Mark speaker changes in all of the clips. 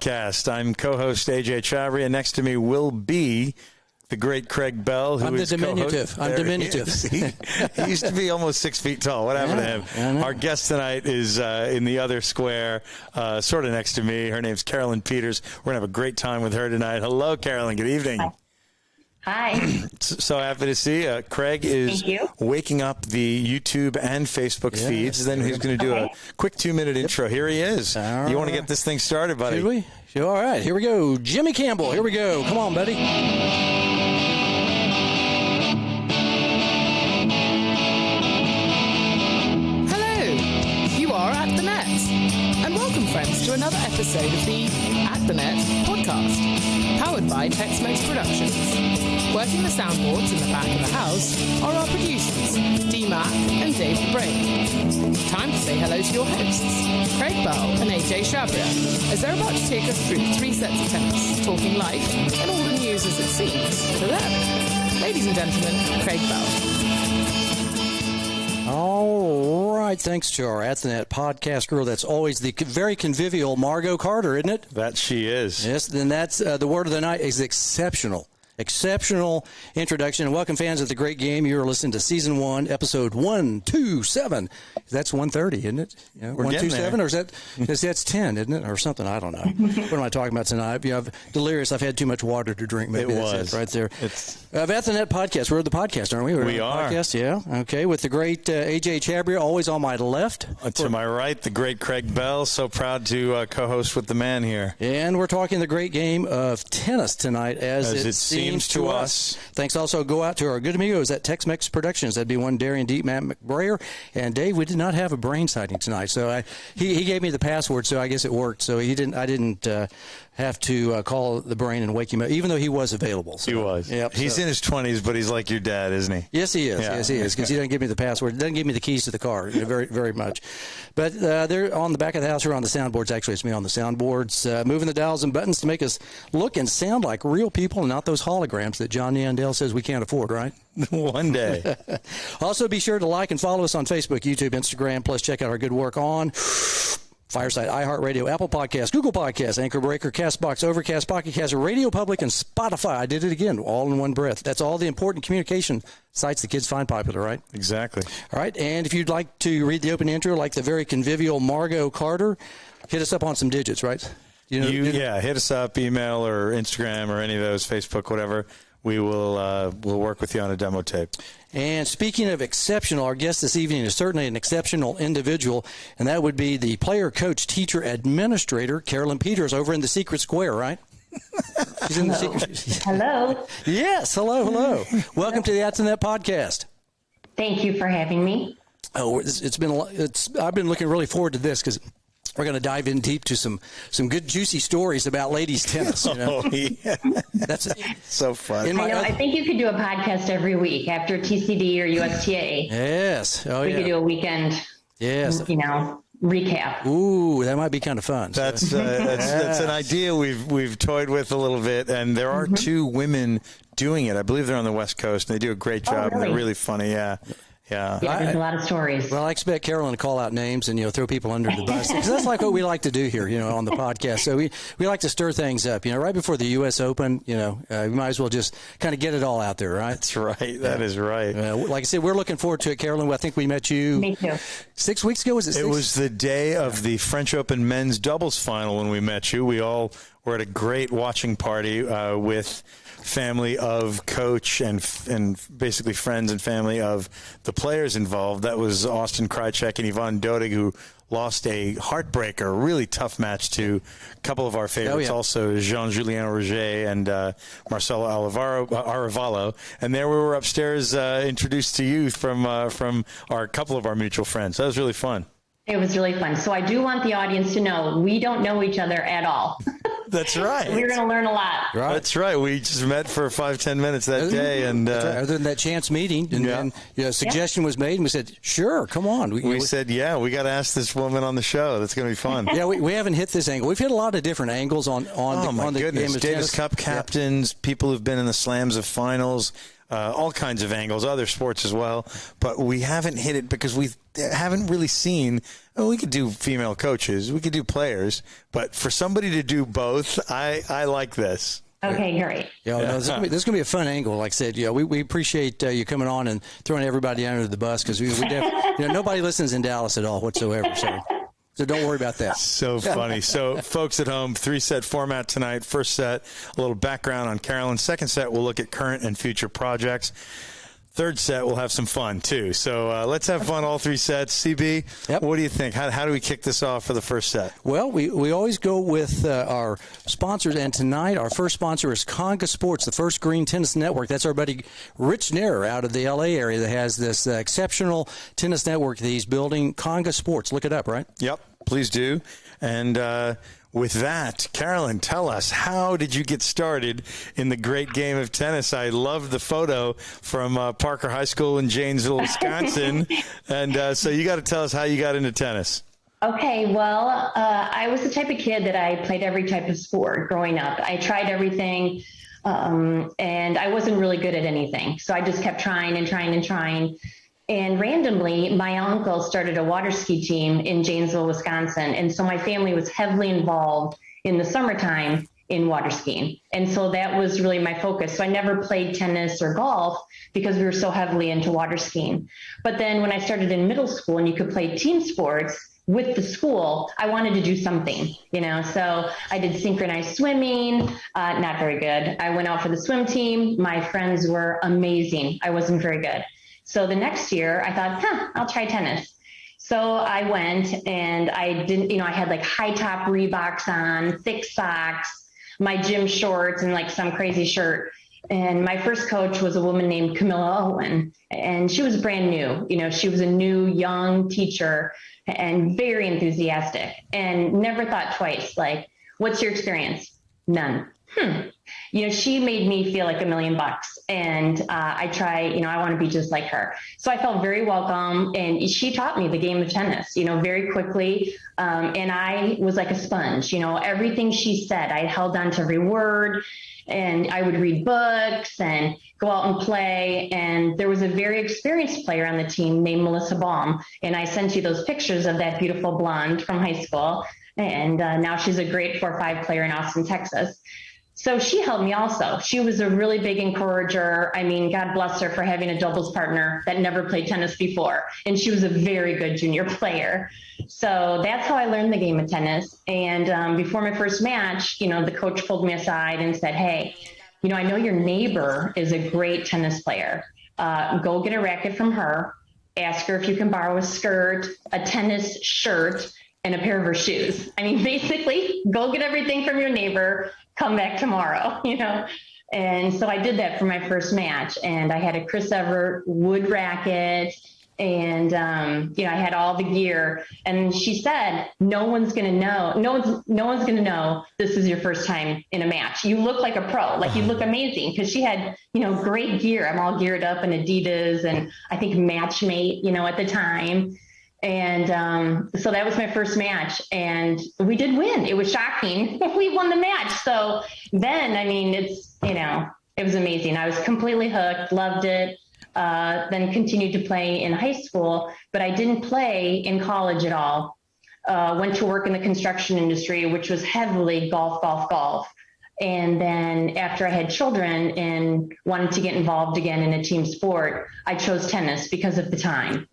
Speaker 1: Cast. I'm co-host AJ Chavry, and next to me will be the great Craig Bell, who is
Speaker 2: diminutive. I'm diminutive.
Speaker 1: He used to be almost 6 feet tall. What happened to him? Our guest tonight is in the other square, sort of next to me. Her name's Carolyn Peters. We're going to have a great time with her tonight. Hello, Carolyn. Good evening.
Speaker 3: Hi.
Speaker 1: So happy to see you. Craig is waking up the YouTube and Facebook feeds. Then he's going to do a quick 2-minute intro. Here he is. You want to get this thing started, buddy?
Speaker 2: Should we? All right. Here we go. Jimmy Campbell. Here we go. Come on, buddy.
Speaker 4: Hello. You are at the net. And welcome, friends, to another episode of the At the Net podcast, powered by Tex-Mex Productions. Working the soundboards in the back of the house are our producers, D-Mac and Dave the Brain. Time to say hello to your hosts, Craig Bell and AJ Chavry, as they're about to take us through 3 sets of tennis, talking life and all the news as it seems to them. Ladies and gentlemen, Craig Bell.
Speaker 2: All right. Thanks to our At the Net podcast girl. That's always the very convivial Margot Carter, isn't it?
Speaker 1: That she is.
Speaker 2: Yes. Then that's the word of the night is exceptional. Exceptional introduction. And welcome, fans of the great game. You're listening to Season 1, Episode 127. That's 130, isn't it? Yeah, 127, or that's 10, isn't it? Or something, I don't know. What am I talking about tonight? I'm delirious. I've had too much water to drink. Maybe that's it right there. At the Net podcast. We're the podcast, aren't we?
Speaker 1: We are.
Speaker 2: Podcast, yeah. Okay, with the great AJ Chavry, always on my left.
Speaker 1: To my right, the great Craig Bell. So proud to co-host with the man here.
Speaker 2: And we're talking the great game of tennis tonight, as it seems to us. Thanks also go out to our good amigos at Tex-Mex Productions. That'd be one Darian Deep, Matt McBrayer, and Dave. We did not have a brain sighting tonight, so he gave me the password, so I guess it worked. So I didn't have to call the brain and wake him up, even though he was available. So,
Speaker 1: he was.
Speaker 2: Yep,
Speaker 1: he's in his 20s, but he's like your dad, isn't he?
Speaker 2: Yes, he is. Yeah. Yes, he is, because he doesn't give me the password. He doesn't give me the keys to the car, very, very much. But they're on the back of the house here on the soundboards. Actually, it's me on the soundboards, moving the dials and buttons to make us look and sound like real people and not those holograms that John Neandale says we can't afford, right?
Speaker 1: One day.
Speaker 2: Also, be sure to like and follow us on Facebook, YouTube, Instagram, plus check out our good work on Fireside, iHeartRadio, Apple Podcasts, Google Podcasts, Anchor Breaker, CastBox, Overcast, Pocket Cast, Radio Public, and Spotify. I did it again, all in one breath. That's all the important communication sites the kids find popular, right?
Speaker 1: Exactly.
Speaker 2: All right, and if you'd like to read the open intro like the very convivial Margot Carter, hit us up on some digits, right?
Speaker 1: Hit us up, email or Instagram or any of those, Facebook, whatever. We will we'll work with you on a demo tape.
Speaker 2: And speaking of exceptional, our guest this evening is certainly an exceptional individual, and that would be the player, coach, teacher, administrator, Carolyn Peters, over in the Secret Square, right? She's in the Secret.
Speaker 3: Hello.
Speaker 2: Yes, hello. Welcome to the At the Net podcast.
Speaker 3: Thank you for having me.
Speaker 2: Oh, I've been looking really forward to this because we're going to dive in deep to some good juicy stories about ladies tennis. You know?
Speaker 1: Oh, yeah.
Speaker 2: That's
Speaker 1: so fun.
Speaker 3: I think you could do a podcast every week after TCD or USTA.
Speaker 2: Yes.
Speaker 3: We could do a weekend.
Speaker 2: Yes.
Speaker 3: Recap.
Speaker 2: Ooh, that might be kind of fun.
Speaker 1: That's an idea we've toyed with a little bit, and there are 2 women doing it. I believe they're on the West Coast, and they do a great job.
Speaker 3: Really?
Speaker 1: And they're really funny. Yeah.
Speaker 3: Yeah, there's a lot of stories.
Speaker 2: Well, I expect Carolyn to call out names and throw people under the bus, because that's like what we like to do here, on the podcast. So we like to stir things up. Right before the U.S. Open, we might as well just kind of get it all out there, right?
Speaker 1: That's right. That is right.
Speaker 2: Like I said, we're looking forward to it, Carolyn. I think we met you.
Speaker 3: Me too.
Speaker 2: 6 weeks ago. Was it?
Speaker 1: It was the day of the French Open men's doubles final when we met you. We all were at a great watching party with family of coach and basically friends and family of the players involved. That was Austin Krajicek and Ivan Dodig, who lost a heartbreaker, a really tough match to a couple of our favorites, also Jean-Julien Roger and Marcelo Aravalo. And there we were upstairs introduced to you from our couple of our mutual friends. That was really fun.
Speaker 3: It was really fun. So I do want the audience to know we don't know each other at all.
Speaker 1: That's right.
Speaker 3: We're going to learn a lot.
Speaker 1: Right. That's right. We just met for 5-10 minutes that day. And
Speaker 2: other than that chance meeting, and a suggestion was made, and we said, sure, come on.
Speaker 1: We said, we got to ask this woman on the show. That's going to be fun.
Speaker 2: Yeah, we haven't hit this angle. We've hit a lot of different angles on the game of
Speaker 1: Davis
Speaker 2: tennis.
Speaker 1: Cup captains, people who've been in the slams of finals. all kinds of angles, other sports as well, but we haven't hit it because we haven't really seen. Oh, we could do female coaches, we could do players, but for somebody to do both, I like this.
Speaker 3: Okay, great.
Speaker 2: Yeah, no, this is going to be a fun angle. Like I said, we appreciate you coming on and throwing everybody under the bus because nobody listens in Dallas at all whatsoever. So don't worry about that.
Speaker 1: So funny. So, folks at home, 3-set format tonight. First set, a little background on Carolyn. Second set, we'll look at current and future projects. Third set, we'll have some fun, too. So let's have fun all 3 sets. CB,
Speaker 2: Yep.
Speaker 1: What do you think? How do we kick this off for the first set?
Speaker 2: Well, we always go with our sponsors, and tonight our first sponsor is Conga Sports, the first green tennis network. That's our buddy Rich Nair out of the L.A. area that has this exceptional tennis network that he's building, Conga Sports. Look it up, right?
Speaker 1: Yep, please do. And with that, Carolyn, tell us, how did you get started in the great game of tennis? I love the photo from Parker High School in Janesville, Wisconsin. And so you got to tell us how you got into tennis.
Speaker 3: Okay, well, I was the type of kid that I played every type of sport growing up. I tried everything, and I wasn't really good at anything. So I just kept trying and trying and trying. And randomly, my uncle started a water ski team in Janesville, Wisconsin. And so my family was heavily involved in the summertime in water skiing. And so that was really my focus. So I never played tennis or golf because we were so heavily into water skiing. But then when I started in middle school and you could play team sports with the school, I wanted to do something, so I did synchronized swimming, not very good. I went out for the swim team. My friends were amazing. I wasn't very good. So the next year I thought, I'll try tennis. So I went and I didn't, I had like high top Reeboks on, thick socks, my gym shorts and like some crazy shirt. And my first coach was a woman named Camilla Owen, and she was brand new. She was a new young teacher and very enthusiastic and never thought twice. Like, what's your experience? None. She made me feel like $1 million, and I want to be just like her. So I felt very welcome, and she taught me the game of tennis, very quickly. And I was like a sponge, everything she said, I held on to every word, and I would read books and go out and play. And there was a very experienced player on the team named Melissa Baum. And I sent you those pictures of that beautiful blonde from high school. And now she's a great 4-5 player in Austin, Texas. So she helped me also. She was a really big encourager. I mean, God bless her for having a doubles partner that never played tennis before. And she was a very good junior player. So that's how I learned the game of tennis. And before my first match, the coach pulled me aside and said, hey, I know your neighbor is a great tennis player. Go get a racket from her. Ask her if you can borrow a skirt, a tennis shirt, and a pair of her shoes. I mean, basically, go get everything from your neighbor, come back tomorrow, And so I did that for my first match, and I had a Chris Evert wood racket, and, I had all the gear. And she said, no one's going to know this is your first time in a match. You look like a pro, like you look amazing, because she had, great gear. I'm all geared up in Adidas and I think Matchmate, at the time. And so that was my first match, and we did win. It was shocking. We won the match. So then, it was amazing. I was completely hooked, loved it, then continued to play in high school, but I didn't play in college at all. Went to work in the construction industry, which was heavily golf. And then after I had children and wanted to get involved again in a team sport, I chose tennis because of the time,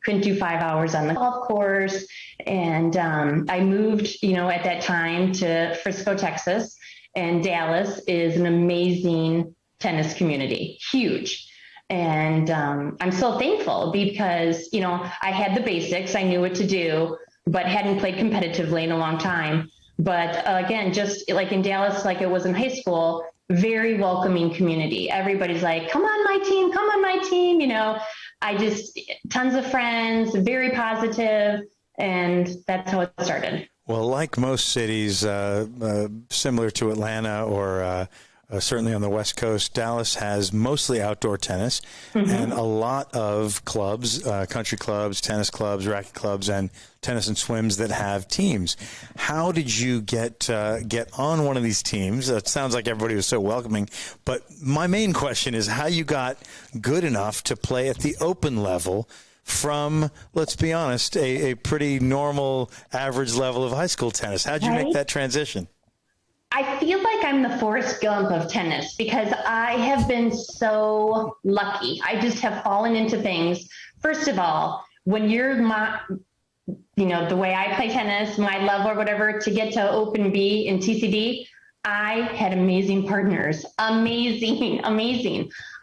Speaker 3: couldn't do 5 hours on the golf course. And I moved, at that time to Frisco, Texas, and Dallas is an amazing tennis community, huge. And I'm so thankful because, I had the basics, I knew what to do, but hadn't played competitively in a long time. But again, just like in Dallas, like it was in high school, very welcoming community. Everybody's like, come on my team, tons of friends, very positive, and that's how it started.
Speaker 1: Well, like most cities, similar to Atlanta certainly on the West Coast. Dallas has mostly outdoor tennis and a lot of clubs, country clubs, tennis clubs, racket clubs, and tennis and swims that have teams. How did you get on one of these teams? It sounds like everybody was so welcoming, but my main question is how you got good enough to play at the open level from, let's be honest, a pretty normal average level of high school tennis. How'd you make that transition?
Speaker 3: I feel like I'm the Forrest Gump of tennis because I have been so lucky. I just have fallen into things. First of all, when you're the way I play tennis, my level or whatever, to get to Open B and TCD, I had amazing partners. Amazing.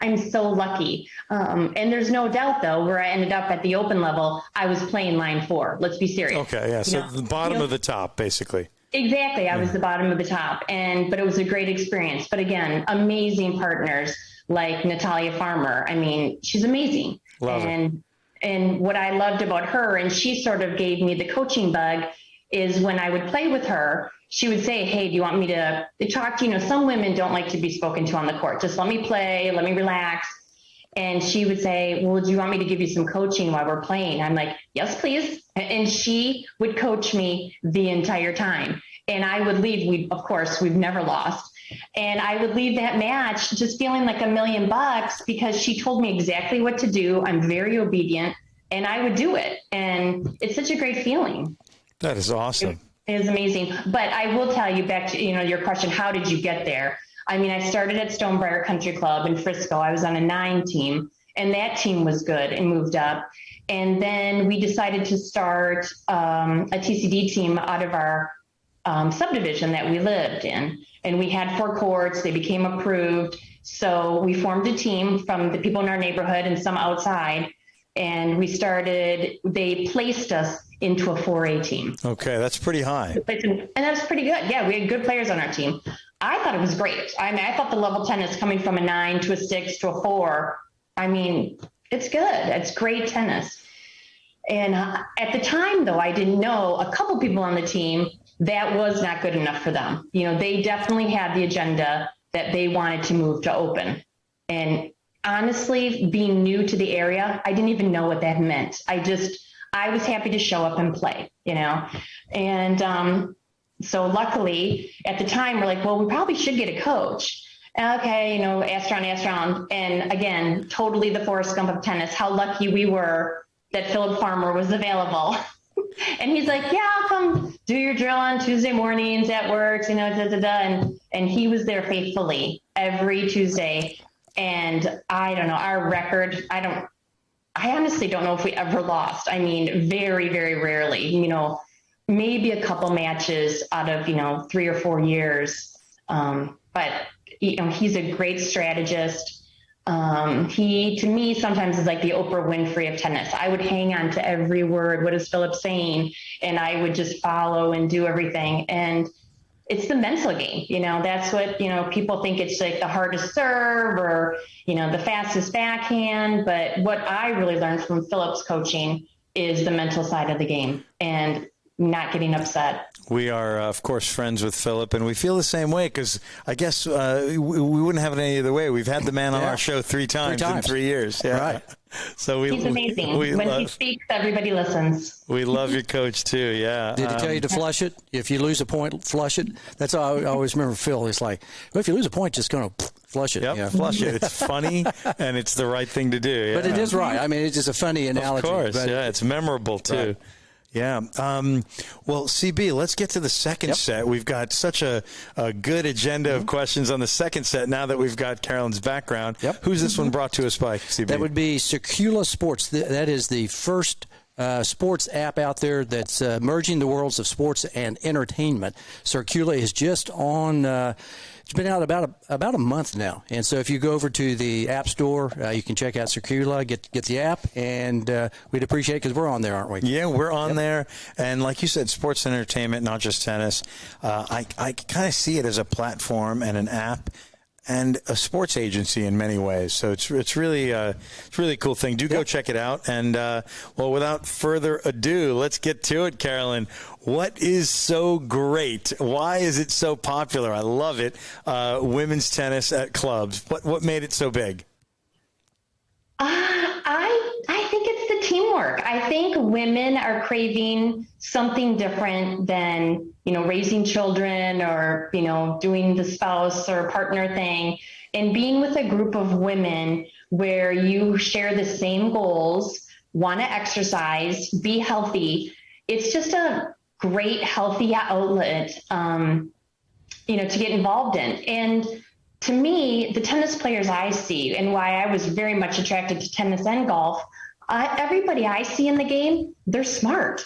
Speaker 3: I'm so lucky. And there's no doubt, though, where I ended up at the open level, I was playing line 4. Let's be serious.
Speaker 1: Okay, yeah. So the bottom of the top, basically.
Speaker 3: Exactly. I was the bottom of the top. But it was a great experience. But again, amazing partners like Natalia Farmer. I mean, she's amazing.
Speaker 1: Love her.
Speaker 3: And what I loved about her, and she sort of gave me the coaching bug, is when I would play with her, she would say, hey, do you want me to talk to you? Some women don't like to be spoken to on the court. Just let me play, let me relax. And she would say, well, do you want me to give you some coaching while we're playing? I'm like, yes, please. And she would coach me the entire time. And I would leave. We've never lost. And I would leave that match just feeling like $1 million because she told me exactly what to do. I'm very obedient and I would do it. And it's such a great feeling.
Speaker 1: That is awesome.
Speaker 3: It is amazing. But I will tell you back to, your question, how did you get there? I mean, I started at Stonebriar Country Club in Frisco. I was on a 9 team and that team was good and moved up. And then we decided to start a TCD team out of our subdivision that we lived in. And we had 4 courts. They became approved. So we formed a team from the people in our neighborhood and some outside. And they placed us into a 4A team.
Speaker 1: Okay, that's pretty high.
Speaker 3: And that's pretty good. Yeah, we had good players on our team. I thought it was great. I mean, I thought the level tennis coming from a 9 to a 6 to a 4, I mean, it's good. It's great tennis. And at the time, though, I didn't know a couple people on the team that was not good enough for them. They definitely had the agenda that they wanted to move to open. And honestly, being new to the area, I didn't even know what that meant. I was happy to show up and play, And so luckily at the time we're like, well, we probably should get a coach. Okay, asked around. And again, totally the Forrest Gump of tennis, how lucky we were that Philip Farmer was available. And he's like, yeah, I'll come do your drill on Tuesday mornings at work, And he was there faithfully every Tuesday. And I don't know, our record, I honestly don't know if we ever lost. I mean, very, very rarely, maybe a couple matches out of, 3 or 4 years. But, he's a great strategist. He, to me, sometimes is like the Oprah Winfrey of tennis. I would hang on to every word. What is Philip saying? And I would just follow and do everything. And it's the mental game. That's what, people think it's like the hardest serve or, the fastest backhand. But what I really learned from Philip's coaching is the mental side of the game and not getting upset.
Speaker 1: We are, of course, friends with Philip, and we feel the same way because I guess we wouldn't have it any other way. We've had the man on our show 3 times in 3 years. Yeah.
Speaker 2: Right.
Speaker 3: So he's amazing. When he speaks, everybody listens.
Speaker 1: We love your coach, too, yeah.
Speaker 2: Did he tell you to flush it? If you lose a point, flush it? That's how I always remember Phil. It's like, well, if you lose a point, just going to flush it.
Speaker 1: Yep,
Speaker 2: yeah.
Speaker 1: Flush it. It's funny, and it's the right thing to do. Yeah.
Speaker 2: But it is right. I mean, it's just a funny analogy.
Speaker 1: Of course,
Speaker 2: but
Speaker 1: it's memorable, too.
Speaker 2: Right.
Speaker 1: Yeah. Well, CB, let's get to the second set. We've got such a good agenda of questions on the second set now that we've got Carolyn's background.
Speaker 2: Yep.
Speaker 1: Who's this one brought to us by, CB?
Speaker 2: That would be Circula Sports. That is the first sports app out there that's merging the worlds of sports and entertainment. Circula is just on it's been out about a month now. And so if you go over to the App Store, you can check out Circula, get the app, and we'd appreciate it because we're on there, aren't we?
Speaker 1: Yeah, we're on there. And like you said, sports and entertainment, not just tennis. I kind of see it as a platform and an app and a sports agency in many ways. So it's really a cool thing. Do go check it out. And well, without further ado, let's get to it, Carolyn. What is so great? Why is it so popular? I love it. Women's tennis at clubs. What made it so big?
Speaker 3: I think it's the teamwork. I think women are craving something different than, raising children or, doing the spouse or partner thing, and being with a group of women where you share the same goals, want to exercise, be healthy. It's just a great, healthy outlet, to get involved in. And to me, the tennis players I see, and why I was very much attracted to tennis and golf, everybody I see in the game, they're smart.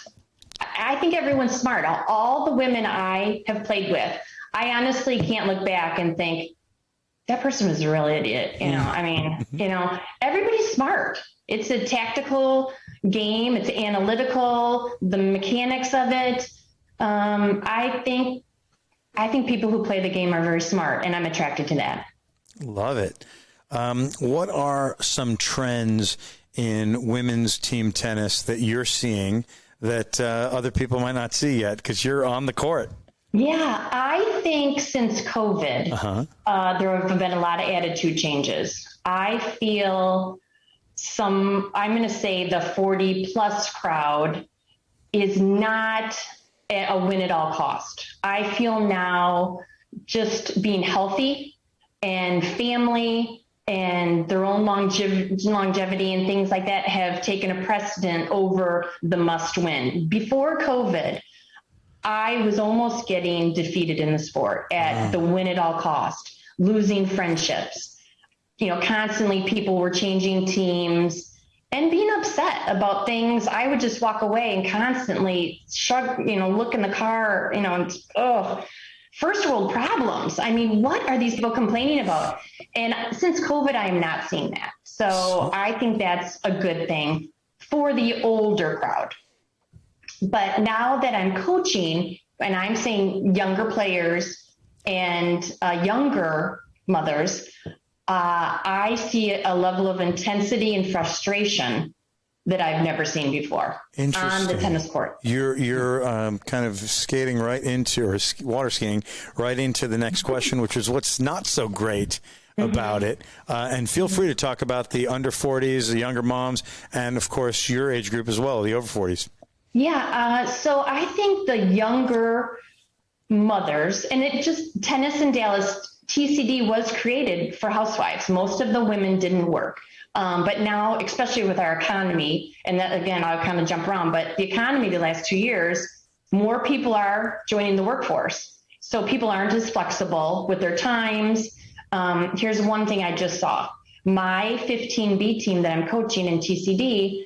Speaker 3: I think everyone's smart. All the women I have played with, I honestly can't look back and think, that person was a real idiot. Everybody's smart. It's a tactical game. It's analytical, the mechanics of it. I think people who play the game are very smart, and I'm attracted to that.
Speaker 1: Love it. What are some trends in women's team tennis that you're seeing that other people might not see yet because you're on the court?
Speaker 3: Yeah, I think since COVID, there have been a lot of attitude changes. I feel I'm going to say the 40-plus crowd is not a win at all cost. I feel now just being healthy and family and their own longevity and things like that have taken a precedent over the must win. Before COVID, I was almost getting defeated in the sport at the win at all cost, losing friendships. Constantly people were changing teams and being upset about things. I would just walk away and constantly shrug, look in the car, and first world problems. I mean, what are these people complaining about? And since COVID, I am not seeing that. So I think that's a good thing for the older crowd. But now that I'm coaching and I'm seeing younger players and younger mothers, I see a level of intensity and frustration that I've never seen before on the tennis court.
Speaker 1: You're kind of skating right into, or water skiing right into the next question, which is what's not so great about it. And feel free to talk about the under 40s, the younger moms, and of course your age group as well, the over 40s.
Speaker 3: Yeah. So I think the younger mothers, and tennis in Dallas, TCD was created for housewives. Most of the women didn't work. But now, especially with our economy, and that, again, I'll kind of jump around, but the economy the last 2 years, more people are joining the workforce. So people aren't as flexible with their times. Here's one thing I just saw. My 15B team that I'm coaching in TCD,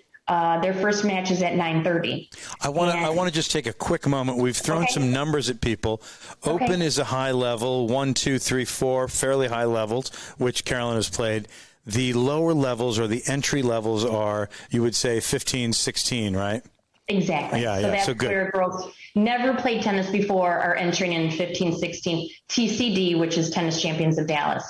Speaker 3: their first match is at 9:30.
Speaker 1: I want to just take a quick moment. We've thrown some numbers at people. Open is a high level, 1, 2, 3, 4, fairly high levels, which Carolyn has played. The lower levels, or the entry levels, are, you would say, 15, 16, right?
Speaker 3: Exactly.
Speaker 1: Yeah,
Speaker 3: so that's
Speaker 1: so good.
Speaker 3: Where girls never played tennis before are entering in 15, 16, TCD, which is Tennis Champions of Dallas.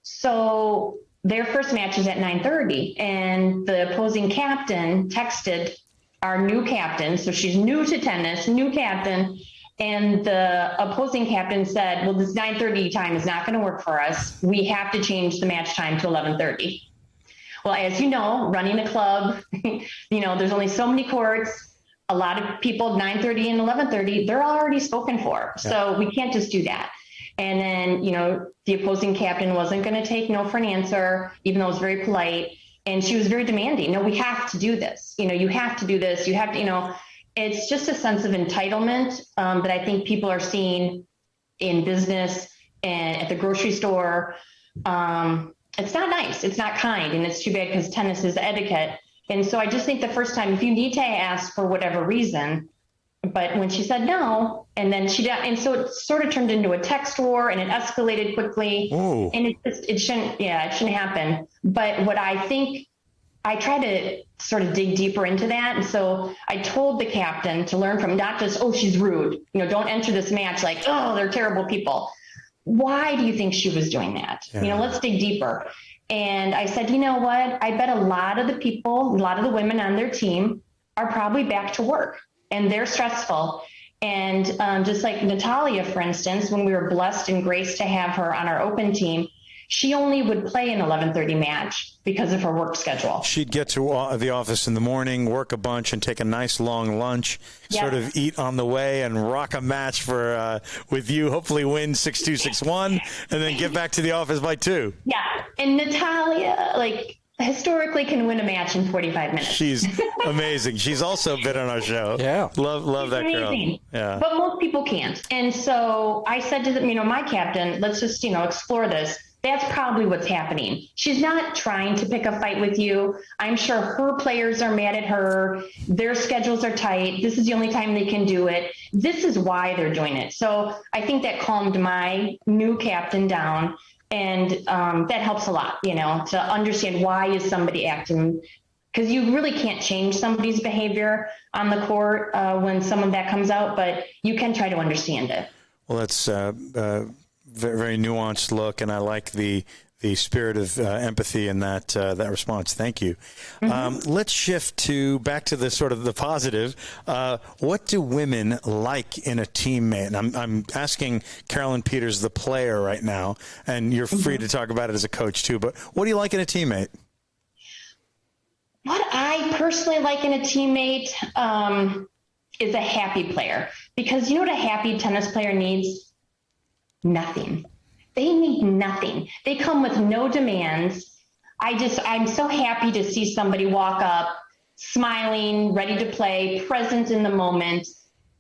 Speaker 3: So their first match is at 9:30, and the opposing captain texted our new captain. So she's new to tennis, new captain. And the opposing captain said, well, this 9:30 time is not going to work for us. We have to change the match time to 11:30. Well, as you know, running a club, there's only so many courts. A lot of people, 9:30 and 11:30, they're already spoken for. Yeah. So we can't just do that. And then, the opposing captain wasn't going to take no for an answer, even though it was very polite. And she was very demanding. No, we have to do this. You have to do this. You have to, it's just a sense of entitlement that I think people are seeing in business and at the grocery store. It's not nice. It's not kind. And it's too bad because tennis is etiquette. And so I just think the first time, if you need to ask for whatever reason, but when she said no, and then and so it sort of turned into a text war, and it escalated quickly. Ooh. And it shouldn't happen. But what I think, I try to sort of dig deeper into that. And so I told the captain to learn from not just, she's rude, don't enter this match like, they're terrible people. why do you think she was doing that?
Speaker 1: Yeah.
Speaker 3: Let's dig deeper. And I said, you know what? I bet a lot of the women on their team are probably back to work and they're stressful. And just like Natalia, for instance, when we were blessed and graced to have her on our open team, she only would play an 11:30 match because of her work schedule.
Speaker 1: She'd get to the office in the morning, work a bunch, and take a nice long lunch, sort of eat on the way and rock a match for with you, hopefully win 6-2, 6-1, and then get back to the office by 2.
Speaker 3: Yeah, and Natalia, historically can win a match in 45 minutes.
Speaker 1: She's amazing. She's also been on our show.
Speaker 2: Yeah.
Speaker 1: Love that girl.
Speaker 3: Amazing.
Speaker 1: Yeah.
Speaker 3: But most people can't. And so I said to them, my captain, let's just, explore this. That's probably what's happening. She's not trying to pick a fight with you. I'm sure her players are mad at her. Their schedules are tight. This is the only time they can do it. This is why they're doing it. So I think that calmed my new captain down. And that helps a lot, to understand why is somebody acting, because you really can't change somebody's behavior on the court when some of that comes out, but you can try to understand it.
Speaker 1: Well, that's very nuanced look, and I like the spirit of empathy in that response. Thank you.
Speaker 3: Mm-hmm.
Speaker 1: Let's shift back to the sort of the positive. What do women like in a teammate? And I'm asking Carolyn Peters, the player, right now, and you're free to talk about it as a coach too. But what do you like in a teammate?
Speaker 3: What I personally like in a teammate is a happy player, because you know what a happy tennis player needs? Nothing. They need nothing. They come with no demands. I'm so happy to see somebody walk up, smiling, ready to play, present in the moment.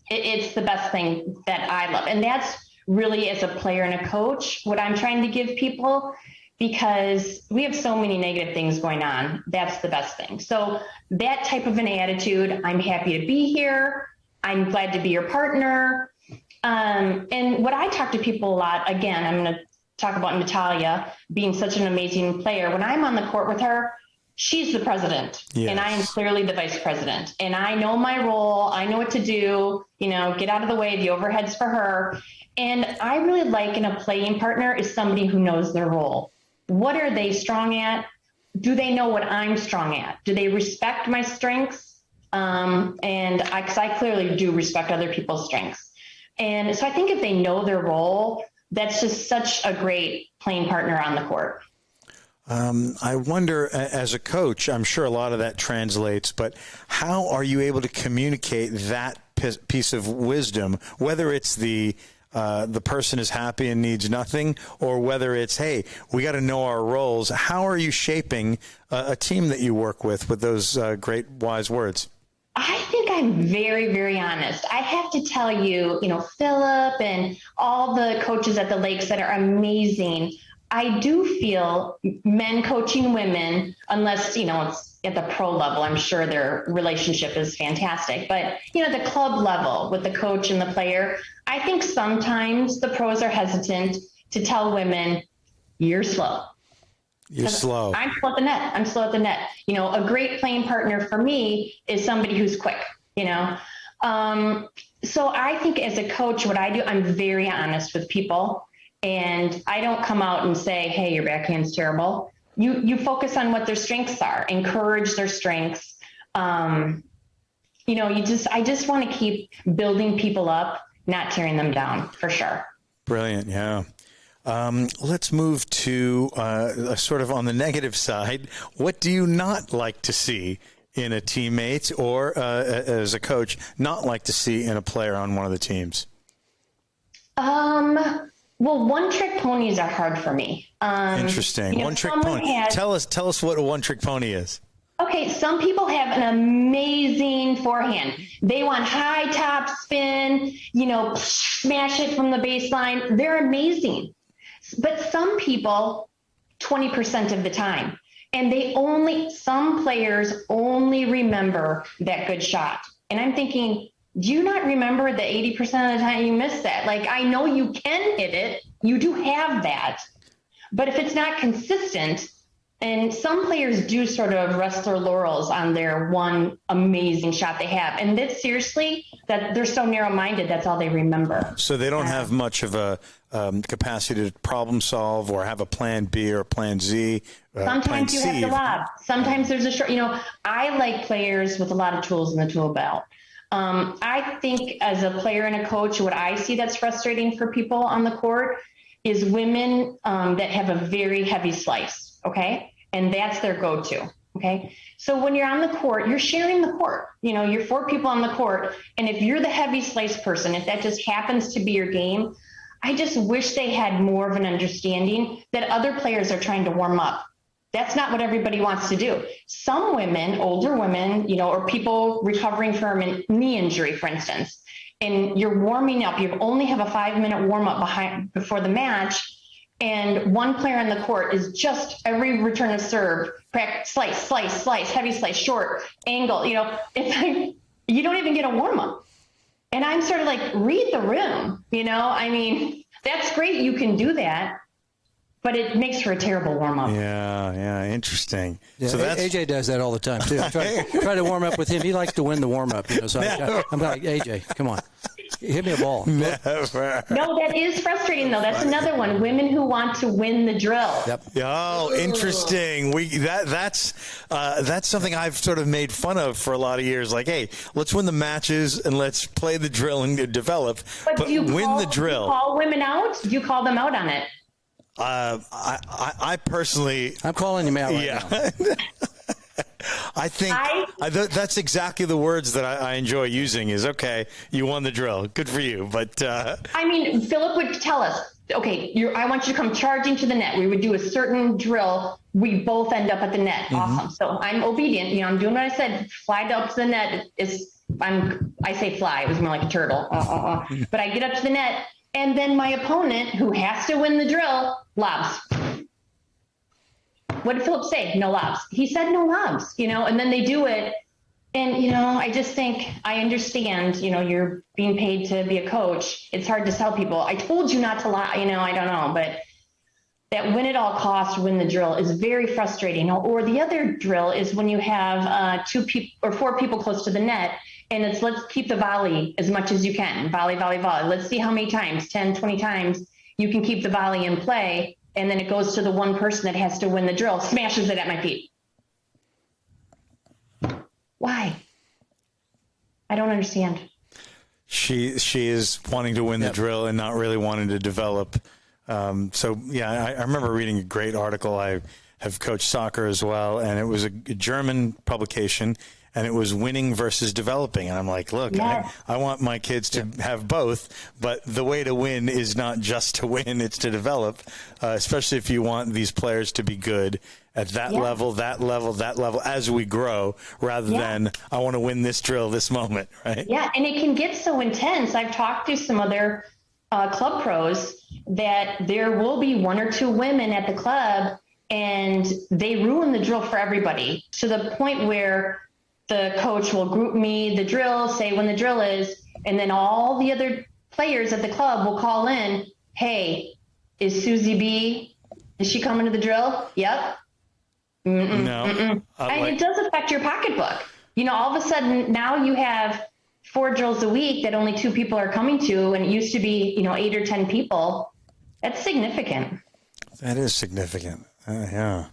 Speaker 3: It's the best thing that I love. And that's really, as a player and a coach, what I'm trying to give people, because we have so many negative things going on. That's the best thing. So that type of an attitude, I'm happy to be here. I'm glad to be your partner. And what I talk to people a lot, again, I'm going to talk about Natalia being such an amazing player. When I'm on the court with her, she's the president, and I am clearly the vice president. And I know my role. I know what to do, get out of the way, the overhead's for her. And I really like in a playing partner is somebody who knows their role. What are they strong at? Do they know what I'm strong at? Do they respect my strengths? Because I clearly do respect other people's strengths. And so I think if they know their role, that's just such a great playing partner on the court.
Speaker 1: I wonder, as a coach, I'm sure a lot of that translates, but how are you able to communicate that piece of wisdom, whether it's the person is happy and needs nothing, or whether it's, hey, we got to know our roles? How are you shaping a team that you work with those great, wise words?
Speaker 3: I think I'm very, very honest. I have to tell you, Philip and all the coaches at the Lakes that are amazing. I do feel men coaching women, unless, it's at the pro level, I'm sure their relationship is fantastic. But, the club level with the coach and the player, I think sometimes the pros are hesitant to tell women, you're slow.
Speaker 1: You're slow.
Speaker 3: I'm slow at the net. A great playing partner for me is somebody who's quick, So I think as a coach, what I do, I'm very honest with people, and I don't come out and say, hey, your backhand's terrible. You focus on what their strengths are, encourage their strengths. I just want to keep building people up, not tearing them down, for sure.
Speaker 1: Brilliant. Yeah. Let's move to sort of on the negative side. What do you not like to see in a teammate, or as a coach, not like to see in a player on one of the teams?
Speaker 3: Well, one-trick ponies are hard for me.
Speaker 1: Interesting. One-trick pony. Tell us what a one-trick pony is.
Speaker 3: Okay, some people have an amazing forehand. They want high top spin, smash it from the baseline. They're amazing. But some people, 20% of the time, and some players only remember that good shot. And I'm thinking, do you not remember the 80% of the time you miss that? I know you can hit it. You do have that. But if it's not consistent, And some players do sort of rest their laurels on their one amazing shot they have. And that's seriously, that they're so narrow-minded, that's all they remember.
Speaker 1: So they don't have much of a capacity to problem solve or have a plan B or plan Z.
Speaker 3: Sometimes you have to lob. Sometimes there's a short, I like players with a lot of tools in the tool belt. I think as a player and a coach, what I see that's frustrating for people on the court is women that have a very heavy slice. Okay. And that's their go-to. Okay. So when you're on the court, you're sharing the court, you're 4 people on the court. And if you're the heavy slice person, if that just happens to be your game, I just wish they had more of an understanding that other players are trying to warm up. That's not what everybody wants to do. Some women, older women, or people recovering from a knee injury, for instance, and you're warming up, you only have a 5-minute warm up before the match. And one player on the court is just every return of serve, slice, slice, slice, heavy slice, short, angle. It's like you don't even get a warm up. And I'm sort of like, read the room. That's great. You can do that, but it makes for a terrible warm up.
Speaker 1: Yeah, interesting.
Speaker 2: Yeah,
Speaker 1: so
Speaker 2: AJ does that all the time too. I try to warm up with him. He likes to win the warm up. So I'm like, AJ, come on. Hit me a ball.
Speaker 1: Never.
Speaker 3: No, that is frustrating though. That's another one. Women who want to win the drill.
Speaker 2: Yep.
Speaker 1: Oh, interesting. That's something I've sort of made fun of for a lot of years. Like, hey, let's win the matches and let's play the drill and develop. But
Speaker 3: do you
Speaker 1: win the drill.
Speaker 3: Do you call women out? Do you call them out on it?
Speaker 1: I personally,
Speaker 2: I'm calling him out right now.
Speaker 1: I think that's exactly the words that I enjoy using is, okay, you won the drill. Good for you. But
Speaker 3: Philip would tell us, okay, I want you to come charging to the net. We would do a certain drill. We both end up at the net. Mm-hmm. Awesome. So I'm obedient. I'm doing what I said. Fly up to the net. I say fly. It was more like a turtle. But I get up to the net. And then my opponent, who has to win the drill, lobs. What did Philip say? No lobs. He said no lobs, and then they do it. And, I just think I understand, you're being paid to be a coach. It's hard to tell people. I told you not to lie, I don't know. But that win at all costs, win the drill is very frustrating. Or the other drill is when you have 2 people or 4 people close to the net. And it's let's keep the volley as much as you can. Volley, volley, volley. Let's see how many times, 10, 20 times you can keep the volley in play. And then it goes to the one person that has to win the drill, smashes it at my feet. Why? I don't understand.
Speaker 1: She is wanting to win the drill and not really wanting to develop. I remember reading a great article. I have coached soccer as well, and it was a German publication. And it was winning versus developing. And I'm like, look, yes. I want my kids to have both, but the way to win is not just to win, it's to develop, especially if you want these players to be good at that level, as we grow, rather than I want to win this drill this moment, right? Yeah,
Speaker 3: and it can get so intense. I've talked to some other club pros that there will be 1 or 2 women at the club, and they ruin the drill for everybody to the point where the coach will group me the drill, say when the drill is, and then all the other players at the club will call in, hey, is Susie B, is she coming to the drill? Yep.
Speaker 1: No.
Speaker 3: And it does affect your pocketbook. All of a sudden now you have 4 drills a week that only 2 people are coming to, and it used to be, 8 or 10 people. That's significant.
Speaker 1: That is significant. Yeah.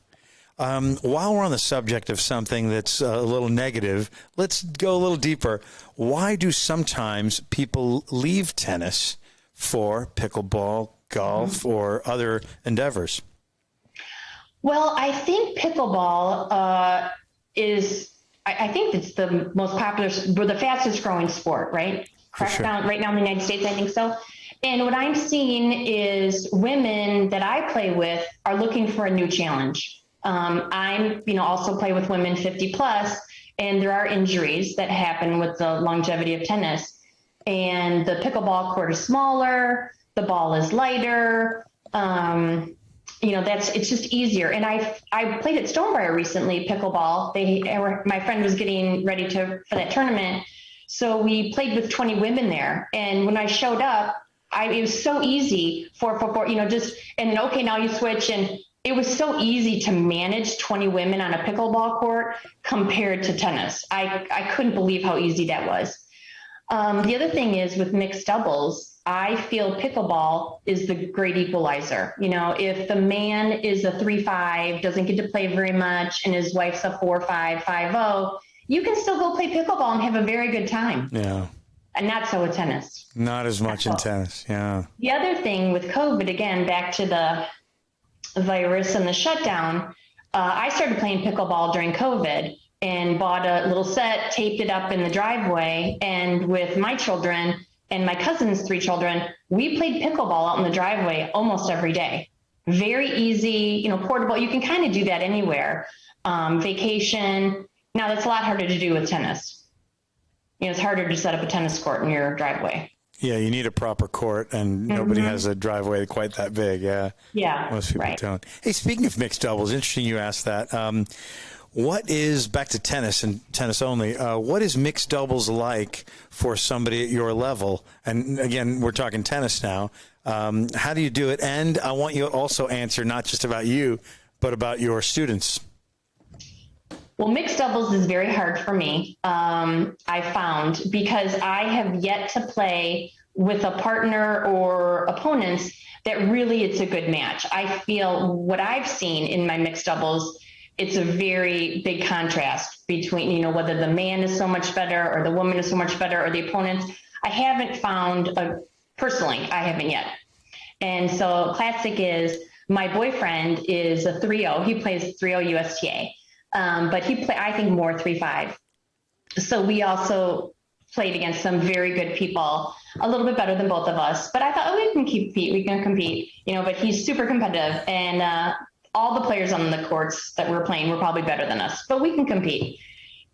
Speaker 1: While we're on the subject of something that's a little negative, let's go a little deeper. Why do sometimes people leave tennis for pickleball, golf, or other endeavors?
Speaker 3: Well, I think pickleball is, I think it's the most popular, the fastest growing sport, right? Correct. Sure. Right now in the United States, I think so. And what I'm seeing is women that I play with are looking for a new challenge. I'm, also play with women 50 plus, and there are injuries that happen with the longevity of tennis. And the pickleball court is smaller, the ball is lighter. It's just easier. And I played at Stonebriar recently, pickleball. My friend was getting ready for that tournament. So we played with 20 women there. And when I showed up, it was so easy, 4, 4, 4, and then, okay, now you switch. And it was so easy to manage 20 women on a pickleball court compared to tennis. I couldn't believe how easy that was. The other thing is with mixed doubles, I feel pickleball is the great equalizer. You know, if the man is a 3-5, doesn't get to play very much, and his wife's a 4-5, 5-0, you can still go play pickleball and have a very good time.
Speaker 1: Yeah.
Speaker 3: And not so with tennis.
Speaker 1: Not as much in tennis. Yeah.
Speaker 3: The other thing with COVID, again, back to the virus and the shutdown, I started playing pickleball during COVID and bought a little set, taped it up in the driveway. And with my children and my cousin's 3 children, we played pickleball out in the driveway almost every day. Very easy, you know, portable. You can kind of do that anywhere. Vacation. Now, that's a lot harder to do with tennis. You know, it's harder to set up a tennis court in your driveway.
Speaker 1: Yeah, you need a proper court, and nobody has a driveway quite that big. Yeah.
Speaker 3: Yeah.
Speaker 1: Most people don't. Hey, speaking of mixed doubles, interesting you asked that. What is, back to tennis and tennis only, what is mixed doubles like for somebody at your level? And again, we're talking tennis now. How do you do it? And I want you to also answer not just about you, but about your students.
Speaker 3: Well, mixed doubles is very hard for me, I found, because I have yet to play with a partner or opponents that really it's a good match. I feel what I've seen in my mixed doubles, it's a very big contrast between, you know, whether the man is so much better or the woman is so much better or the opponents. I haven't found, personally, I haven't yet. And so classic is my boyfriend is a 3-0. He plays 3-0 USTA. But he I think, more 3-5. So we also played against some very good people, a little bit better than both of us. But I thought, oh, we can compete, you know, but he's super competitive. And all the players on the courts that we're playing were probably better than us, but we can compete.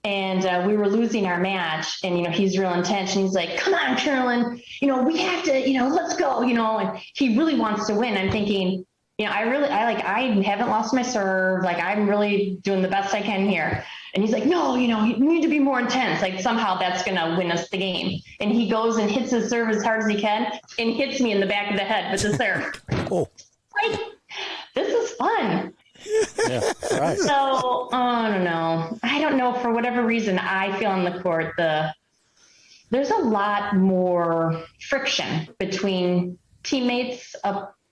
Speaker 3: And we were losing our match, and, you know, he's real intense, and he's like, come on, Carolyn, you know, we have to, you know, let's go, you know, and he really wants to win. I'm thinking, you know, I haven't lost my serve. Like, I'm really doing the best I can here. And he's like, no, you know, you need to be more intense. Like, somehow that's going to win us the game. And he goes and hits his serve as hard as he can and hits me in the back of the head with the serve.
Speaker 2: Oh.
Speaker 3: Like, this is fun.
Speaker 2: Yeah, right.
Speaker 3: So, I don't know. I don't know. For whatever reason, I feel on the court, there's a lot more friction between teammates,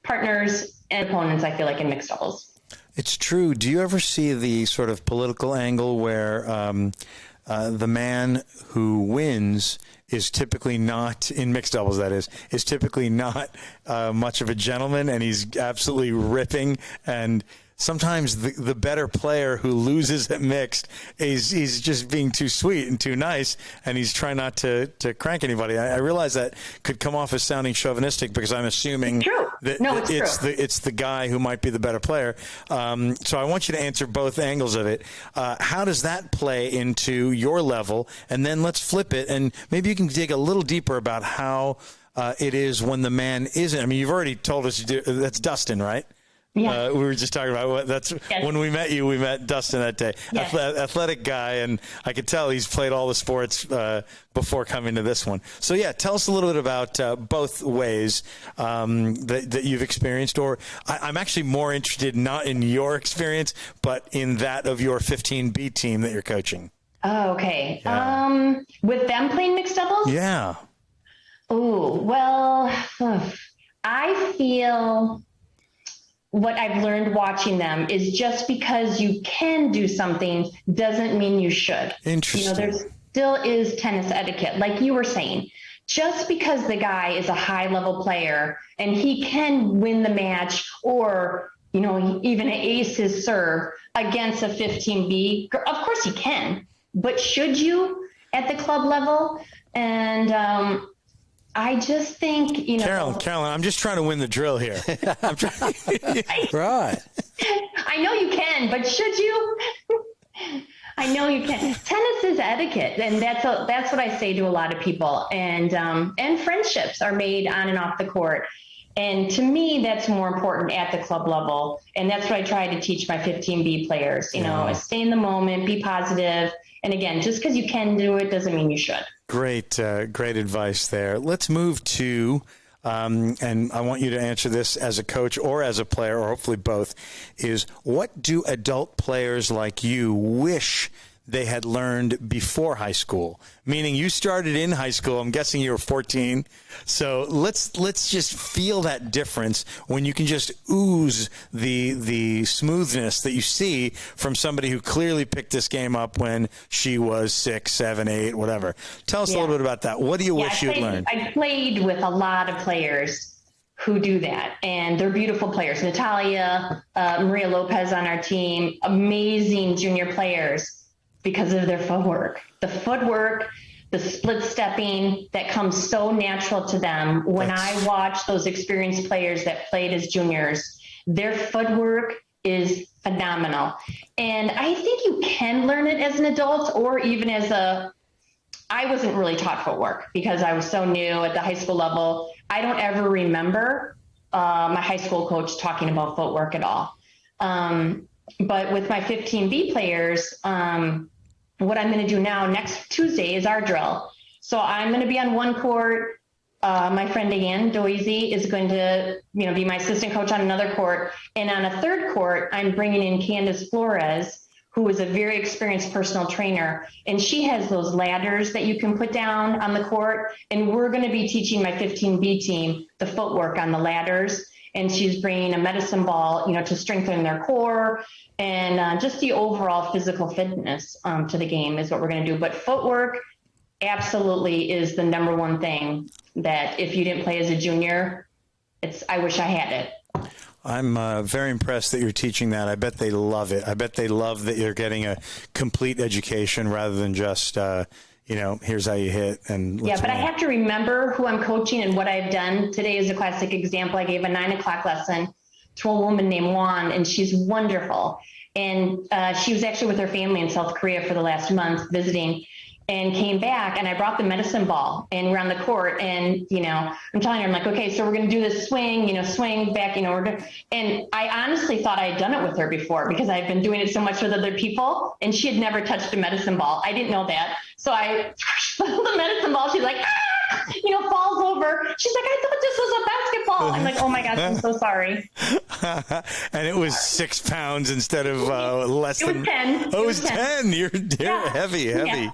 Speaker 3: partners, and opponents, I feel like, in mixed doubles.
Speaker 1: It's true. Do you ever see the sort of political angle where the man who wins is typically not, in mixed doubles that is typically not much of a gentleman, and he's absolutely ripping, and sometimes the better player who loses at mixed he's just being too sweet and too nice, and he's trying not to crank anybody. I realize that could come off as sounding chauvinistic, because I'm assuming it's the guy who might be the better player. So I want you to answer both angles of it. How does that play into your level? And then let's flip it, and maybe you can dig a little deeper about how it is when the man isn't. I mean, you've already told us that's Dustin, right?
Speaker 3: Yeah.
Speaker 1: We were just talking about when we met you. We met Dustin that day. Yes. Athletic guy, and I could tell he's played all the sports before coming to this one. So yeah, tell us a little bit about both ways that you've experienced. Or I'm actually more interested not in your experience, but in that of your 15B team that you're coaching.
Speaker 3: Oh, okay.
Speaker 1: Yeah.
Speaker 3: With them playing mixed doubles?
Speaker 1: Yeah.
Speaker 3: Oh, well, I feel what I've learned watching them is just because you can do something doesn't mean you should.
Speaker 1: Interesting.
Speaker 3: You know, there still is tennis etiquette, like you were saying. Just because the guy is a high-level player and he can win the match, or, you know, even ace his serve against a 15B, of course he can. But should you at the club level? And I just think, you know.
Speaker 1: Carolyn, I'm just trying to win the drill here. I'm trying.
Speaker 2: Right.
Speaker 3: I know you can, but should you? I know you can. Tennis is etiquette, and that's what I say to a lot of people. And friendships are made on and off the court. And to me, that's more important at the club level. And that's what I try to teach my 15B players. You know, stay in the moment, be positive. And again, just because you can do it doesn't mean you should.
Speaker 1: Great advice there. Let's move to and I want you to answer this as a coach or as a player, or hopefully both, is what do adult players like you wish they had learned before high school? Meaning you started in high school. I'm guessing you were 14. So let's just feel that difference when you can just ooze the smoothness that you see from somebody who clearly picked this game up when she was 6, 7, 8, whatever. Tell us a little bit about that. What do you wish you'd learned?
Speaker 3: I played with a lot of players who do that, and they're beautiful players. Natalia, Maria Lopez on our team, amazing junior players, because of their footwork. The footwork, the split stepping that comes so natural to them. When I watch those experienced players that played as juniors, their footwork is phenomenal. And I think you can learn it as an adult, or even as I wasn't really taught footwork because I was so new at the high school level. I don't ever remember my high school coach talking about footwork at all. But with my 15B players, what I'm going to do now next Tuesday is our drill. So I'm going to be on one court. My friend Ann Doisy is going to, be my assistant coach on another court. And on a third court, I'm bringing in Candace Flores, who is a very experienced personal trainer. And she has those ladders that you can put down on the court. And we're going to be teaching my 15B team the footwork on the ladders. And she's bringing a medicine ball, to strengthen their core and just the overall physical fitness to the game is what we're going to do. But footwork absolutely is the number one thing that if you didn't play as a junior, I wish I had it.
Speaker 1: I'm very impressed that you're teaching that. I bet they love it. I bet they love that you're getting a complete education rather than just, here's how you hit. And
Speaker 3: yeah, but I have to remember who I'm coaching and what I've done. Today is a classic example. I gave a 9 o'clock lesson to a woman named Juan, and she's wonderful. And she was actually with her family in South Korea for the last month visiting, and came back, and I brought the medicine ball, and we're on the court, and, I'm telling her, I'm like, okay, so we're going to do this swing, swing back, and I honestly thought I had done it with her before because I've been doing it so much with other people, and she had never touched a medicine ball. I didn't know that. So I the medicine ball, she's like, falls over. She's like, I thought this was a basketball. I'm like, oh my gosh, I'm so sorry.
Speaker 1: And it was 6 pounds instead of less than.
Speaker 3: It was 10.
Speaker 1: Oh, it was 10. You're heavy.
Speaker 3: Yeah.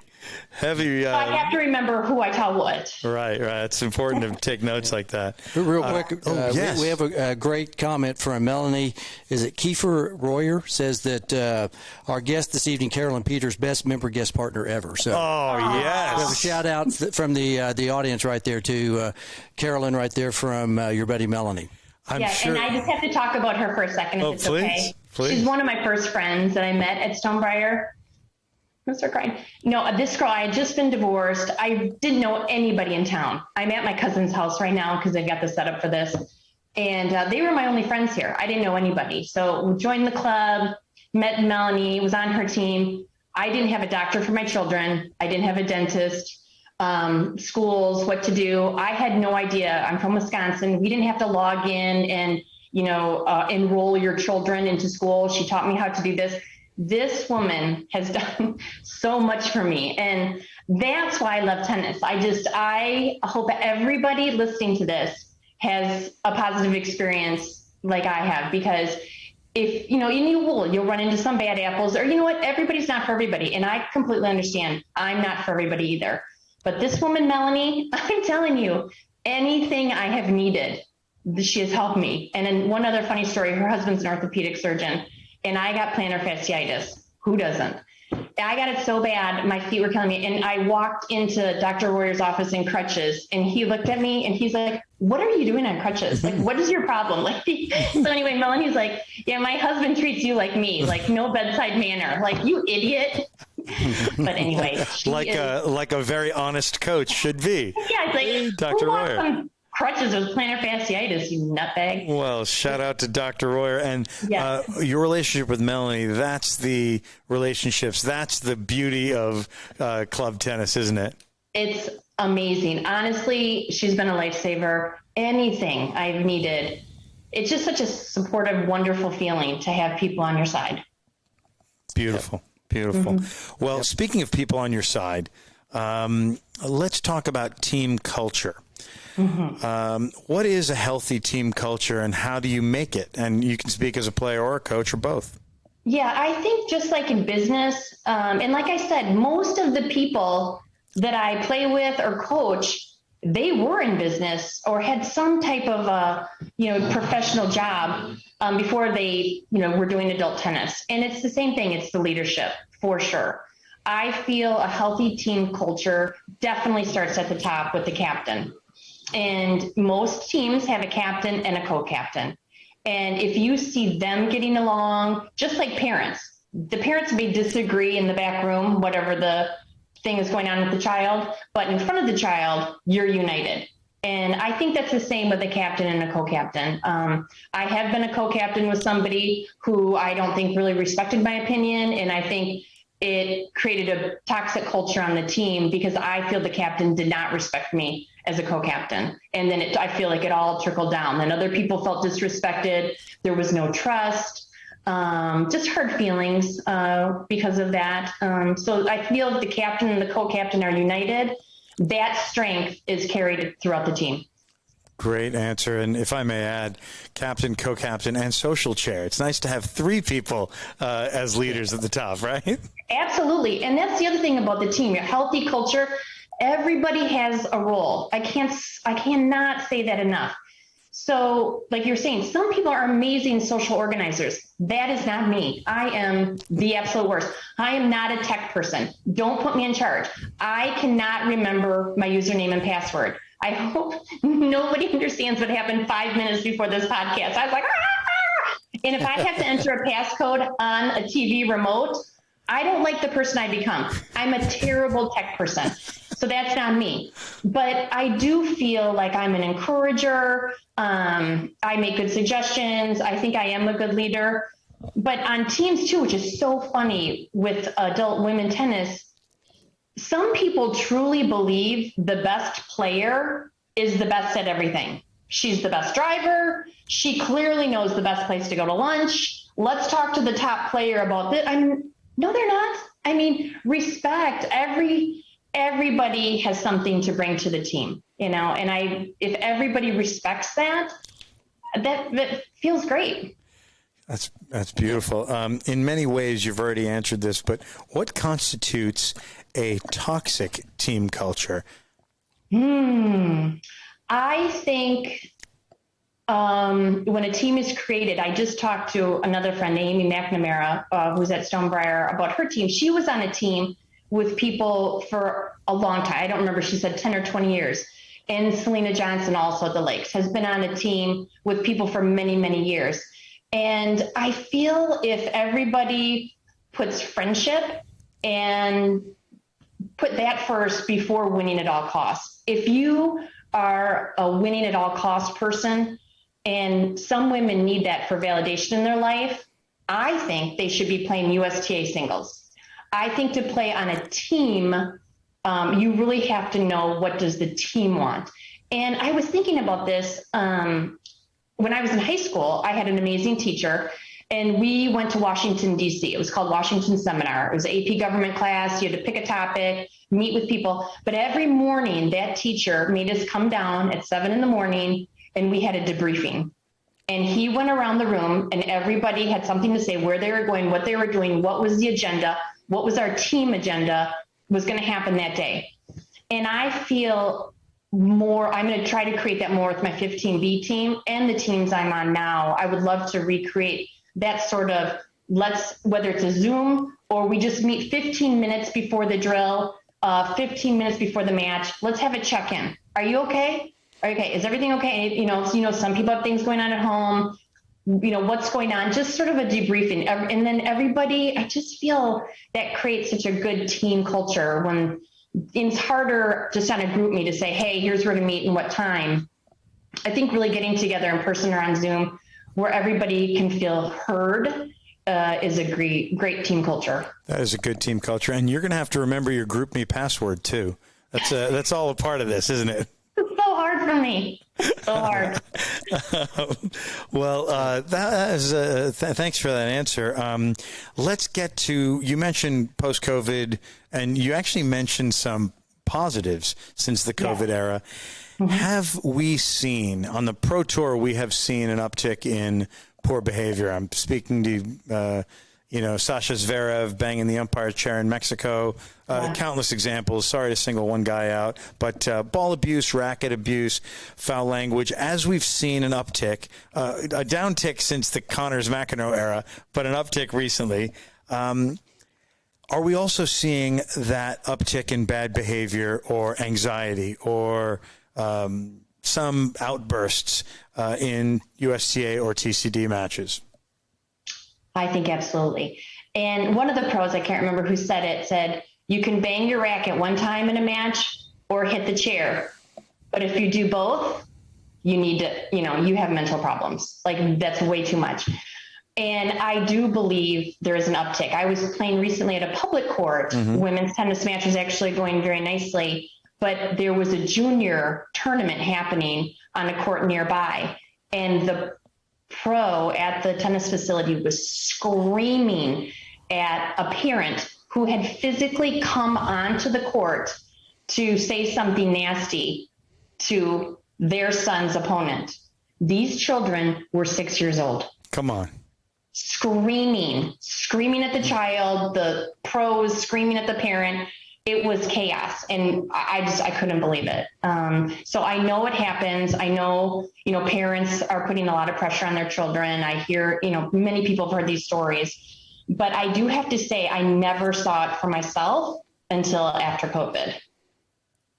Speaker 1: Heavy.
Speaker 3: I have to remember who I tell what.
Speaker 1: Right. It's important to take notes like that.
Speaker 2: Real quick,
Speaker 1: yes.
Speaker 2: we have a great comment from Melanie. Is it Kiefer Royer? Says that our guest this evening, Carolyn Peters, best member guest partner ever. So,
Speaker 1: yes.
Speaker 2: We have a shout out from the audience right there to Carolyn right there from your buddy Melanie.
Speaker 3: And I just have to talk about her for a second if it's okay.
Speaker 1: Please.
Speaker 3: She's one of my first friends that I met at Stonebriar. I'm start crying. This girl, I had just been divorced. I didn't know anybody in town. I'm at my cousin's house right now because they've got the setup for this. And they were my only friends here. I didn't know anybody. So we joined the club, met Melanie, was on her team. I didn't have a doctor for my children. I didn't have a dentist, schools, what to do. I had no idea. I'm from Wisconsin. We didn't have to log in and, enroll your children into school. She taught me how to do this. This woman has done so much for me. And that's why I love tennis. I hope everybody listening to this has a positive experience like I have, because if, you'll run into some bad apples, or everybody's not for everybody. And I completely understand. I'm not for everybody either. But this woman, Melanie, I'm telling you, anything I have needed, she has helped me. And then one other funny story, her husband's an orthopedic surgeon. And I got plantar fasciitis. Who doesn't? I got it so bad, my feet were killing me. And I walked into Dr. Royer's office in crutches, and he looked at me and he's like, what are you doing on crutches? Like, what is your problem? So anyway, Melanie's like, yeah, my husband treats you like me, like no bedside manner, like you idiot. But anyway,
Speaker 1: like a very honest coach should be.
Speaker 3: Yeah, it's like,
Speaker 1: Dr. Royer.
Speaker 3: Crutches with plantar fasciitis, you nutbag.
Speaker 1: Well, shout out to Dr. Royer. And your relationship with Melanie, that's the relationships. That's the beauty of club tennis, isn't it?
Speaker 3: It's amazing. Honestly, she's been a lifesaver. Anything I've needed. It's just such a supportive, wonderful feeling to have people on your side.
Speaker 1: Beautiful. Beautiful. Mm-hmm. Well, speaking of people on your side, let's talk about team culture. What is a healthy team culture, and how do you make it? And you can speak as a player or a coach or both.
Speaker 3: Yeah, I think just like in business, and like I said, most of the people that I play with or coach, they were in business or had some type of professional job before they were doing adult tennis. And it's the same thing. It's the leadership for sure. I feel a healthy team culture definitely starts at the top with the captain. And most teams have a captain and a co-captain. And if you see them getting along, just like parents, the parents may disagree in the back room, whatever the thing is going on with the child, but in front of the child, you're united. And I think that's the same with a captain and a co-captain. I have been a co-captain with somebody who I don't think really respected my opinion. And I think it created a toxic culture on the team because I feel the captain did not respect me as a co-captain. And then I feel like it all trickled down. Then other people felt disrespected. There was no trust, just hurt feelings because of that. So I feel if the captain and the co-captain are united, that strength is carried throughout the team.
Speaker 1: Great answer. And if I may add, captain, co-captain, and social chair. It's nice to have three people as leaders at the top, right?
Speaker 3: Absolutely. And that's the other thing about the team, a healthy culture. Everybody has a role. I cannot say that enough. So like you're saying, some people are amazing social organizers. That is not me. I am the absolute worst. I am not a tech person. Don't put me in charge. I cannot remember my username and password. I hope nobody understands what happened 5 minutes before this podcast. I was like, ah! And if I have to enter a passcode on a TV remote, I don't like the person I become. I'm a terrible tech person. So that's not me. But I do feel like I'm an encourager. I make good suggestions. I think I am a good leader. But on teams too, which is so funny with adult women tennis, some people truly believe the best player is the best at everything. She's the best driver. She clearly knows the best place to go to lunch. Let's talk to the top player about this. No, they're not. I mean, respect. Everybody has something to bring to the team, and if everybody respects that feels great.
Speaker 1: That's beautiful. In many ways, you've already answered this, but what constitutes a toxic team culture?
Speaker 3: I think when a team is created, I just talked to another friend, Amy McNamara, who's at Stonebriar, about her team. She was on a team with people for a long time. I don't remember, she said 10 or 20 years. And Selena Johnson, also at the Lakes, has been on a team with people for many, many years. And I feel if everybody puts friendship and put that first before winning at all costs. If you are a winning at all costs person, and some women need that for validation in their life, I think they should be playing USTA singles. I think to play on a team, you really have to know what does the team want. And I was thinking about this when I was in high school. I had an amazing teacher, and we went to Washington, D.C. It was called Washington Seminar. It was an AP government class. You had to pick a topic, meet with people. But every morning, that teacher made us come down at 7 a.m, and we had a debriefing. And he went around the room, and everybody had something to say, where they were going, what they were doing, what was the agenda, what was our team agenda was going to happen that day. And I feel more, I'm going to try to create that more with my 15B team and the teams I'm on now. I would love to recreate that sort of, whether it's a Zoom or we just meet 15 minutes before the drill, 15 minutes before the match. Let's have a check-in. Are you okay? Okay. Is everything okay? Some people have things going on at home. What's going on, just sort of a debriefing. And then everybody, I just feel that creates such a good team culture when it's harder just on a group meet to say, hey, here's where to meet and what time. I think really getting together in person or on Zoom where everybody can feel heard is a great team culture. That
Speaker 1: is a good team culture. And you're going to have to remember your group me password too. That's all a part of this, isn't it?
Speaker 3: It's so hard for me. So hard.
Speaker 1: Well, thanks for that answer. Let's get to, you mentioned post-COVID, and you actually mentioned some positives since the COVID era. Have we seen, on the Pro Tour, we have seen an uptick in poor behavior? I'm speaking to, Sasha Zverev banging the umpire's chair in Mexico, countless examples. Sorry to single one guy out, but ball abuse, racket abuse, foul language. As we've seen an uptick, a downtick since the Connors-McEnroe era, but an uptick recently. Are we also seeing that uptick in bad behavior or anxiety or some outbursts in USTA or TCD matches?
Speaker 3: I think absolutely. And one of the pros, I can't remember who said it, said, you can bang your racket one time in a match or hit the chair. But if you do both, you need to, you have mental problems. Like, that's way too much. And I do believe there is an uptick. I was playing recently at a public court. Women's tennis match was actually going very nicely, but there was a junior tournament happening on a court nearby. And the pro at the tennis facility was screaming at a parent who had physically come onto the court to say something nasty to their son's opponent. These children were 6 years old.
Speaker 1: Come on.
Speaker 3: Screaming at the child, the pros screaming at the parent. It was chaos, and I couldn't believe it. So I know it happens. I know, parents are putting a lot of pressure on their children. I hear, many people have heard these stories, but I do have to say I never saw it for myself until after COVID,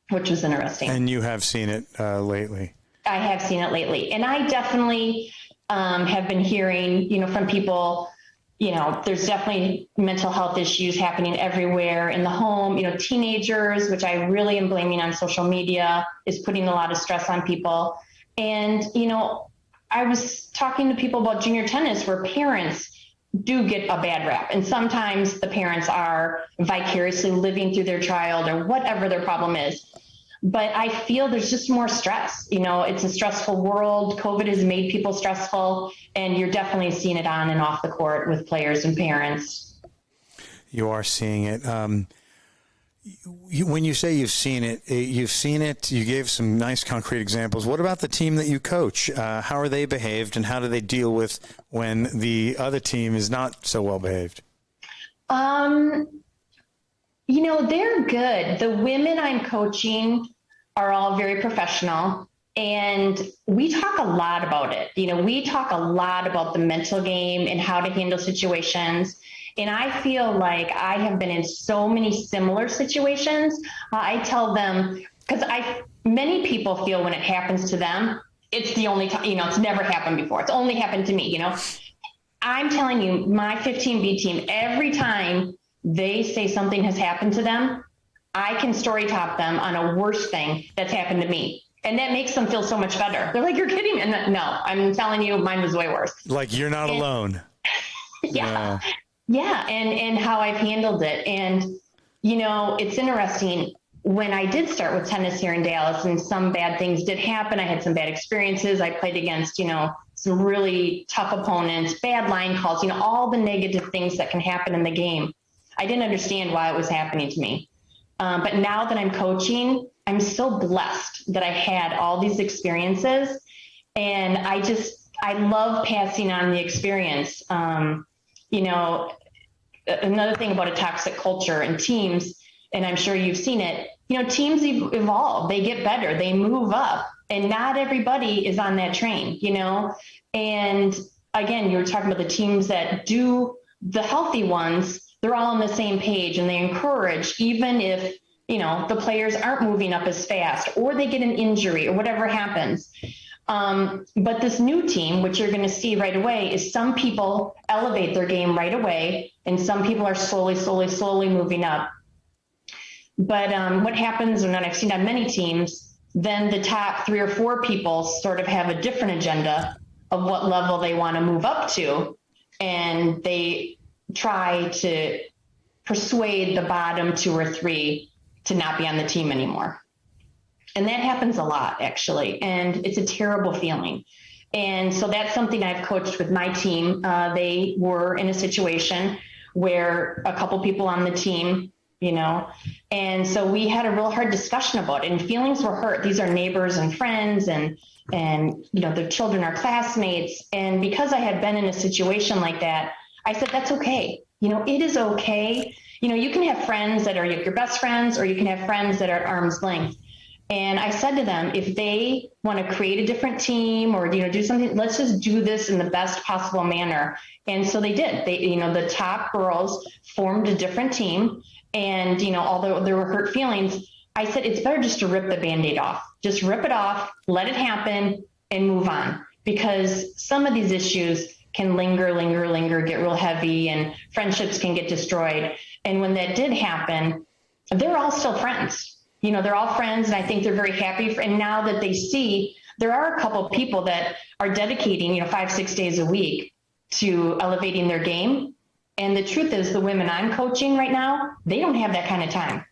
Speaker 3: which was interesting.
Speaker 1: And you have seen it lately.
Speaker 3: I have seen it lately, and I definitely have been hearing, from people, there's definitely mental health issues happening everywhere in the home. Teenagers, which I really am blaming on social media, is putting a lot of stress on people. And, I was talking to people about junior tennis where parents do get a bad rap. And sometimes the parents are vicariously living through their child or whatever their problem is. But I feel there's just more stress. It's a stressful world. COVID has made people stressful, and you're definitely seeing it on and off the court with players and parents. You
Speaker 1: are seeing it. When you say you've seen it. You gave some nice concrete examples. What about the team that you coach? How are they behaved, and how do they deal with when the other team is not so well behaved?
Speaker 3: They're good. The women I'm coaching are all very professional, and we talk a lot about it. We talk a lot about the mental game and how to handle situations. And I feel like I have been in so many similar situations. I tell them, because many people feel when it happens to them, it's the only time, it's never happened before. It's only happened to me, I'm telling you, my 15B team, every time they say something has happened to them, I can story top them on a worse thing that's happened to me. And that makes them feel so much better. They're like, you're kidding me. And no, I'm telling you, mine was way worse.
Speaker 1: Like, you're not alone.
Speaker 3: Yeah. And how I've handled it. And, it's interesting. When I did start with tennis here in Dallas and some bad things did happen, I had some bad experiences. I played against, some really tough opponents, bad line calls, all the negative things that can happen in the game. I didn't understand why it was happening to me. But now that I'm coaching, I'm so blessed that I had all these experiences, and I love passing on the experience. Another thing about a toxic culture and teams, and I'm sure you've seen it, teams evolve, they get better, they move up, and not everybody is on that train, and again, you were talking about the teams that do the healthy ones. They're all on the same page, and they encourage, even if, the players aren't moving up as fast or they get an injury or whatever happens. But this new team, which you're going to see right away, is some people elevate their game right away, and some people are slowly moving up. But what happens, and I've seen on many teams, then the top 3 or 4 people sort of have a different agenda of what level they want to move up to, and they try to persuade the bottom 2 or 3 to not be on the team anymore. And that happens a lot, actually. And it's a terrible feeling. And so that's something I've coached with my team. They were in a situation where a couple people on the team, And so we had a real hard discussion about it, and feelings were hurt. These are neighbors and friends, and the children are classmates. And because I had been in a situation like that, I said, that's okay. It is okay. You can have friends that are your best friends, or you can have friends that are at arm's length. And I said to them, if they want to create a different team or, do something, let's just do this in the best possible manner. And so they did. The top girls formed a different team. And, although there were hurt feelings, I said, it's better just to rip the Band-Aid off. Just rip it off, let it happen, and move on. Because some of these issues can linger, get real heavy, and friendships can get destroyed. And when that did happen, they're all still friends. They're all friends, and I think they're very happy. And now that they see, there are a couple of people that are dedicating, 5-6 days a week to elevating their game. And the truth is, the women I'm coaching right now, they don't have that kind of time.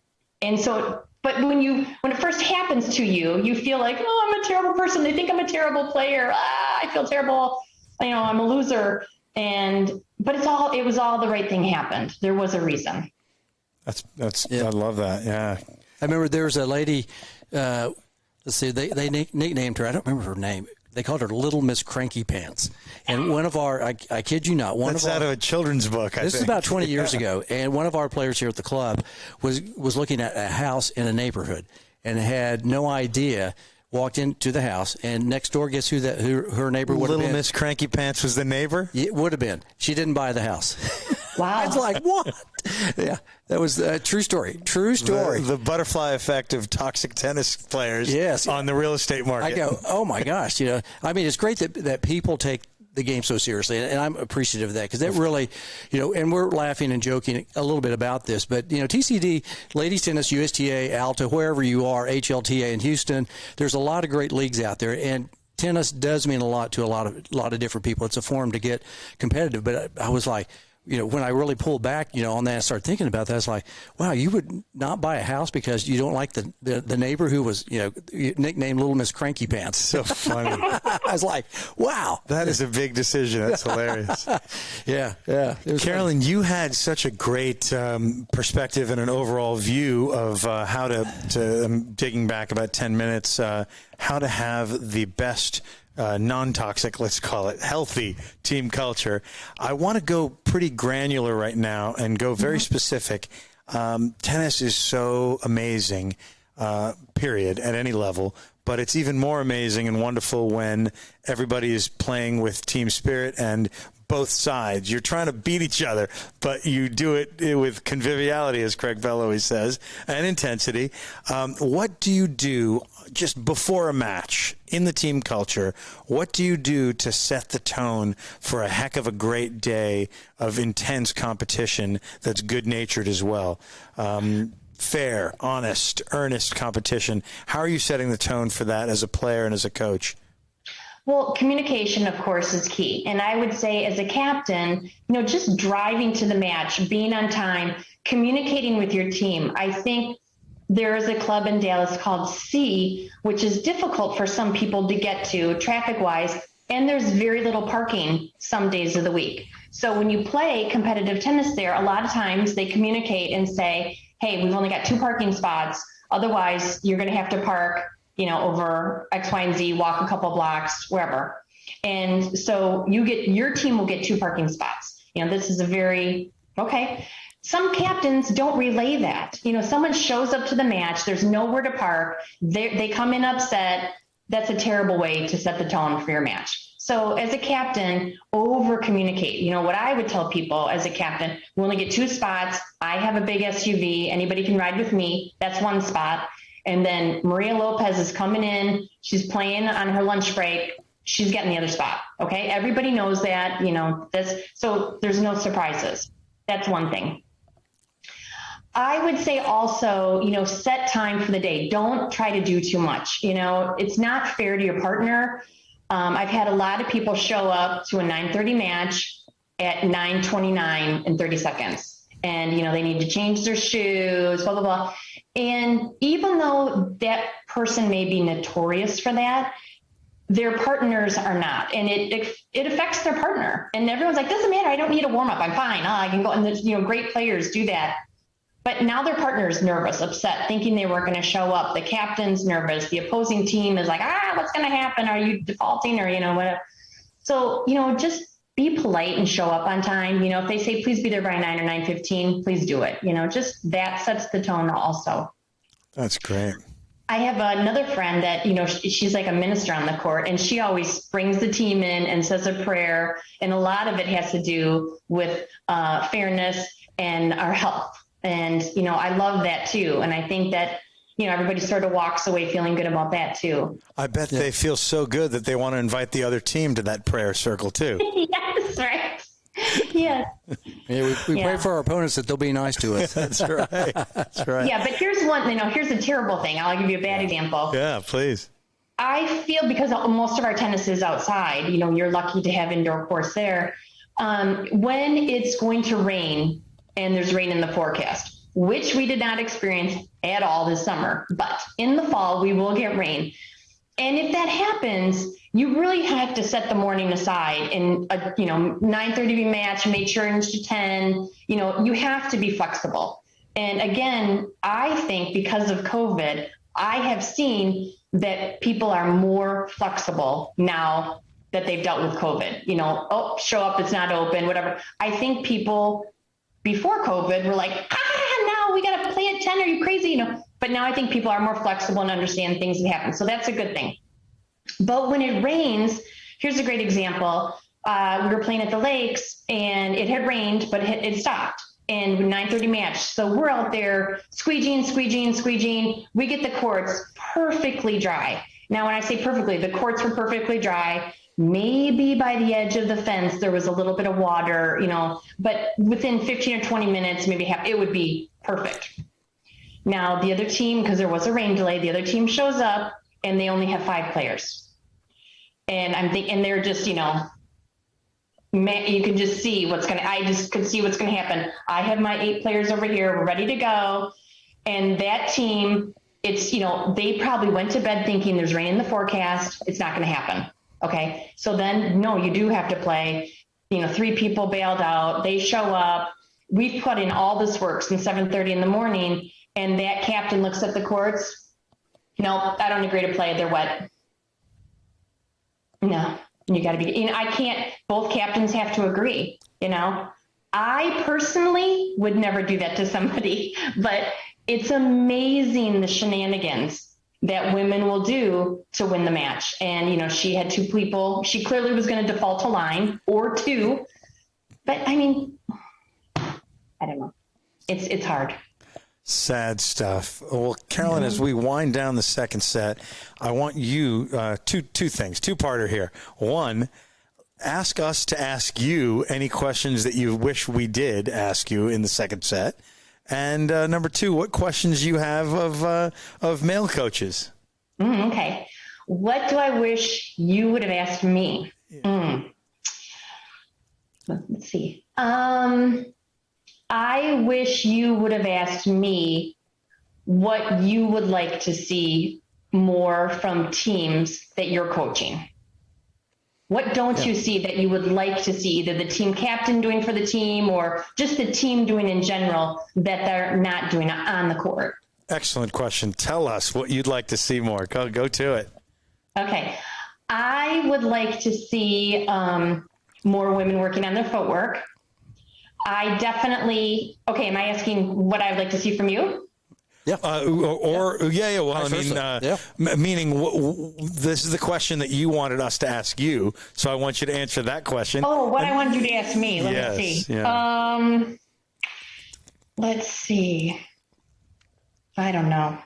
Speaker 3: And so, but when it first happens to you, you feel like, oh, I'm a terrible person. They think I'm a terrible player. I feel terrible. I'm a loser. But it was all the right thing happened. There was a reason.
Speaker 1: That's I love that. Yeah.
Speaker 2: I remember there was a lady, let's see, they nicknamed her, I don't remember her name. They called her Little Miss Cranky Pants. And one of our, I kid you not,
Speaker 1: That's out of a children's book, I think.
Speaker 2: This is about 20 years ago. And one of our players here at the club was looking at a house in a neighborhood and had no idea, walked into the house, and next door, guess who her neighbor would have been?
Speaker 1: Little Miss Cranky Pants was the neighbor?
Speaker 2: It would have been. She didn't buy the house.
Speaker 3: Wow.
Speaker 2: I was like, what? Yeah, that was a true story. True story.
Speaker 1: The butterfly effect of toxic tennis players on the real estate market.
Speaker 2: I go, oh my gosh. It's great that people take the game so seriously, and I'm appreciative of that, because that really, and we're laughing and joking a little bit about this, but, TCD, ladies tennis, USTA, Alta, wherever you are, HLTA in Houston, there's a lot of great leagues out there, and tennis does mean a lot to a lot of different people. It's a form to get competitive, but I was like, when I really pulled back, on that and started thinking about that, I was like, wow, you would not buy a house because you don't like the neighbor who was, nicknamed Little Miss Cranky Pants.
Speaker 1: So funny.
Speaker 2: I was like, wow.
Speaker 1: That is a big decision. That's hilarious.
Speaker 2: Yeah.
Speaker 1: Carolyn, you had such a great perspective and an overall view of how to digging back about 10 minutes, how to have the best non-toxic, let's call it, healthy team culture. I want to go pretty granular right now and go very specific. Tennis is so amazing, period, at any level, but it's even more amazing and wonderful when everybody is playing with team spirit and both sides. You're trying to beat each other, but you do it with conviviality, as Craig Bell always says, and intensity. What do you do just before a match in the team culture? What do you do to set the tone for a heck of a great day of intense competition that's good-natured as well? Fair, honest, earnest competition. How are you setting the tone for that as a player and as a coach?
Speaker 3: Well, communication, of course, is key. And I would say as a captain, just driving to the match, being on time, communicating with your team. I think there is a club in Dallas called C, which is difficult for some people to get to traffic-wise, and there's very little parking some days of the week. So when you play competitive tennis there, a lot of times they communicate and say, hey, we've only got 2 parking spots. Otherwise, you're going to have to park over X, Y, and Z, walk a couple blocks, wherever. And so your team will get 2 parking spots. This is a very, okay. Some captains don't relay that. Someone shows up to the match, there's nowhere to park, they come in upset. That's a terrible way to set the tone for your match. So as a captain, over communicate. What I would tell people as a captain, we only get 2 spots. I have a big SUV. Anybody can ride with me. That's 1 spot. And then Maria Lopez is coming in. She's playing on her lunch break. She's getting the other spot. Okay. Everybody knows that, so there's no surprises. That's one thing. I would say also, set time for the day. Don't try to do too much. It's not fair to your partner. I've had a lot of people show up to a 9:30 match at 9:29 and 30 seconds. And, they need to change their shoes, blah, blah, blah. And even though that person may be notorious for that, their partners are not. And it affects their partner. And everyone's like, doesn't matter. I don't need a warm up. I'm fine. I can go. And great players do that. But now their partner's nervous, upset, thinking they weren't going to show up. The captain's nervous. The opposing team is like, what's going to happen? Are you defaulting or, whatever? So, just be polite and show up on time. If they say, please be there by 9 or 9:15, please do it. Just that sets the tone also.
Speaker 1: That's great.
Speaker 3: I have another friend that, she's like a minister on the court, and she always brings the team in and says a prayer. And a lot of it has to do with fairness and our health. And, I love that too. And I think that, everybody sort of walks away feeling good about that too.
Speaker 1: I bet they feel so good that they want to invite the other team to that prayer circle too.
Speaker 3: Yes, right. Yeah.
Speaker 2: Yeah, we pray for our opponents that they'll be nice to us.
Speaker 1: That's right. That's right.
Speaker 3: Yeah, but here's here's a terrible thing. I'll give you a bad example.
Speaker 1: Yeah, please.
Speaker 3: I feel because most of our tennis is outside, you're lucky to have indoor courts there. When it's going to rain and there's rain in the forecast, which we did not experience at all this summer, but in the fall we will get rain. And if that happens, you really have to set the morning aside and, 9:30 match, make sure into 10, you have to be flexible. And again, I think because of COVID, I have seen that people are more flexible now that they've dealt with COVID, show up, it's not open, whatever. I think people before COVID were like, no, we got to play at 10. Are you crazy? But now I think people are more flexible and understand things that happen. So that's a good thing. But when it rains, here's a great example. We were playing at the lakes and it had rained, but it stopped. And 9:30 match. So we're out there squeegeeing. We get the courts perfectly dry. Now, when I say perfectly, the courts were perfectly dry. Maybe by the edge of the fence, there was a little bit of water, but within 15 or 20 minutes, maybe it would be perfect. Now, the other team, because there was a rain delay, the other team shows up and they only have 5 players. And I'm thinking, and they're just, you can just see I just could see what's going to happen. I have my 8 players over here. We're ready to go. And that team, it's, they probably went to bed thinking there's rain in the forecast. It's not going to happen. Okay. So then, no, you do have to play, 3 people bailed out. They show up. We've put in all this work since 7:30 in the morning. And that captain looks at the courts. No, I don't agree to play. They're wet. No, you got to be, I can't, both captains have to agree, I personally would never do that to somebody, but it's amazing the shenanigans that women will do to win the match. And, she had 2 people. She clearly was going to default to line or 2. But I mean, I don't know. It's hard.
Speaker 1: Sad stuff. Well, Carolyn, as we wind down the second set, I want you two things, 2-parter here. One, ask us to ask you any questions that you wish we did ask you in the second set. And number 2, what questions you have of male coaches?
Speaker 3: Okay. What do I wish you would have asked me? Let's see. I wish you would have asked me what you would like to see more from teams that you're coaching. What don't you see that you would like to see either the team captain doing for the team or just the team doing in general that they're not doing on the court?
Speaker 1: Excellent question. Tell us what you'd like to see more. Go to it.
Speaker 3: Okay. I would like to see more women working on their footwork. I definitely, am I asking what I would like to see from you?
Speaker 2: Yeah.
Speaker 1: Yeah. Well, I mean,
Speaker 2: yeah.
Speaker 1: Meaning this is the question that you wanted us to ask you. So I want you to answer that question.
Speaker 3: Oh, what I wanted you to ask me. Let me see.
Speaker 1: Yeah.
Speaker 3: Let's see. I don't know.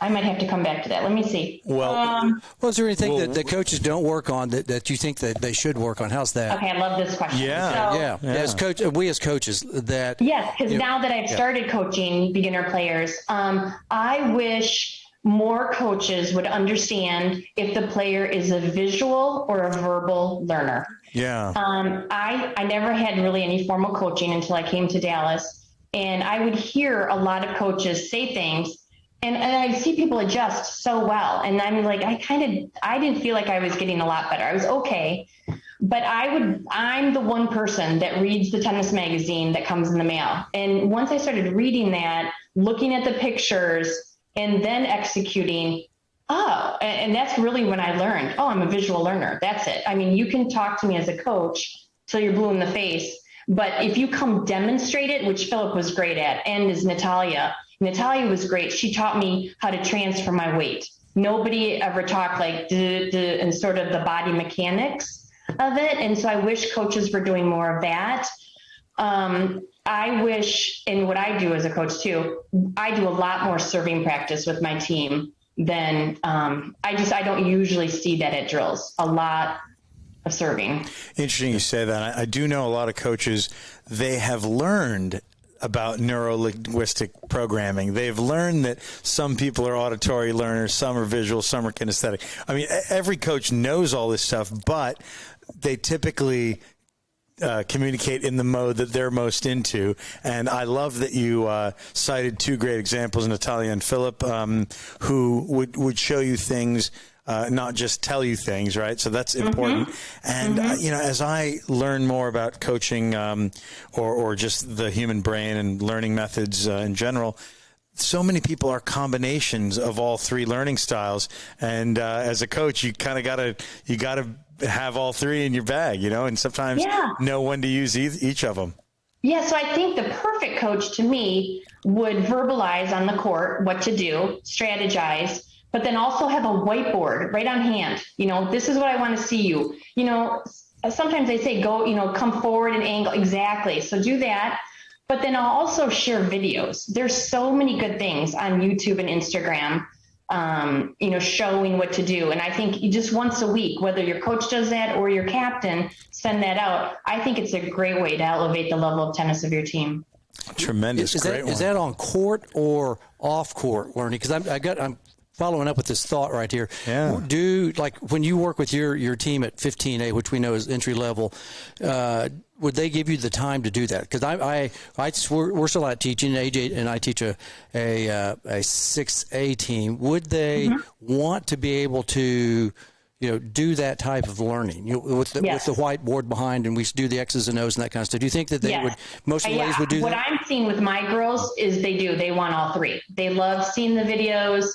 Speaker 3: I might have to come back to that. Let me see.
Speaker 1: Well,
Speaker 2: is there anything that the coaches don't work on that you think that they should work on? How's that?
Speaker 3: Okay, I love this question.
Speaker 1: Yeah.
Speaker 3: So,
Speaker 2: As coach, we as coaches that.
Speaker 3: Yes, because now that I've started coaching beginner players, I wish more coaches would understand if the player is a visual or a verbal learner.
Speaker 1: Yeah.
Speaker 3: I never had really any formal coaching until I came to Dallas, and I would hear a lot of coaches say things. And I see people adjust so well. And I'm like, I didn't feel like I was getting a lot better. I was okay. But I'm the one person that reads the tennis magazine that comes in the mail. And once I started reading that, looking at the pictures and then executing, and that's really when I learned, I'm a visual learner. That's it. I mean, you can talk to me as a coach till you're blue in the face, but if you come demonstrate it, which Philip was great at, and is Natalia was great. She taught me how to transfer my weight. Nobody ever talked like and sort of the body mechanics of it. And so I wish coaches were doing more of that. I wish, and what I do as a coach too, I do a lot more serving practice with my team than I don't usually see that at drills. A lot of serving.
Speaker 1: Interesting you say that. I do know a lot of coaches, they have learned about neuro-linguistic programming. They've learned that some people are auditory learners, some are visual, some are kinesthetic. I mean, every coach knows all this stuff, but they typically communicate in the mode that they're most into. And I love that you cited two great examples, Natalia and Philip, who would show you things, not just tell you things, right? So that's important. And, as I learn more about coaching or just the human brain and learning methods in general, so many people are combinations of all three learning styles. And as a coach, you kind of gotta have all three in your bag, and sometimes know when to use each of them.
Speaker 3: Yeah, so I think the perfect coach to me would verbalize on the court what to do, strategize, but then also have a whiteboard right on hand. This is what I want to see you. Sometimes they say go, come forward and angle. Exactly. So do that. But then I'll also share videos. There's so many good things on YouTube and Instagram, showing what to do. And I think just once a week, whether your coach does that or your captain, send that out. I think it's a great way to elevate the level of tennis of your team.
Speaker 1: Tremendous.
Speaker 2: Is that on court or off court learning? Because I'm following up with this thought right here.
Speaker 1: Yeah.
Speaker 2: Like when you work with your team at 15A, which we know is entry level, would they give you the time to do that? Because we're still out teaching. AJ and I teach a 6A team. Would they want to be able to, do that type of learning with the whiteboard behind, and we do the X's and O's and that kind of stuff? Do you think that they would, most of the ladies would do that?
Speaker 3: What I'm seeing with my girls is they want all three. They love seeing the videos.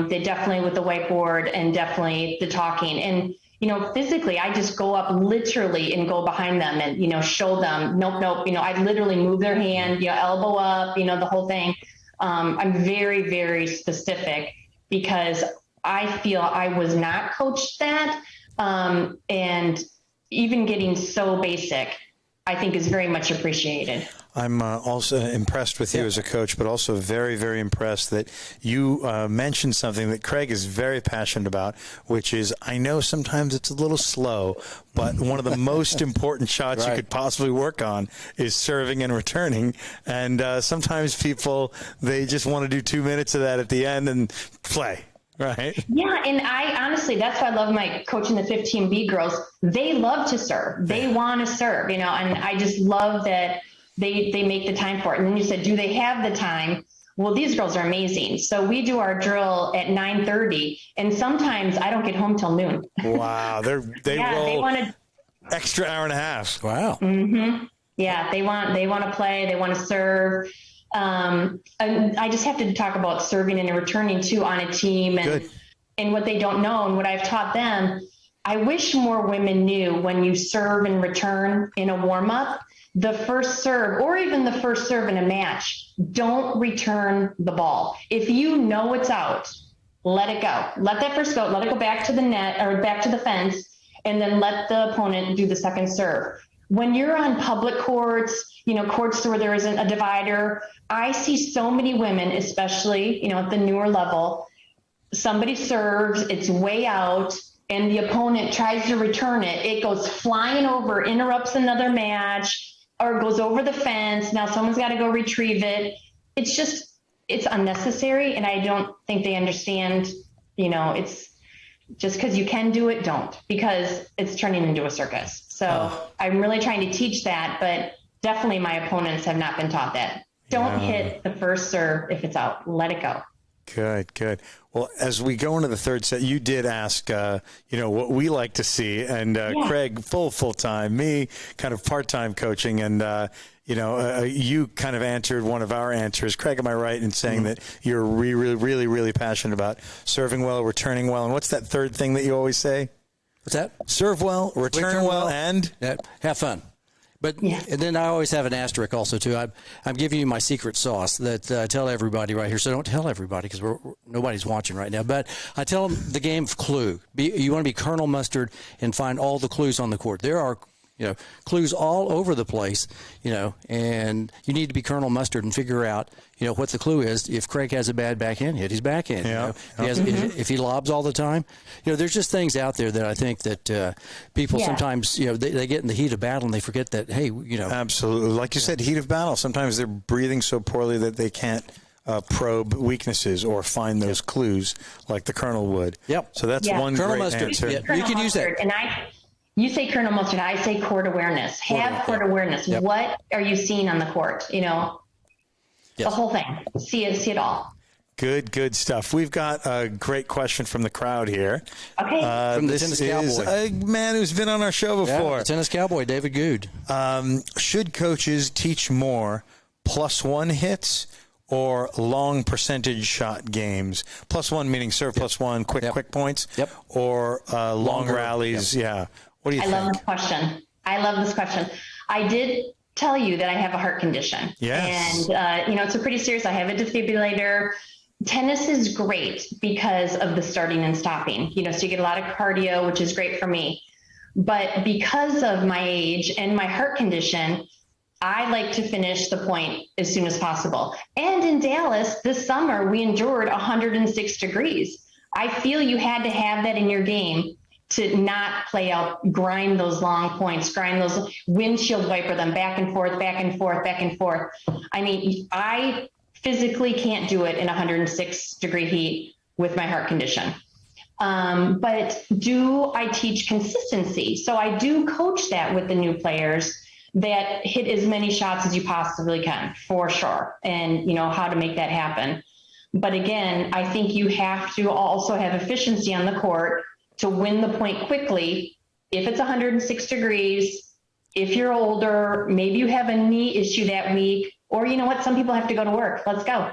Speaker 3: They definitely with the whiteboard and definitely the talking. And, physically, I just go up literally and go behind them and, show them, nope. I literally move their hand, elbow up, the whole thing. I'm very, very specific because I feel I was not coached that. And even getting so basic, I think is very much appreciated.
Speaker 1: I'm also impressed with you as a coach, but also very, very impressed that you mentioned something that Craig is very passionate about, which is, I know sometimes it's a little slow, but one of the most important shots you could possibly work on is serving and returning. And sometimes people, they just want to do 2 minutes of that at the end and play. Right. Yeah.
Speaker 3: And I honestly, that's why I love my coaching the 15B girls. They love to serve. They want to serve, and I just love that they make the time for it. And then you said, do they have the time? Well, these girls are amazing. So we do our drill at 9:30 and sometimes I don't get home till noon.
Speaker 1: Wow. They want an extra hour and a half. Wow.
Speaker 3: Mm-hmm. Yeah. They want to play. They want to serve. And I just have to talk about serving and returning too on a team and what they don't know and what I've taught them. I wish more women knew when you serve and return in a warm up, the first serve or even the first serve in a match, don't return the ball. If you know it's out, let it go. Let that first go. Let it go back to the net or back to the fence and then let the opponent do the second serve. When you're on public courts, courts where there isn't a divider, I see so many women, especially, at the newer level, somebody serves, it's way out, and the opponent tries to return it. It goes flying over, interrupts another match, or goes over the fence. Now someone's got to go retrieve it. It's unnecessary, and I don't think they understand, it's just because you can do it, don't, because it's turning into a circus. So I'm really trying to teach that, but definitely my opponents have not been taught that. Don't hit the first serve if it's out. Let it go.
Speaker 1: Good. Well, as we go into the third set, you did ask, what we like to see, and Craig, full-time, me kind of part-time coaching, and, you kind of answered one of our answers. Craig, am I right in saying that you're really, really, really passionate about serving well, returning well, and what's that third thing that you always say?
Speaker 2: What's that?
Speaker 1: Serve well, return well, and?
Speaker 2: Have fun. But and then I always have an asterisk also, too. I'm giving you my secret sauce that I tell everybody right here. So don't tell everybody because nobody's watching right now. But I tell them the game of clue. You want to be Colonel Mustard and find all the clues on the court. There are clues all over the place, and you need to be Colonel Mustard and figure out, what the clue is. If Craig has a bad backhand, hit his backhand. If he lobs all the time, there's just things out there that I think that people sometimes, they get in the heat of battle and they forget that, hey,
Speaker 1: Absolutely. Like you said, heat of battle. Sometimes they're breathing so poorly that they can't probe weaknesses or find those clues like the Colonel would.
Speaker 2: Yep.
Speaker 1: So that's one
Speaker 2: Colonel
Speaker 1: great
Speaker 2: Mustard.
Speaker 1: answer.
Speaker 2: Yeah. You can use that.
Speaker 3: And you say Colonel Mustard, I say court awareness. Have court awareness.
Speaker 2: Yep.
Speaker 3: What are you seeing on the court?
Speaker 2: Yes.
Speaker 3: The whole thing. See it all.
Speaker 1: Good stuff. We've got a great question from the crowd here.
Speaker 3: Okay.
Speaker 2: From the
Speaker 1: this
Speaker 2: tennis
Speaker 1: is
Speaker 2: cowboy.
Speaker 1: a man who's been on our show before.
Speaker 2: The tennis cowboy, David Good.
Speaker 1: Should coaches teach more +1 hits or long percentage shot games? +1 meaning serve +1, quick points?
Speaker 2: Yep.
Speaker 1: Or long
Speaker 2: Longer,
Speaker 1: rallies? Yeah. What do you
Speaker 3: I
Speaker 1: think?
Speaker 3: love this question. I did tell you that I have a heart condition.
Speaker 1: Yes.
Speaker 3: And, it's a pretty serious. I have a defibrillator. Tennis is great because of the starting and stopping, so you get a lot of cardio, which is great for me. But because of my age and my heart condition, I like to finish the point as soon as possible. And in Dallas this summer, we endured 106 degrees. I feel you had to have that in your game to not play out, grind those long points, grind those windshield wiper them back and forth, back and forth, back and forth. I mean, I physically can't do it in 106 degree heat with my heart condition. But do I teach consistency? So I do coach that with the new players, that hit as many shots as you possibly can, for sure, and how to make that happen. But again, I think you have to also have efficiency on the court to win the point quickly. If it's 106 degrees, if you're older, maybe you have a knee issue that week, or some people have to go to work. Let's go.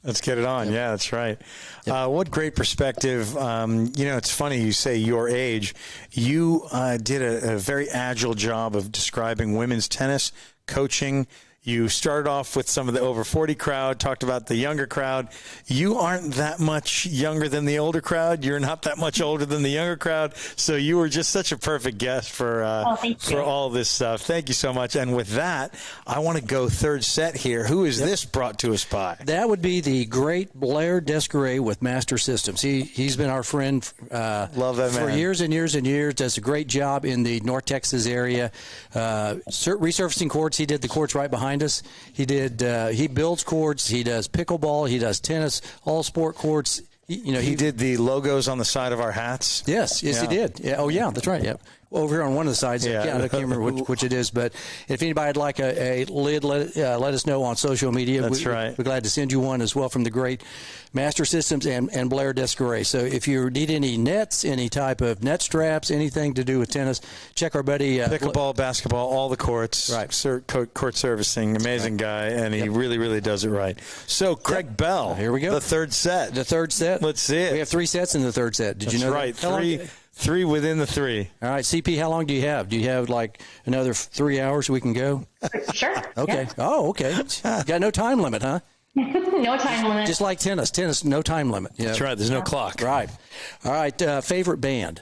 Speaker 1: Let's get it on. Yep. Yeah, that's right. Yep. What great perspective. It's funny you say your age. You did a very agile job of describing women's tennis, coaching. You started off with some of the over 40 crowd, talked about the younger crowd. You aren't that much younger than the older crowd. You're not that much older than the younger crowd. So you were just such a perfect guest for all this stuff. Thank you so much. And with that, I want to go third set here. Who is this brought to us by?
Speaker 2: That would be the great Blair Descaret with Master Systems. He's been our friend
Speaker 1: Love that man.
Speaker 2: For years and years and years. Does a great job in the North Texas area. Resurfacing courts. He did the courts right behind us. He builds courts. He does pickleball. He does tennis, all sport courts.
Speaker 1: He did the logos on the side of our hats.
Speaker 2: Yes, he did. Yeah. Oh, yeah, that's right. Yeah. Over here on one of the sides. Yeah. I can't remember which it is. But if anybody would like a lid, let us know on social media.
Speaker 1: That's right.
Speaker 2: We're glad to send you one as well from the great Master Systems and Blair Descaret. So if you need any nets, any type of net straps, anything to do with tennis, check our buddy.
Speaker 1: Pickleball, basketball, all the courts.
Speaker 2: Right.
Speaker 1: Court servicing. Amazing guy. And he really, really does it right. So, Craig Bell.
Speaker 2: Here we go.
Speaker 1: The third set.
Speaker 2: Let's
Speaker 1: see it.
Speaker 2: We have 3 sets in the third set. Did you know
Speaker 1: right.
Speaker 2: that?
Speaker 1: Three within the 3.
Speaker 2: All right, CP, how long do you have? Do you have like another 3 hours we can go?
Speaker 3: Sure.
Speaker 2: Okay.
Speaker 3: Yeah.
Speaker 2: Oh, okay. Got no time limit, huh?
Speaker 3: No time limit.
Speaker 2: Just like tennis. Tennis, no time limit.
Speaker 1: That's right. There's no clock.
Speaker 2: Right. All right. Favorite band?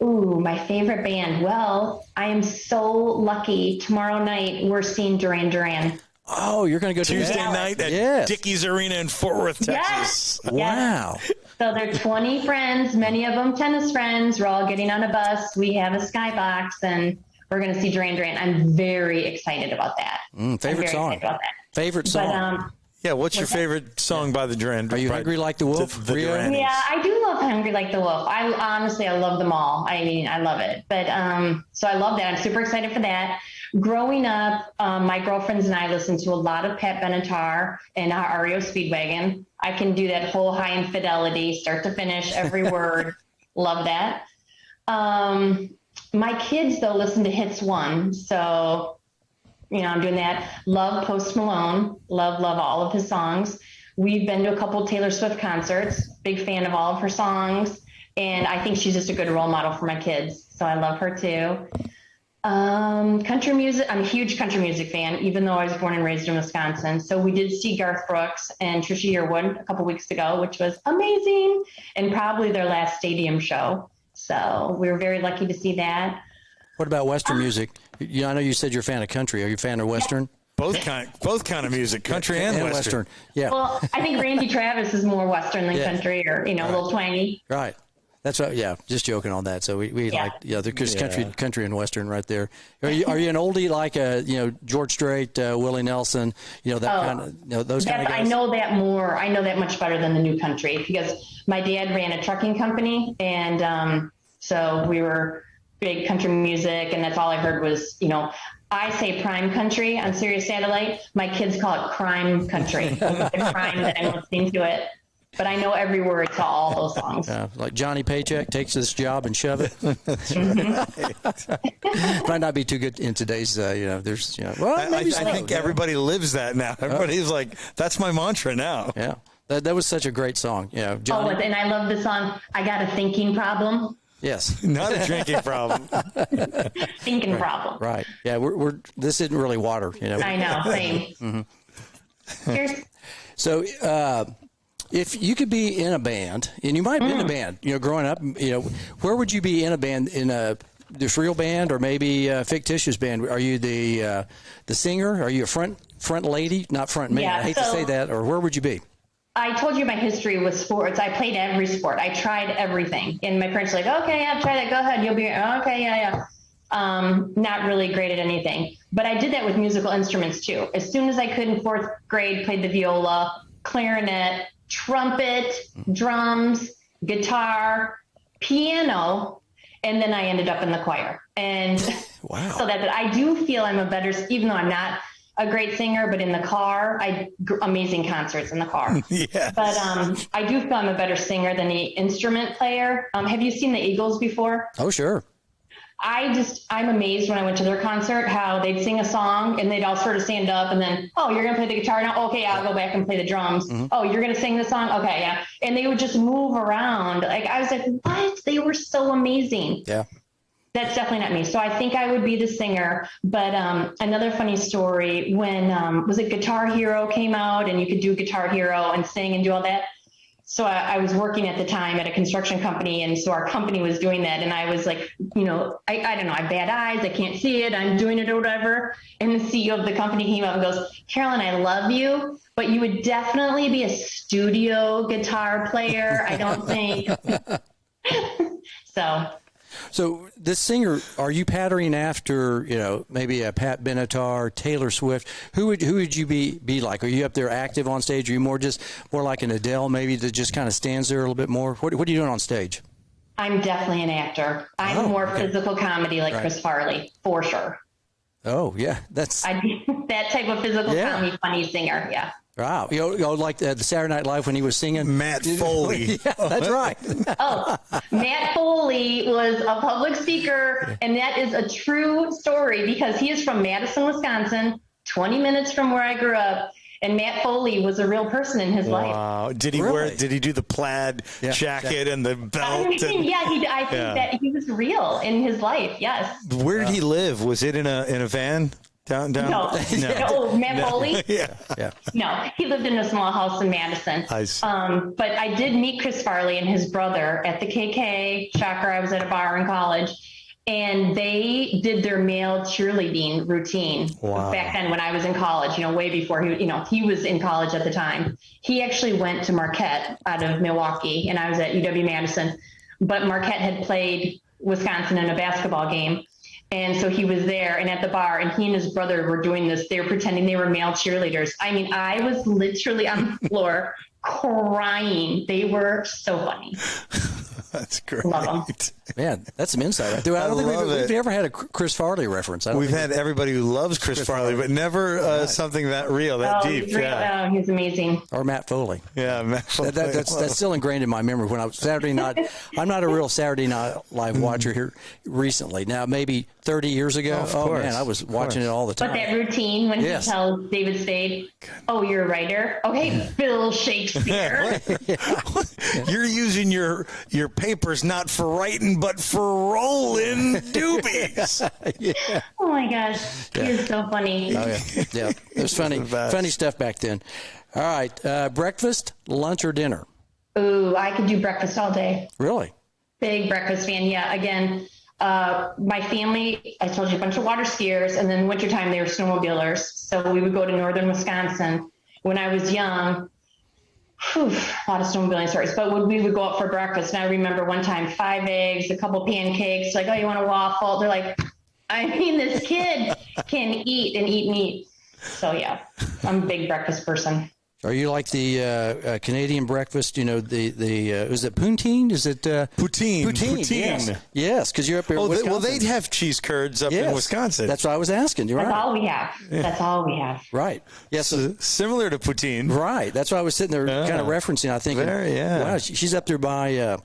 Speaker 3: Ooh, my favorite band. Well, I am so lucky. Tomorrow night, we're seeing Duran Duran.
Speaker 2: Oh, you're going to go
Speaker 1: Tuesday night at Dickies Arena in Fort Worth, Texas.
Speaker 3: Yes.
Speaker 2: Wow.
Speaker 3: So they're 20 friends, many of them tennis friends. We're all getting on a bus. We have a skybox, and we're going to see Duran Duran. I'm very excited about that.
Speaker 2: Favorite song? Favorite song?
Speaker 1: What's your favorite song by the Duran?
Speaker 2: Are you Hungry Like the Wolf?
Speaker 3: Yeah, I do love Hungry Like the Wolf. I love them all. I mean, I love it. But so I love that. I'm super excited for that. growing up, my girlfriends and I listened to a lot of Pat Benatar and REO Speedwagon. I can do that whole High Infidelity, start to finish, every word. Love that. My kids, though, listen to Hits One. So, I'm doing that. Love Post Malone. Love all of his songs. We've been to a couple of Taylor Swift concerts. Big fan of all of her songs. And I think she's just a good role model for my kids. So I love her too. Country music. I'm a huge country music fan, even though I was born and raised in Wisconsin. So we did see Garth Brooks and Trisha Yearwood a couple weeks ago, which was amazing, and probably their last stadium show. So we were very lucky to see that.
Speaker 2: What about Western music? I know you said you're a fan of country. Are you a fan of Western?
Speaker 1: Both kind of music, country and Western.
Speaker 2: Yeah.
Speaker 3: Well, I think Randy Travis is more Western than country, or a little twangy.
Speaker 2: Right. That's right. Yeah, just joking on that. So we like there's country and Western right there. Are you an oldie like George Strait, Willie Nelson, that kind of those kind of guys?
Speaker 3: I know that more. I know that much better than the new country, because my dad ran a trucking company, and so we were big country music, and that's all I heard was I say prime country on Sirius Satellite. My kids call it crime country. It's crime that I'm listening to it. But I know every word to all those songs.
Speaker 2: Like Johnny Paycheck takes this job and shove it. Might not be too good in today's, there's, well, maybe
Speaker 1: I think everybody lives that now. Everybody's like, that's my mantra now.
Speaker 2: Yeah. That was such a great song. Yeah. Johnny.
Speaker 3: And I love the song, I Got a Thinking Problem.
Speaker 2: Yes.
Speaker 1: Not a drinking problem.
Speaker 3: Thinking problem.
Speaker 2: Right. Yeah. This isn't really water,
Speaker 3: I know. Same. Cheers.
Speaker 2: So, if you could be in a band, and you might have been in a band, growing up, where would you be in a band? In this real band, or maybe a fictitious band? Are you the singer? Are you a front lady? Not front man.
Speaker 3: Yeah,
Speaker 2: I hate to say that. Or where would you be?
Speaker 3: I told you my history with sports. I played every sport. I tried everything. And my parents were like, okay, yeah, try that. Go ahead. You'll be okay. Yeah. Not really great at anything. But I did that with musical instruments too. As soon as I could in fourth grade, played the viola, clarinet, trumpet, drums, guitar, piano, and then I ended up in the choir. And
Speaker 2: wow.
Speaker 3: So that I do feel I'm a better, even though I'm not a great singer, but in the car, amazing concerts in the car.
Speaker 1: Yes.
Speaker 3: But I do feel I'm a better singer than the instrument player. Have you seen the Eagles before?
Speaker 2: Oh, sure.
Speaker 3: I'm amazed when I went to their concert how they'd sing a song and they'd all sort of stand up and then, oh, you're going to play the guitar now? Okay, I'll go back and play the drums. Mm-hmm. Oh, you're going to sing the song? Okay, yeah. And they would just move around. Like, I was like, what? They were so amazing.
Speaker 2: Yeah.
Speaker 3: That's definitely not me. So I think I would be the singer. But another funny story, when was it Guitar Hero came out and you could do Guitar Hero and sing and do all that? So I was working at the time at a construction company, and so our company was doing that. And I was like, I don't know, I have bad eyes, I can't see it, I'm doing it or whatever. And the CEO of the company came up and goes, Carolyn, I love you, but you would definitely be a studio guitar player. I don't think.
Speaker 2: So this singer, are you patterning after, maybe a Pat Benatar, Taylor Swift? Who would you be like? Are you up there active on stage? Are you more like an Adele, maybe, that just kind of stands there a little bit more? What are you doing on stage?
Speaker 3: I'm definitely an actor. I'm more physical comedy like Chris Farley, for sure.
Speaker 2: Oh, yeah.
Speaker 3: I'd be that type of physical comedy, funny singer, yeah.
Speaker 2: Wow. Like the Saturday Night Live when he was singing.
Speaker 1: Matt Foley.
Speaker 2: Yeah, that's right.
Speaker 3: Matt Foley was a public speaker, and that is a true story because he is from Madison, Wisconsin, 20 minutes from where I grew up. And Matt Foley was a real person in his life.
Speaker 1: Wow. Did he do the plaid jacket and the belt?
Speaker 3: I think that he was real in his life. Yes.
Speaker 1: Where did he live? Was it in a van? Down.
Speaker 3: No. Oh, Matt Foley?
Speaker 2: Yeah.
Speaker 3: No, he lived in a small house in Madison. But I did meet Chris Farley and his brother at the KK. Shocker, I was at a bar in college. And they did their male cheerleading routine back then when I was in college, way before he was in college at the time. He actually went to Marquette out of Milwaukee, and I was at UW-Madison. But Marquette had played Wisconsin in a basketball game. And so he was there and at the bar, and he and his brother were doing this. They were pretending they were male cheerleaders. I mean, I was literally on the floor crying. They were so funny.
Speaker 1: That's great.
Speaker 3: Love them.
Speaker 2: Man, that's some insight right there. I don't think we've ever had a Chris Farley reference.
Speaker 1: We've had everybody who loves Chris Farley, but never something that real, that deep.
Speaker 3: He's real.
Speaker 1: Yeah.
Speaker 3: Oh, he's amazing.
Speaker 2: Or Matt Foley.
Speaker 1: Yeah, Matt Foley.
Speaker 2: That's still ingrained in my memory. When I was Saturday night, I'm not a real Saturday Night Live watcher here recently. Now, maybe 30 years ago.
Speaker 1: Oh,
Speaker 2: man, I was watching it all the time.
Speaker 3: But that routine when he tells David Spade, "Oh, you're a writer? Okay, Bill Shakespeare."
Speaker 1: You're using your papers not for writing, but for rolling doobies.
Speaker 2: Yeah.
Speaker 3: Oh my gosh, he is so funny.
Speaker 2: Oh yeah. It was funny stuff back then. All right, breakfast, lunch, or dinner?
Speaker 3: Ooh, I could do breakfast all day.
Speaker 2: Really?
Speaker 3: Big breakfast fan. Yeah. Again, my family, I told you, a bunch of water skiers, and then wintertime they were snowmobilers. So we would go to northern Wisconsin. When I was young, a lot of snowmobiling stories, but when we would go out for breakfast, and I remember one time 5 eggs, a couple pancakes, like, oh, you want a waffle? They're like, I mean, this kid can eat and eat meat. So yeah, I'm a big breakfast person.
Speaker 2: Are you like the Canadian breakfast? You know, is it poutine? Is it
Speaker 1: poutine?
Speaker 2: Poutine. Yes, because you're up here. Wisconsin.
Speaker 1: Well, they'd have cheese curds up in Wisconsin.
Speaker 2: That's what I was asking. You're
Speaker 3: That's
Speaker 2: right.
Speaker 3: all we have. That's all we have.
Speaker 2: Right. Yes.
Speaker 1: Similar to poutine.
Speaker 2: Right. That's why I was sitting there kind of referencing. I think, wow, she's up there by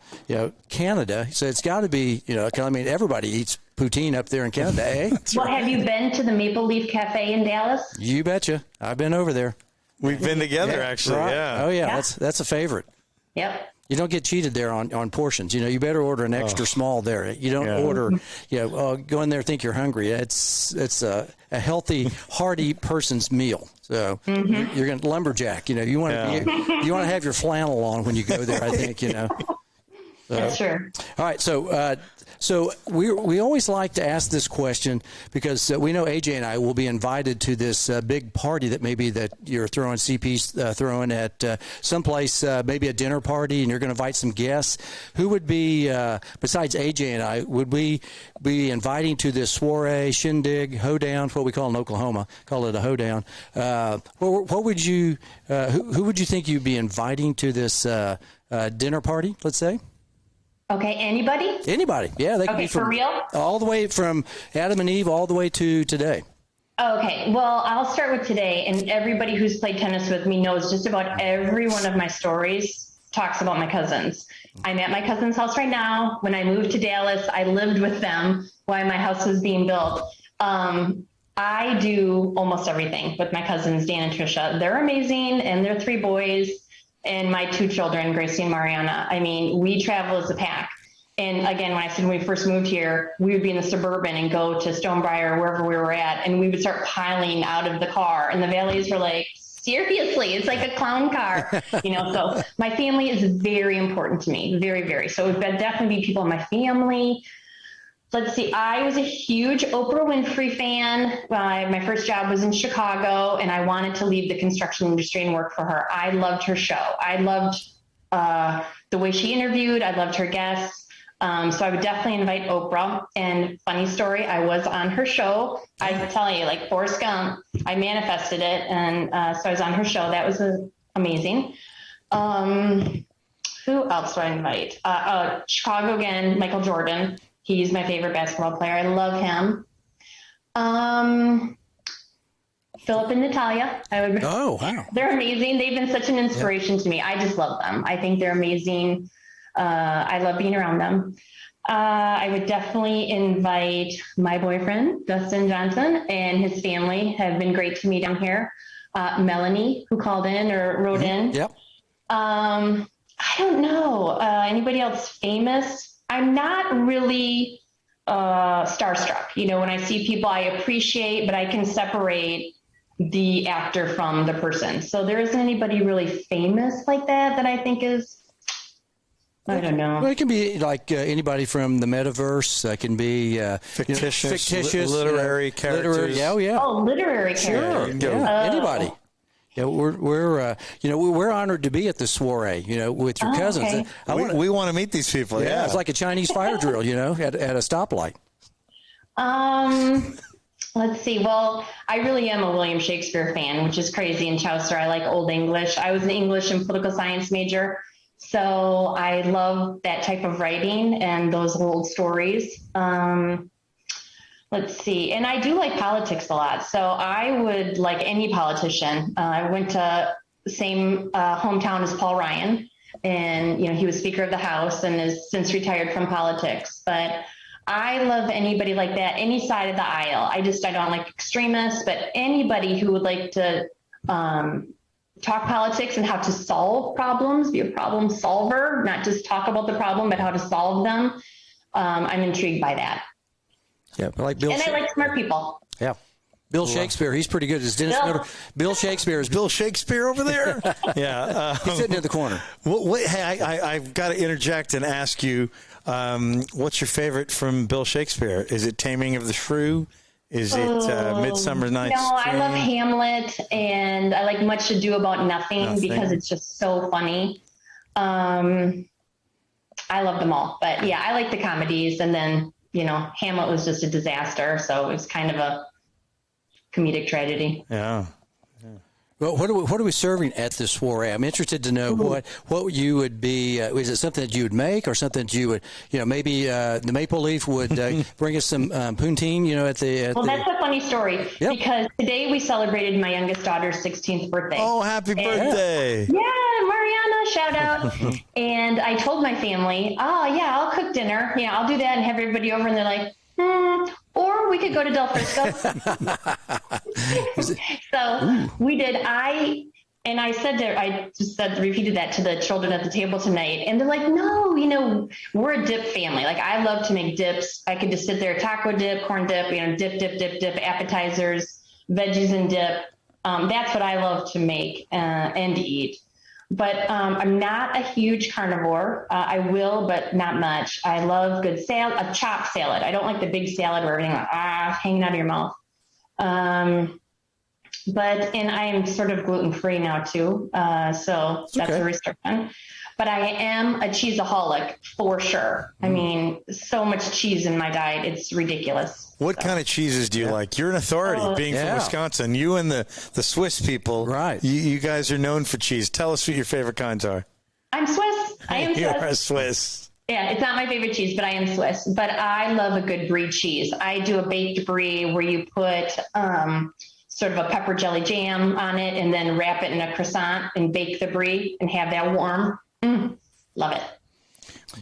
Speaker 2: Canada, so it's got to be, 'cause, I mean, everybody eats poutine up there in Canada, eh?
Speaker 3: Well, have you been to the Maple Leaf Cafe in Dallas?
Speaker 2: You betcha. I've been over there.
Speaker 1: We've been together, actually.
Speaker 2: Right.
Speaker 1: Yeah.
Speaker 2: Oh yeah, that's a favorite.
Speaker 3: Yep.
Speaker 2: You don't get cheated there on portions. You better order an extra small there. You don't order, go in there, think you're hungry. It's a healthy, hearty person's meal. So you're going to lumberjack. You want to have your flannel on when you go there. I think.
Speaker 3: That's true.
Speaker 2: All right, so we always like to ask this question because we know AJ and I will be invited to this big party that you're throwing, CP's throwing at someplace, maybe a dinner party, and you're going to invite some guests. Who would be, besides AJ and I, would we be inviting to this soiree, shindig, hoedown, what we call in Oklahoma, call it a hoedown. What would you, who would you think you'd be inviting to this dinner party, let's say?
Speaker 3: Okay, anybody?
Speaker 2: Anybody, yeah. They can be
Speaker 3: for real?
Speaker 2: All the way from Adam and Eve all the way to today.
Speaker 3: Okay, well, I'll start with today, and everybody who's played tennis with me knows just about every one of my stories talks about my cousins. I'm at my cousin's house right now. When I moved to Dallas, I lived with them while my house was being built. I do almost everything with my cousins, Dan and Trisha. They're amazing, and they're 3 boys. And my 2 children, Gracie and Mariana. I mean, we travel as a pack. And again, when I said when we first moved here, we would be in the Suburban and go to Stonebriar, wherever we were at, and we would start piling out of the car. And the valets were like, seriously, it's like a clown car. So my family is very important to me, very, very. So it would definitely be people in my family. Let's see, I was a huge Oprah Winfrey fan. My first job was in Chicago, and I wanted to leave the construction industry and work for her. I loved her show. I loved the way she interviewed. I loved her guests. So I would definitely invite Oprah. And funny story, I was on her show. I tell you, like Forrest Gump, I manifested it. And so I was on her show. That was amazing. Who else do I invite? Chicago again, Michael Jordan. He's my favorite basketball player. I love him. Philip and Natalia.
Speaker 2: Oh, wow.
Speaker 3: They're amazing. They've been such an inspiration to me. I just love them. I think they're amazing. I love being around them. I would definitely invite my boyfriend, Dustin Johnson, and his family have been great to me down here. Melanie, who called in or wrote in.
Speaker 2: Yep.
Speaker 3: I don't know. Anybody else famous? I'm not really starstruck. When I see people I appreciate, but I can separate the actor from the person. So there isn't anybody really famous like that I think is, I don't know.
Speaker 2: Well, it can be like anybody from the metaverse. It can be fictitious
Speaker 1: literary characters.
Speaker 3: Literary characters.
Speaker 2: Sure. Yeah. Anybody. Yeah, we're honored to be at this soiree, with your cousins.
Speaker 3: Okay.
Speaker 1: We want to meet these people. Yeah,
Speaker 2: it's like a Chinese fire drill, at a stoplight.
Speaker 3: Let's see. Well, I really am a William Shakespeare fan, which is crazy. In Chaucer, I like Old English. I was an English and political science major. So I love that type of writing and those old stories. Let's see. And I do like politics a lot. So I would like any politician. I went to the same hometown as Paul Ryan, and, he was Speaker of the House and is since retired from politics. But I love anybody like that, any side of the aisle. I don't like extremists, but anybody who would like to talk politics and how to solve problems, be a problem solver, not just talk about the problem, but how to solve them. I'm intrigued by that.
Speaker 2: Yeah, I like Bill.
Speaker 3: And I like smart people.
Speaker 2: Yeah. Bill Shakespeare, he's pretty good. Is Dennis Miller? Bill Shakespeare is
Speaker 1: Bill Shakespeare over there? Yeah.
Speaker 2: He's sitting in the corner.
Speaker 1: Hey, I've got to interject and ask you, what's your favorite from Bill Shakespeare? Is it Taming of the Shrew? Is it Midsummer Night's
Speaker 3: No, I
Speaker 1: Dream?
Speaker 3: love Hamlet, and I like Much Ado About Nothing because it's just so funny. I love them all. But, yeah, I like the comedies, and then Hamlet was just a disaster, so it was kind of a comedic tragedy.
Speaker 1: Yeah.
Speaker 2: Well, what are we serving at this soiree? I'm interested to know what you would be. Is it something that you would make, or something that you would, maybe the Maple Leaf would bring us some poutine,
Speaker 3: that's a funny story because today we celebrated my youngest daughter's 16th birthday.
Speaker 1: Oh, happy birthday!
Speaker 3: Yeah, Mariana, shout out. And I told my family, I'll cook dinner. I'll do that and have everybody over. And they're like, or we could go to Del Frisco. So we did. I repeated that to the children at the table tonight. And they're like, no, we're a dip family. Like, I love to make dips. I could just sit there, taco dip, corn dip, dip, appetizers, veggies and dip. That's what I love to make and eat. But I'm not a huge carnivore. I will, but not much. I love good salad, a chopped salad. I don't like the big salad where everything hanging out of your mouth. And I'm sort of gluten-free now too. So that's a restriction. But I am a cheeseaholic for sure. I mean, so much cheese in my diet. It's ridiculous.
Speaker 1: What kind of cheeses do you like? You're an authority, being from Wisconsin. You and the Swiss people,
Speaker 2: right?
Speaker 1: You guys are known for cheese. Tell us what your favorite kinds are.
Speaker 3: I'm Swiss. I am Swiss.
Speaker 1: You're a Swiss.
Speaker 3: Yeah, it's not my favorite cheese, but I am Swiss. But I love a good brie cheese. I do a baked brie where you put sort of a pepper jelly jam on it and then wrap it in a croissant and bake the brie and have that warm. Love it.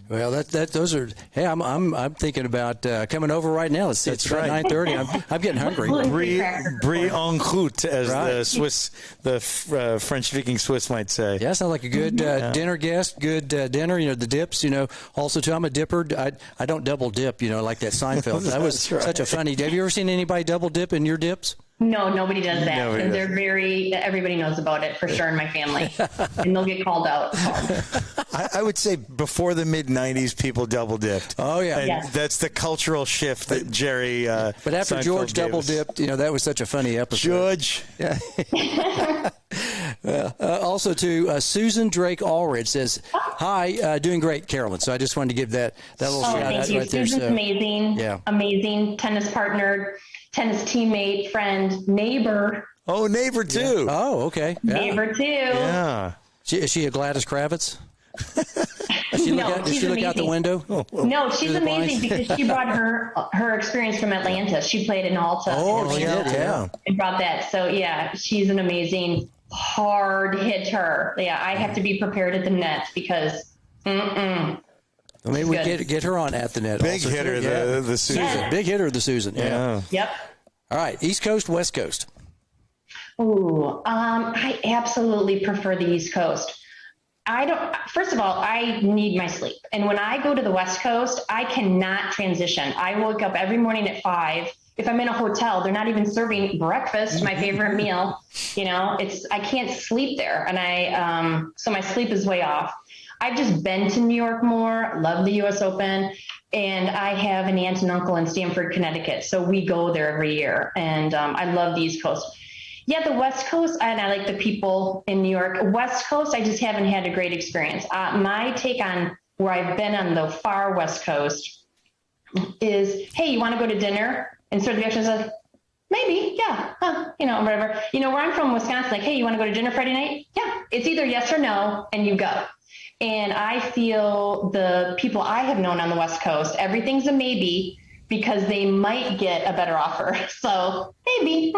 Speaker 2: Well, those are. Hey, I'm thinking about coming over right now. It's about 9:30. I'm getting hungry.
Speaker 1: Brie en route, as the French-speaking Swiss might say.
Speaker 2: Yeah, sounds like a good dinner guest. Good dinner. The dips. Also too, I'm a dipper. I don't double dip. Like that Seinfeld. That was such a funny. Have you ever seen anybody double dip in your dips?
Speaker 3: No, nobody does that. And they're everybody knows about it for sure in my family. And they'll get called out.
Speaker 1: I would say before the mid-'90s, people double dipped.
Speaker 2: Oh, yeah.
Speaker 1: And that's the cultural shift that Jerry
Speaker 2: But after
Speaker 1: Seinfeld
Speaker 2: George double
Speaker 1: us.
Speaker 2: dipped, that was such a funny episode.
Speaker 1: George.
Speaker 2: Yeah. Also, to Susan Drake Allred says, hi, doing great, Carolyn. So I just wanted to give that little shout out
Speaker 3: thank you.
Speaker 2: right there.
Speaker 3: Susan's amazing.
Speaker 2: Yeah.
Speaker 3: Amazing tennis partner, tennis teammate, friend, neighbor.
Speaker 1: Oh, neighbor too.
Speaker 2: Yeah. Oh, okay. Yeah.
Speaker 3: Neighbor too.
Speaker 1: Yeah.
Speaker 2: Is she a Gladys Kravitz? Does she look out the window?
Speaker 3: No, she's amazing because she brought her experience from Atlanta. She played in Alta.
Speaker 2: Oh, she did, yeah.
Speaker 3: And brought that. So, yeah, she's an amazing hard hitter. Yeah, I have to be prepared at the net because,
Speaker 2: Well, maybe we get her on at the net.
Speaker 1: Big
Speaker 2: also.
Speaker 1: hitter, the Susan.
Speaker 3: Yes.
Speaker 2: Big hitter, the Susan. Yeah.
Speaker 3: Yep.
Speaker 2: All right, East Coast, West Coast.
Speaker 3: Ooh, I absolutely prefer the East Coast. First of all, I need my sleep. And when I go to the West Coast, I cannot transition. I wake up every morning at 5. If I'm in a hotel, they're not even serving breakfast, my favorite meal. I can't sleep there. And so my sleep is way off. I've just been to New York more, love the US Open, and I have an aunt and uncle in Stamford, Connecticut. So we go there every year. And I love the East Coast. Yeah, the West Coast, and I like the people in New York. West Coast, I just haven't had a great experience. My take on where I've been on the far West Coast is, hey, you want to go to dinner? And sort of the option is like, maybe, yeah, whatever. Where I'm from, Wisconsin, like, hey, you want to go to dinner Friday night? Yeah, it's either yes or no, and you go. And I feel the people I have known on the West Coast, everything's a maybe because they might get a better offer. So maybe,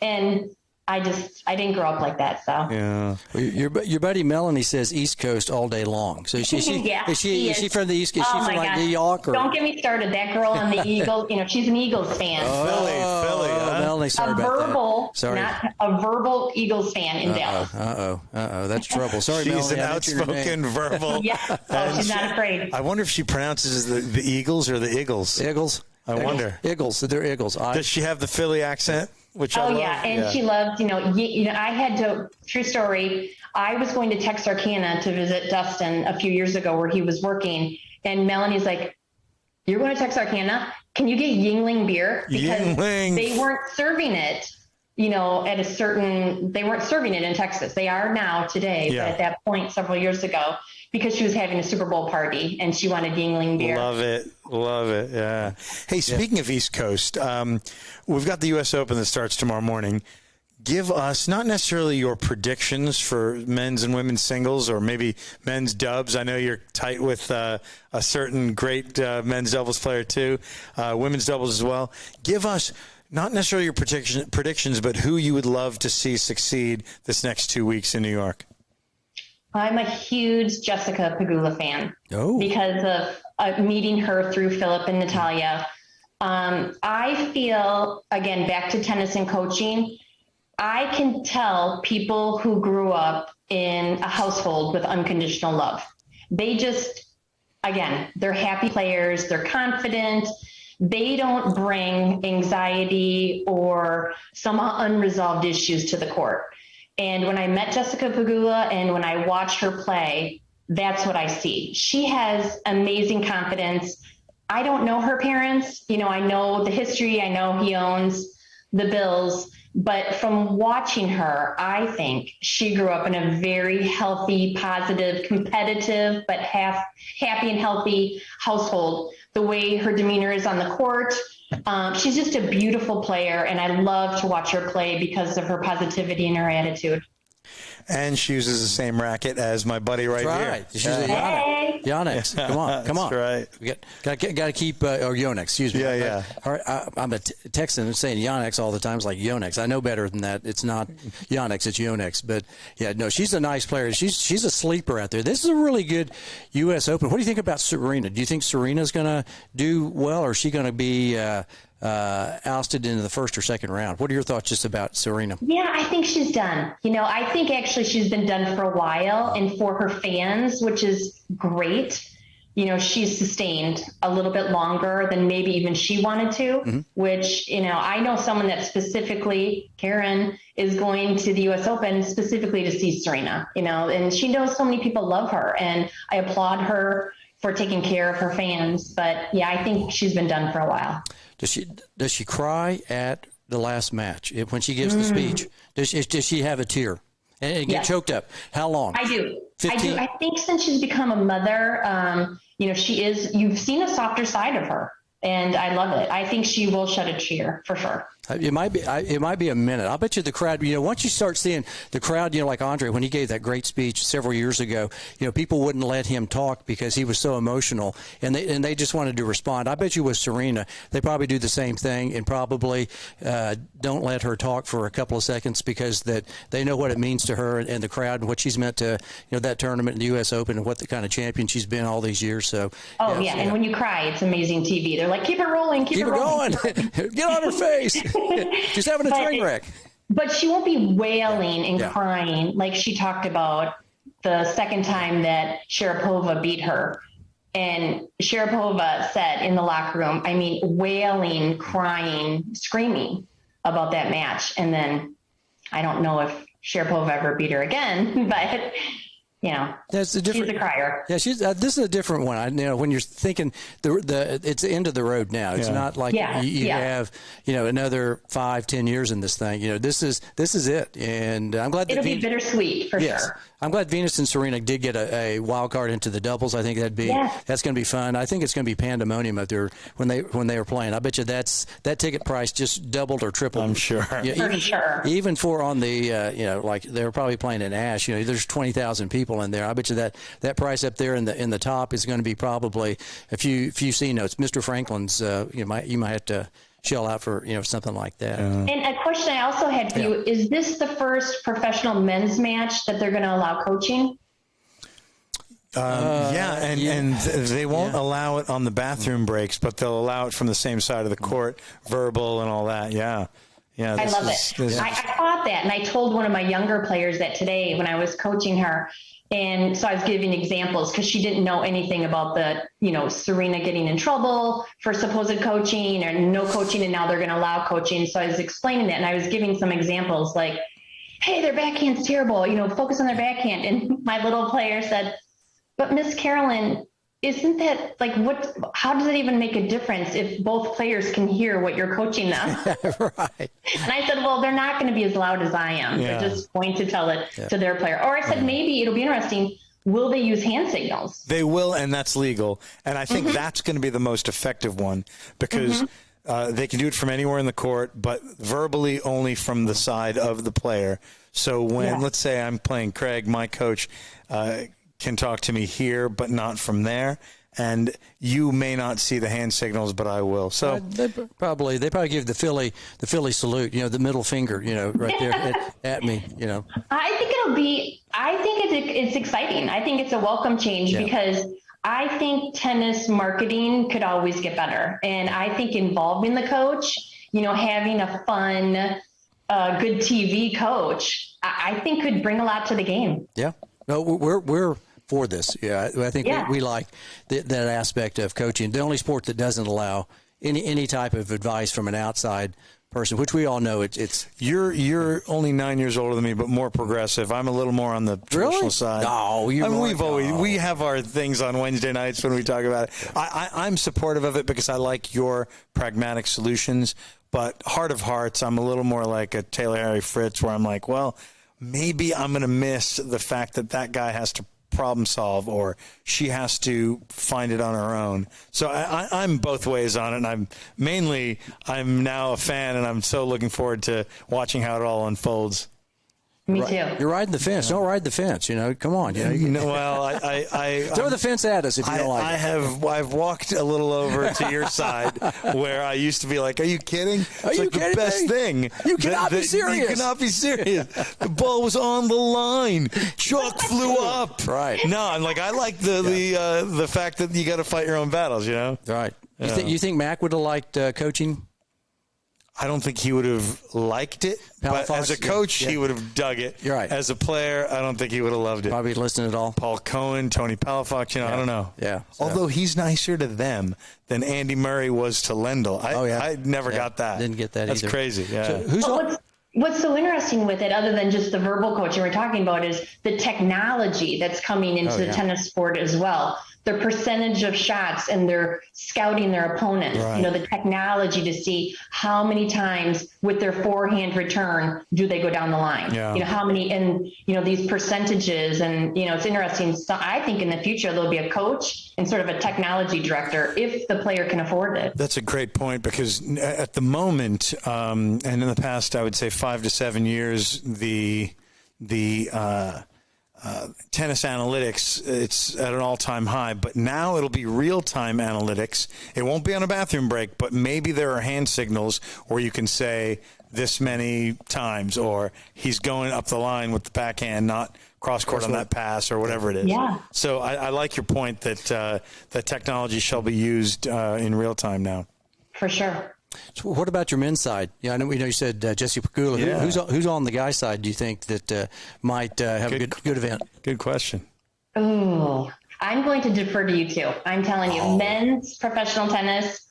Speaker 3: and I didn't grow up like that. So
Speaker 1: Yeah.
Speaker 2: Well, your buddy Melanie says East Coast all day long. So is she is she from the East Coast? Is she from like New York? Or?
Speaker 3: Don't get me started. That girl on the Eagles, she's an Eagles fan.
Speaker 1: Philly, huh?
Speaker 2: Melanie, sorry about that. Sorry.
Speaker 3: Not a verbal Eagles fan in Dallas.
Speaker 2: That's trouble. Sorry,
Speaker 1: She's
Speaker 2: Melanie.
Speaker 1: an outspoken verbal.
Speaker 3: Yeah. Oh, she's not afraid.
Speaker 1: I wonder if she pronounces the Eagles or the Eagles.
Speaker 2: Eagles.
Speaker 1: I wonder.
Speaker 2: Eagles. They're Eagles.
Speaker 1: Does she have the Philly accent? Which I love?
Speaker 3: And she loves, I had to, true story, I was going to Texarkana to visit Dustin a few years ago where he was working, and Melanie's like, you're going to Texarkana? Can you get Yingling beer? Because
Speaker 1: Yingling.
Speaker 3: they weren't serving it, they weren't serving it in Texas. They are now today, but at that point several years ago, because she was having a Super Bowl party and she wanted Yingling beer.
Speaker 1: Love it. Yeah. Hey, speaking of East Coast, we've got the U.S. Open that starts tomorrow morning. Give us not necessarily your predictions for men's and women's singles or maybe men's dubs. I know you're tight with a certain great men's doubles player too, women's doubles as well. Give us not necessarily your predictions, but who you would love to see succeed this next 2 weeks in New York.
Speaker 3: I'm a huge Jessica Pegula fan because of meeting her through Philip and Natalia. I feel, again, back to tennis and coaching, I can tell people who grew up in a household with unconditional love. They just, again, they're happy players, they're confident, they don't bring anxiety or some unresolved issues to the court. And when I met Jessica Pegula and when I watch her play, that's what I see. She has amazing confidence. I don't know her parents. I know the history. I know he owns the Bills. But from watching her, I think she grew up in a very healthy, positive, competitive, but happy and healthy household. The way her demeanor is on the court, she's just a beautiful player, and I love to watch her play because of her positivity and her attitude.
Speaker 1: And she uses the same racket as my buddy right here.
Speaker 2: She's a Yonex. Come on.
Speaker 1: That's right.
Speaker 2: We got to keep, or Yonex, excuse me.
Speaker 1: Yeah.
Speaker 2: I'm texting and saying Yonex all the time. It's like Yonex. I know better than that. It's not Yonex, it's Yonex. But, she's a nice player. She's a sleeper out there. This is a really good U.S. Open. What do you think about Serena? Do you think Serena's going to do well, or is she going to be ousted into the first or second round? What are your thoughts just about Serena?
Speaker 3: Yeah, I think she's done. I think actually she's been done for a while, and for her fans, which is great. She's sustained a little bit longer than maybe even she wanted to, which, I know someone that specifically, Karen, is going to the U.S. Open specifically to see Serena, and she knows so many people love her, and I applaud her for taking care of her fans. But yeah, I think she's been done for a while.
Speaker 2: Does she cry at the last match when she gives the speech? Does she have a tear and get choked up? How long?
Speaker 3: I do.
Speaker 2: 15?
Speaker 3: I think since she's become a mother, you've seen a softer side of her, and I love it. I think she will shed a tear for sure.
Speaker 2: It might be a minute. I'll bet you the crowd, once you start seeing the crowd, like Andre, when he gave that great speech several years ago, people wouldn't let him talk because he was so emotional, and they just wanted to respond. I bet you with Serena, they probably do the same thing and probably don't let her talk for a couple of seconds because that they know what it means to her and the crowd and what she's meant to, that tournament in the U.S. Open and what the kind of champion she's been all these years. So.
Speaker 3: And when you cry, it's amazing TV. They're like, keep it rolling, keep it
Speaker 2: going, get on her face. She's having a train wreck.
Speaker 3: But she won't be wailing and crying like she talked about the second time that Sharapova beat her. And Sharapova said in the locker room, wailing, crying, screaming about that match. And then I don't know if Sharapova ever beat her again, but she's a crier.
Speaker 2: Yeah, she's. This is a different one. When you're thinking it's the end of the road now. It's not like you have another 5-10 years in this thing. This is it. And I'm glad
Speaker 3: it'll be bittersweet for sure.
Speaker 2: I'm glad Venus and Serena did get a wild card into the doubles. I think that's going to be fun. I think it's going to be pandemonium up there when they were playing. I bet you that ticket price just doubled or tripled.
Speaker 1: I'm sure.
Speaker 2: Even for on the like they were probably playing in Ash. There's 20,000 people. people in there. I bet you that price up there in the top is going to be probably a few C notes. Mr. Franklin's, you might have to shell out for something like that.
Speaker 3: And a question I also had for you: is this the first professional men's match that they're going to allow coaching?
Speaker 1: And they won't allow it on the bathroom breaks, but they'll allow it from the same side of the court, verbal and all that. Yeah.
Speaker 3: I love it. I thought that, and I told one of my younger players that today when I was coaching her. And so I was giving examples because she didn't know anything about Serena getting in trouble for supposed coaching or no coaching, and now they're going to allow coaching. So I was explaining that, and I was giving some examples like, hey, their backhand's terrible, focus on their backhand. And my little player said, but Miss Carolyn, isn't that how does it even make a difference if both players can hear what you're coaching them?
Speaker 2: Right.
Speaker 3: And I said, well, they're not going to be as loud as I am.
Speaker 1: Yeah.
Speaker 3: They're just going to tell it to their player. Or I said, maybe it'll be interesting. Will they use hand signals?
Speaker 1: They will, and that's legal. And I think that's going to be the most effective one because they can do it from anywhere in the court, but verbally only from the side of the player. So when, let's say I'm playing Craig, my coach, can talk to me here, but not from there. And you may not see the hand signals, but I will. So
Speaker 2: they probably give the Philly salute, the middle finger, right there at me,
Speaker 3: I think it's exciting. I think it's a welcome change because I think tennis marketing could always get better. And I think involving the coach, having a fun, good TV coach, I think could bring a lot to the game.
Speaker 2: Yeah. No, we're for this. Yeah, I think we like that aspect of coaching. The only sport that doesn't allow any type of advice from an outside person, which we all know it's.
Speaker 1: You're only 9 years older than me, but more progressive. I'm a little more on the traditional side.
Speaker 2: No,
Speaker 1: we have our things on Wednesday nights when we talk about it. I'm supportive of it because I like your pragmatic solutions. But heart of hearts, I'm a little more like a Taylor Harry Fritz, where I'm like, well, maybe I'm going to miss the fact that guy has to problem solve or she has to find it on her own. So I'm both ways on it, and I'm now a fan, and I'm so looking forward to watching how it all unfolds.
Speaker 3: Me too.
Speaker 2: You're riding the fence. Don't ride the fence. Come on.
Speaker 1: Well, I
Speaker 2: throw the fence at us if you don't like it.
Speaker 1: I've walked a little over to your side where I used to be like, "Are you kidding? It's
Speaker 2: you
Speaker 1: like
Speaker 2: kidding
Speaker 1: the best
Speaker 2: me?
Speaker 1: thing.
Speaker 2: You cannot be serious.
Speaker 1: You cannot be serious. The ball was on the line. Chuck flew up.
Speaker 2: Right.
Speaker 1: No, I'm like, I like the fact that you got to fight your own battles.
Speaker 2: Right. You think Mac would have liked coaching?
Speaker 1: I don't think he would have liked it, but as a coach, he would have dug it.
Speaker 2: You're right.
Speaker 1: As a player, I don't think he would have loved it.
Speaker 2: Probably listened at all.
Speaker 1: Paul Cohen, Tony Palafox, I don't know.
Speaker 2: Yeah.
Speaker 1: Although he's nicer to them than Andy Murray was to Lendl. I never got that.
Speaker 2: Didn't get that
Speaker 1: That's
Speaker 2: either.
Speaker 1: Crazy. Yeah.
Speaker 2: So
Speaker 3: What's so interesting with it, other than just the verbal coaching we're talking about, is the technology that's coming into the tennis sport as well. The percentage of shots, and they're scouting their opponents.
Speaker 1: Right.
Speaker 3: The technology to see how many times with their forehand return do they go down the line.
Speaker 1: Yeah.
Speaker 3: How many, and these percentages, and it's interesting. So I think in the future there'll be a coach and sort of a technology director if the player can afford it.
Speaker 1: That's a great point, because at the moment, and in the past, I would say 5 to 7 years, the tennis analytics, it's at an all-time high, but now it'll be real-time analytics. It won't be on a bathroom break, but maybe there are hand signals where you can say this many times, or he's going up the line with the backhand, not cross-court on that pass, or whatever it is.
Speaker 3: Yeah.
Speaker 1: So I like your point that that technology shall be used in real time now.
Speaker 3: For sure.
Speaker 2: So what about your men's side? Yeah, I know. You said Jesse Pegula.
Speaker 1: Yeah.
Speaker 2: Who's on the guy's side? Do you think that might have a good event?
Speaker 1: Good question.
Speaker 3: Ooh, I'm going to defer to you two. I'm telling you, men's professional tennis.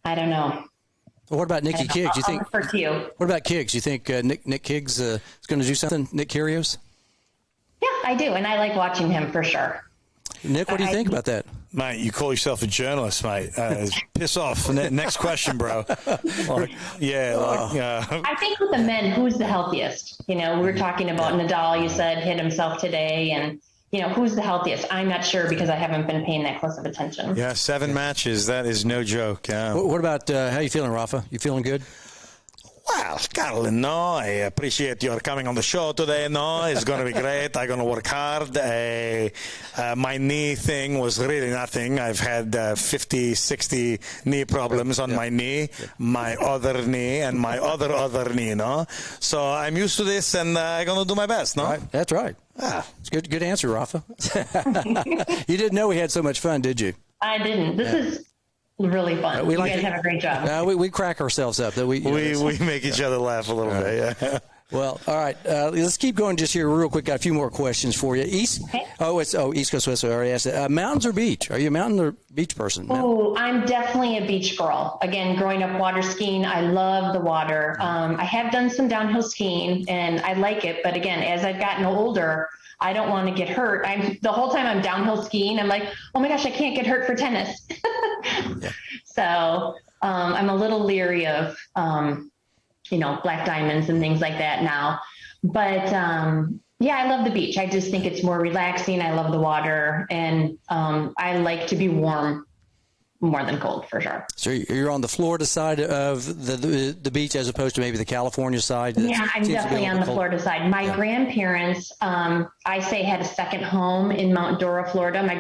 Speaker 3: I don't know.
Speaker 2: Well, what about Nikki Kiggs? You think?
Speaker 3: I'll defer to you.
Speaker 2: What about Kiggs? You think Nick Kiggs is going to do something? Nick Kyrgios?
Speaker 3: Yeah, I do, and I like watching him for sure.
Speaker 2: Nick, what do you think about that?
Speaker 1: Mate, you call yourself a journalist, mate. Piss off. Next question, bro.
Speaker 3: I think with the men, who's the healthiest? We were talking about Nadal, you said, hit himself today. And, who's the healthiest? I'm not sure because I haven't been paying that close of attention.
Speaker 1: Yeah, 7 matches. That is no joke. Yeah.
Speaker 2: What about how you feeling, Rafa? You feeling good?
Speaker 1: Well, Carolyn, no, I appreciate your coming on the show today. No, it's going to be great. I'm going to work hard. My knee thing was really nothing. I've had 50, 60 knee problems on my knee, my other knee, and my other knee, no? So I'm used to this, and I'm going to do my best, no?
Speaker 2: Right. That's right.
Speaker 1: Ah.
Speaker 2: It's good answer, Rafa. You didn't know we had so much fun, did you?
Speaker 3: I didn't. This is really fun. You guys have a great job.
Speaker 2: We crack ourselves up.
Speaker 1: We make each other laugh a little bit, yeah.
Speaker 2: Well, all right. Let's keep going just here real quick. Got a few more questions for you. East Coast, West. I already asked it. Mountains or beach? Are you a mountain or beach person?
Speaker 3: Oh, I'm definitely a beach girl. Again, growing up water skiing, I love the water. I have done some downhill skiing, and I like it. But again, as I've gotten older, I don't want to get hurt. The whole time I'm downhill skiing, I'm like, oh my gosh, I can't get hurt for tennis. So I'm a little leery of, black diamonds and things like that now. But I love the beach. I just think it's more relaxing. I love the water, and I like to be warm more than cold, for sure.
Speaker 2: So you're on the Florida side of the beach as opposed to maybe the California side?
Speaker 3: Yeah, I'm definitely on the Florida side. My grandparents, I say, had a second home in Mount Dora, Florida. My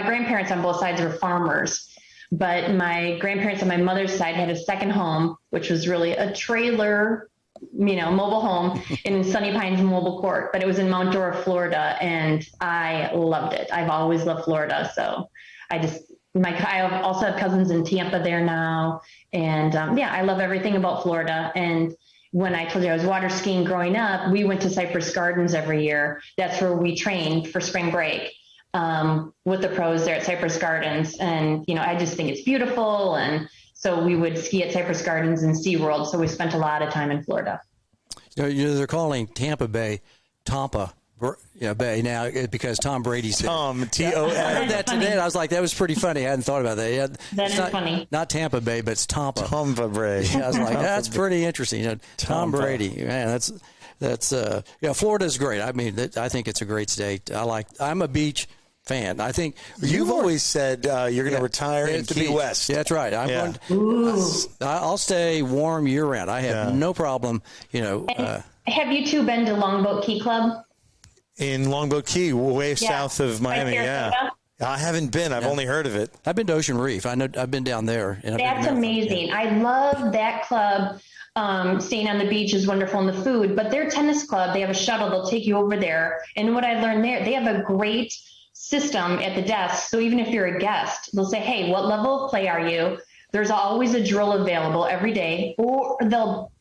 Speaker 3: grandparents on both sides were farmers, but my grandparents on my mother's side had a second home, which was really a trailer, mobile home in Sunny Pines Mobile Court, but it was in Mount Dora, Florida, and I loved it. I've always loved Florida, so I also have cousins in Tampa there now. And I love everything about Florida. And when I told you I was water skiing growing up, we went to Cypress Gardens every year. That's where we trained for spring break with the pros there at Cypress Gardens. And, I just think it's beautiful. And so we would ski at Cypress Gardens and SeaWorld. So we spent a lot of time in Florida.
Speaker 2: They're calling Tampa Bay Tampa Bay now because Tom Brady said
Speaker 1: T-O-M.
Speaker 2: I heard that today, and I was like, that was pretty funny. I hadn't thought about that. Yeah,
Speaker 3: that is funny.
Speaker 2: Not Tampa Bay, but it's Tampa.
Speaker 1: Tampa Bay.
Speaker 2: Yeah, I was like, that's pretty interesting. Tom Brady, man, that's Florida's great. I mean, I think it's a great state. I'm a beach fan. I think
Speaker 1: you've always said you're going to retire in Key West.
Speaker 2: Yeah, that's right. I'll stay warm year round. I have no problem.
Speaker 3: Have you two been to Longboat Key Club?
Speaker 1: In Longboat Key, way south of Miami, I haven't been. I've only heard of it.
Speaker 2: I've been to Ocean Reef. I've been down there. And
Speaker 3: that's amazing. I love that club. Staying on the beach is wonderful, and the food. But their tennis club, they have a shuttle. They'll take you over there. And what I learned there, they have a great system at the desk. So even if you're a guest, they'll say, hey, what level of play are you? There's always a drill available every day. Or they'll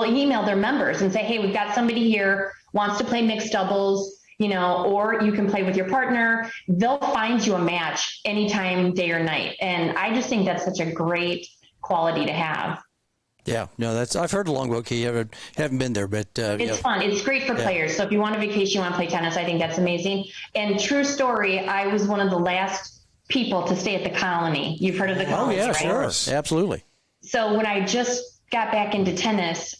Speaker 3: email their members and say, hey, we've got somebody here, wants to play mixed doubles, or you can play with your partner. They'll find you a match anytime, day or night. And I just think that's such a great quality to have.
Speaker 2: Yeah, no, I've heard of Longboat Key. I haven't been there, but
Speaker 3: it's fun. It's great for players. So if you want a vacation, you want to play tennis, I think that's amazing. And true story, I was one of the last people to stay at the Colony. You've heard of the Colony, right?
Speaker 2: Sure. Absolutely.
Speaker 3: So when I just got back into tennis,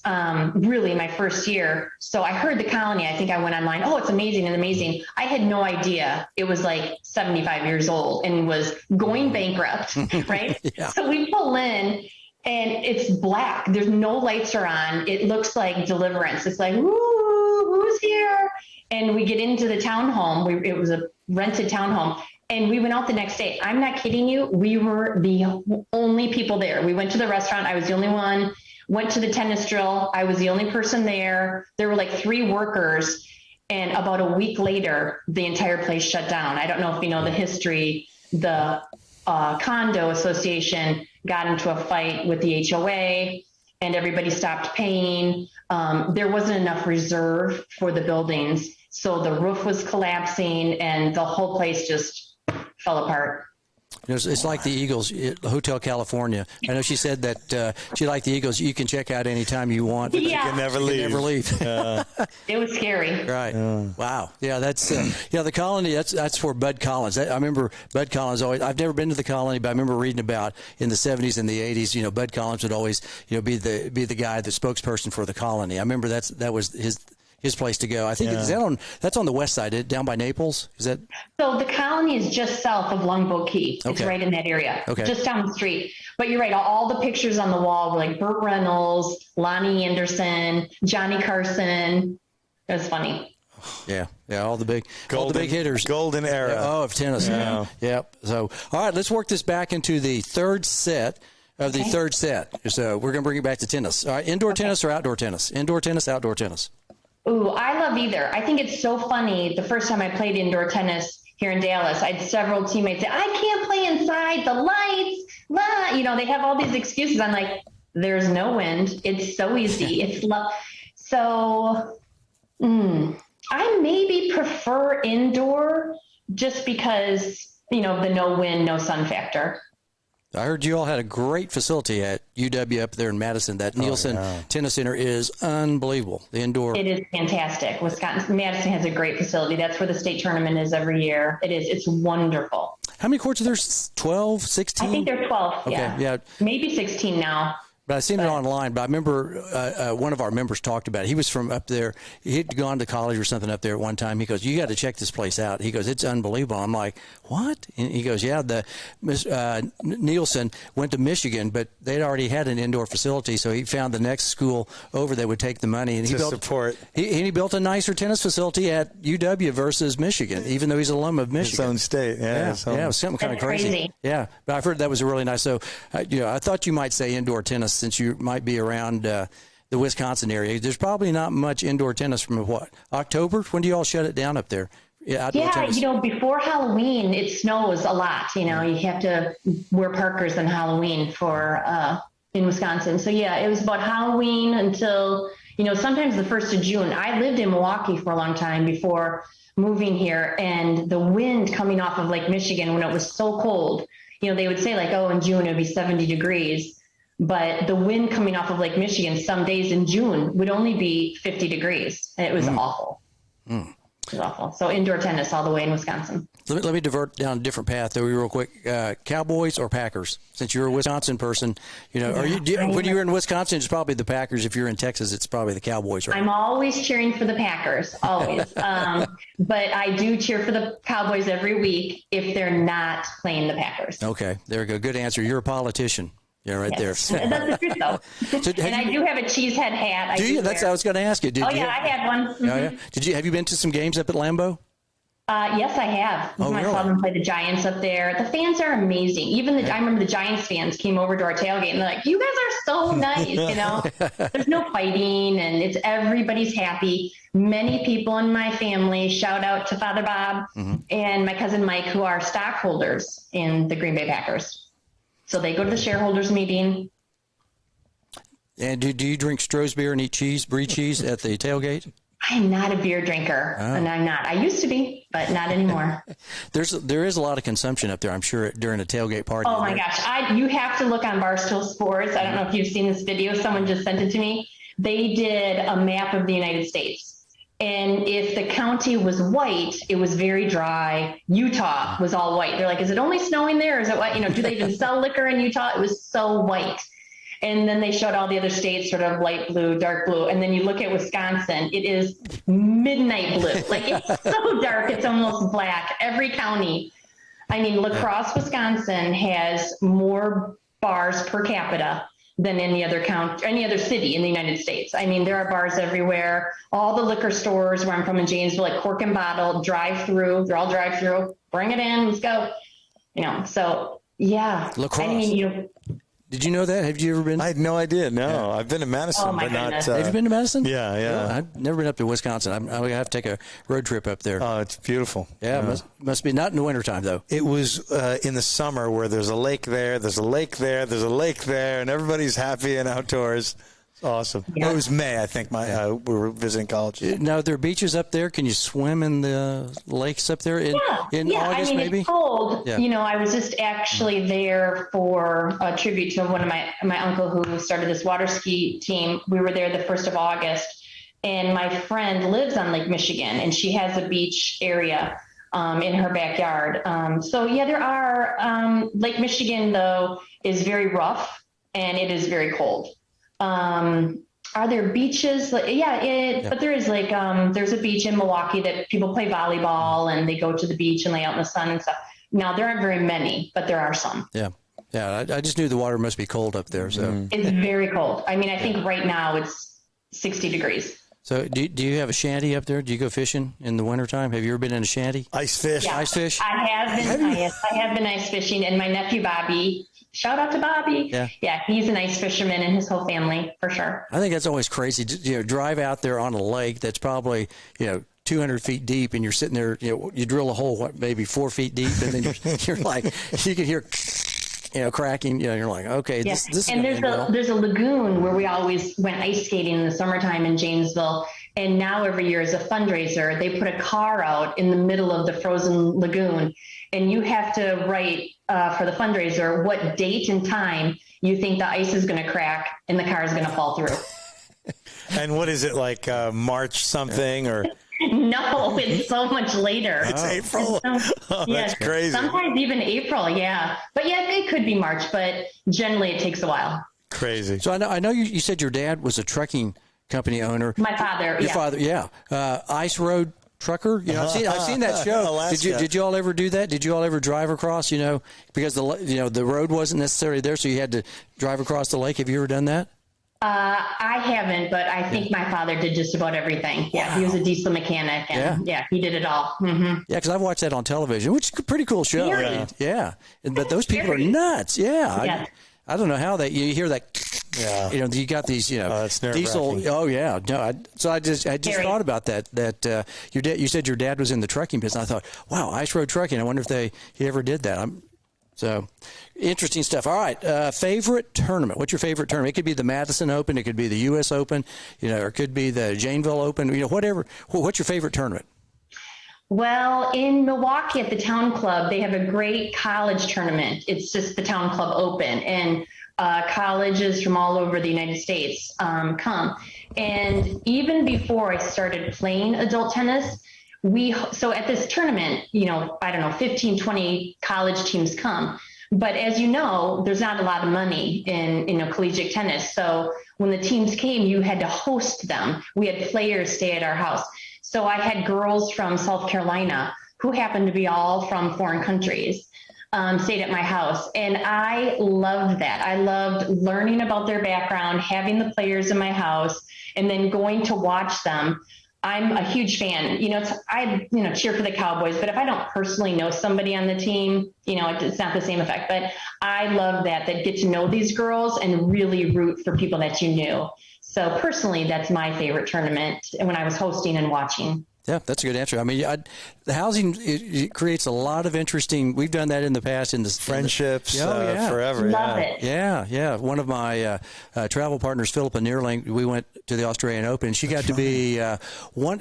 Speaker 3: really my first year. So I heard the Colony. I think I went online. Oh, it's amazing and amazing. I had no idea it was like 75 years old and was going bankrupt, right? So we pull in and it's black. There's no lights are on. It looks like Deliverance. It's like, woo, who's here? And we get into the townhome. It was a rented townhome. And we went out the next day. I'm not kidding you. We were the only people there. We went to the restaurant. I was the only one. Went to the tennis drill. I was the only person there. There were like 3 workers. And about a week later, the entire place shut down. I don't know if you know the history. The condo association got into a fight with the HOA and everybody stopped paying. There wasn't enough reserve for the buildings. So the roof was collapsing and the whole place just fell apart.
Speaker 2: It's like the Eagles, Hotel California. I know she said that she liked the Eagles. You can check out anytime you want. But
Speaker 3: you
Speaker 1: can never leave.
Speaker 3: It was scary.
Speaker 2: Right. Wow. Yeah, that's the Colony. That's for Bud Collins. I remember Bud Collins always. I've never been to the Colony, but I remember reading about in the 70s and the 80s. Bud Collins would always be the guy, the spokesperson for the Colony. I remember that was his place to go. I think that's on the west side, down by Naples. Is that?
Speaker 3: So the Colony is just south of Longboat Key. It's
Speaker 2: Okay.
Speaker 3: right in that area,
Speaker 2: Okay.
Speaker 3: just down the street. But you're right. All the pictures on the wall were like Burt Reynolds, Lonnie Anderson, Johnny Carson. It was funny.
Speaker 2: Yeah, all the big hitters.
Speaker 1: Golden era.
Speaker 2: Of tennis. Yeah. Yep. So, all right, let's work this back into the third set of the third set. So we're going to bring it back to tennis. All right, indoor tennis or outdoor tennis? Indoor tennis, outdoor tennis?
Speaker 3: Ooh, I love either. I think it's so funny. The first time I played indoor tennis here in Dallas, I had several teammates say, I can't play inside, the lights, blah. You know, they have all these excuses. I'm like, there's no wind. It's so easy. It's so I maybe prefer indoor just because, you know, the no wind, no sun factor.
Speaker 2: I heard you all had a great facility at UW up there in Madison. That Nielsen Tennis Center is unbelievable. The indoor.
Speaker 3: It is fantastic. Madison has a great facility. That's where the state tournament is every year. It is. It's wonderful.
Speaker 2: How many courts are there? 12, 16?
Speaker 3: I think they're 12.
Speaker 2: Okay, yeah.
Speaker 3: Maybe 16 now.
Speaker 2: But I've seen it online. But I remember one of our members talked about it. He was from up there. He'd gone to college or something up there at one time. He goes, you got to check this place out. He goes, it's unbelievable. I'm like, what? And he goes, yeah, Nielsen went to Michigan, but they'd already had an indoor facility. So he found the next school over that would take the money. And he built a nicer tennis facility at UW versus Michigan, even though he's an alum of Michigan.
Speaker 1: His own state. Yeah,
Speaker 2: it was something kind of crazy. Yeah, but I've heard that was really nice. So, I thought you might say indoor tennis, since you might be around the Wisconsin area. There's probably not much indoor tennis from October? When do you all shut it down up there? Tennis?
Speaker 3: You know, before Halloween, it snows a lot. You know, you have to wear parkers on Halloween in Wisconsin. So, it was about Halloween until, you know, sometimes the 1st of June. I lived in Milwaukee for a long time before moving here, and the wind coming off of Lake Michigan when it was so cold, you know, they would say like, oh, in June, it'd be 70 degrees. But the wind coming off of Lake Michigan some days in June would only be 50 degrees. It was awful. It was awful. So indoor tennis all the way in Wisconsin.
Speaker 2: Let me divert down a different path, though, real quick. Cowboys or Packers? Since you're a Wisconsin person, you know, when you're in Wisconsin, it's probably the Packers. If you're in Texas, it's probably the Cowboys, right?
Speaker 3: I'm always cheering for the Packers, always. But I do cheer for the Cowboys every week if they're not playing the Packers.
Speaker 2: Okay, there we go. Good answer. You're a politician. Yeah, right there.
Speaker 3: That's the truth, though. And I do have a cheesehead hat.
Speaker 2: Do you? That's what I was going to ask you.
Speaker 3: I had one.
Speaker 2: Oh, yeah. Have you been to some games up at Lambeau?
Speaker 3: Yes, I have.
Speaker 2: Oh,
Speaker 3: My son played the Giants up there. The fans are amazing. I remember the Giants fans came over to our tailgate and they're like, you guys are so nice, you know. There's no fighting and everybody's happy. Many people in my family, shout out to Father Bob and my cousin Mike, who are stockholders in the Green Bay Packers. So they go to the shareholders meeting.
Speaker 2: And do you drink Stroh's beer and eat brie cheese at the tailgate?
Speaker 3: I'm not a beer drinker, and I'm not. I used to be, but not anymore.
Speaker 2: There is a lot of consumption up there, I'm sure, during a tailgate party.
Speaker 3: Oh my gosh! You have to look on Barstool Sports. I don't know if you've seen this video. Someone just sent it to me. They did a map of the United States, and if the county was white, it was very dry. Utah was all white. They're like, "Is it only snowing there? Or is it what? You know, do they even sell liquor in Utah?" It was so white. And then they showed all the other states sort of light blue, dark blue. And then you look at Wisconsin, it is midnight blue. Like it's so dark, it's almost black. Every county. I mean, La Crosse, Wisconsin has more bars per capita than any other city in the United States. I mean, there are bars everywhere. All the liquor stores where I'm from in Janesville, like Cork and Bottle, drive through. They're all drive through. Bring it in, let's go. You know, so yeah.
Speaker 2: La Crosse.
Speaker 3: I mean,
Speaker 2: did you know that? Have you ever been?
Speaker 1: I had no idea. No, I've been to Madison, but not.
Speaker 2: Have you been to Madison?
Speaker 1: Yeah.
Speaker 2: I've never been up to Wisconsin. I'm going to have to take a road trip up there.
Speaker 1: Oh, it's beautiful.
Speaker 2: Yeah, must be not in the wintertime, though.
Speaker 1: It was in the summer where there's a lake there, there's a lake there, there's a lake there, and everybody's happy and outdoors. Awesome.
Speaker 3: Yeah.
Speaker 1: Well, it was May, I think. We were visiting college.
Speaker 2: Now, there are beaches up there. Can you swim in the lakes up there in August,
Speaker 3: I mean,
Speaker 2: maybe?
Speaker 3: It's cold.
Speaker 2: Yeah.
Speaker 3: You know, I was just actually there for a tribute to one of my uncle who started this water ski team. We were there the 1st of August, and my friend lives on Lake Michigan, and she has a beach area in her backyard. There are Lake Michigan, though, is very rough, and it is very cold. Are there beaches? But there is like, there's a beach in Milwaukee that people play volleyball and they go to the beach and lay out in the sun and stuff. Now, there aren't very many, but there are some.
Speaker 2: Yeah. Yeah. I just knew the water must be cold up there. So
Speaker 3: It's very cold. I mean, I think right now it's 60 degrees.
Speaker 2: So do you have a shanty up there? Do you go fishing in the wintertime? Have you ever been in a shanty?
Speaker 1: Ice fish.
Speaker 3: Yeah.
Speaker 2: Ice fish?
Speaker 3: I have been. I have been ice fishing, and my nephew Bobby. Shout out to Bobby. Yeah, he's an ice fisherman, and his whole family for sure.
Speaker 2: I think that's always crazy. Drive out there on a lake that's probably 200 feet deep, and you're sitting there. You drill a hole maybe 4 feet deep, and then you're like, you can hear. Cracking. You're like, okay, this is
Speaker 3: and there's a lagoon where we always went ice skating in the summertime in Janesville. And now every year as a fundraiser, they put a car out in the middle of the frozen lagoon, and you have to write for the fundraiser what date and time you think the ice is going to crack and the car is going to fall through.
Speaker 1: And what is it like, March something or?
Speaker 3: No, it's so much later.
Speaker 1: It's April. That's crazy.
Speaker 3: Sometimes even April, yeah. But yeah, it could be March, but generally it takes a while.
Speaker 1: Crazy.
Speaker 2: So I know you said your dad was a trucking company owner.
Speaker 3: My father,
Speaker 2: Your father, yeah. Ice Road Trucker. I've seen that show.
Speaker 1: Alaska.
Speaker 2: Did you all ever do that? Did you all ever drive across? Because the road wasn't necessarily there, so you had to drive across the lake. Have you ever done that?
Speaker 3: I haven't, but I think my father did just about everything. Yeah, wow. He was a diesel mechanic, and he did it all. Mm-hmm.
Speaker 2: Yeah, because I've watched that on television, which is a pretty cool show. Yeah. But those people are nuts. Yeah. I don't know how you hear that. Yeah. You got these, diesel. Oh yeah. No. So I just thought about that. That you said your dad was in the trucking business. I thought, wow, ice road trucking. I wonder if he ever did that. So interesting stuff. All right. Favorite tournament. What's your favorite tournament? It could be the Madison Open. It could be the U.S. Open, or it could be the Janesville Open, whatever. What's your favorite tournament?
Speaker 3: Well, in Milwaukee at the Town Club, they have a great college tournament. It's just the Town Club Open, and colleges from all over the United States come. And even before I started playing adult tennis, so at this tournament, 15, 20 college teams come. But as you know, there's not a lot of money in collegiate tennis. So when the teams came, you had to host them. We had players stay at our house. So I had girls from South Carolina who happened to be all from foreign countries, stayed at my house. And I loved that. I loved learning about their background, having the players in my house, and then going to watch them. I'm a huge fan. I cheer for the Cowboys, but if I don't personally know somebody on the team, it's not the same effect. But I love that get to know these girls and really root for people that you knew. So personally, that's my favorite tournament when I was hosting and watching.
Speaker 2: Yeah, that's a good answer. I mean, the housing it creates a lot of interesting. We've done that in the past in the
Speaker 1: friendships forever.
Speaker 3: Love it.
Speaker 2: Yeah. One of my travel partners, Philippa Neerling, we went to the Australian Open. She got to be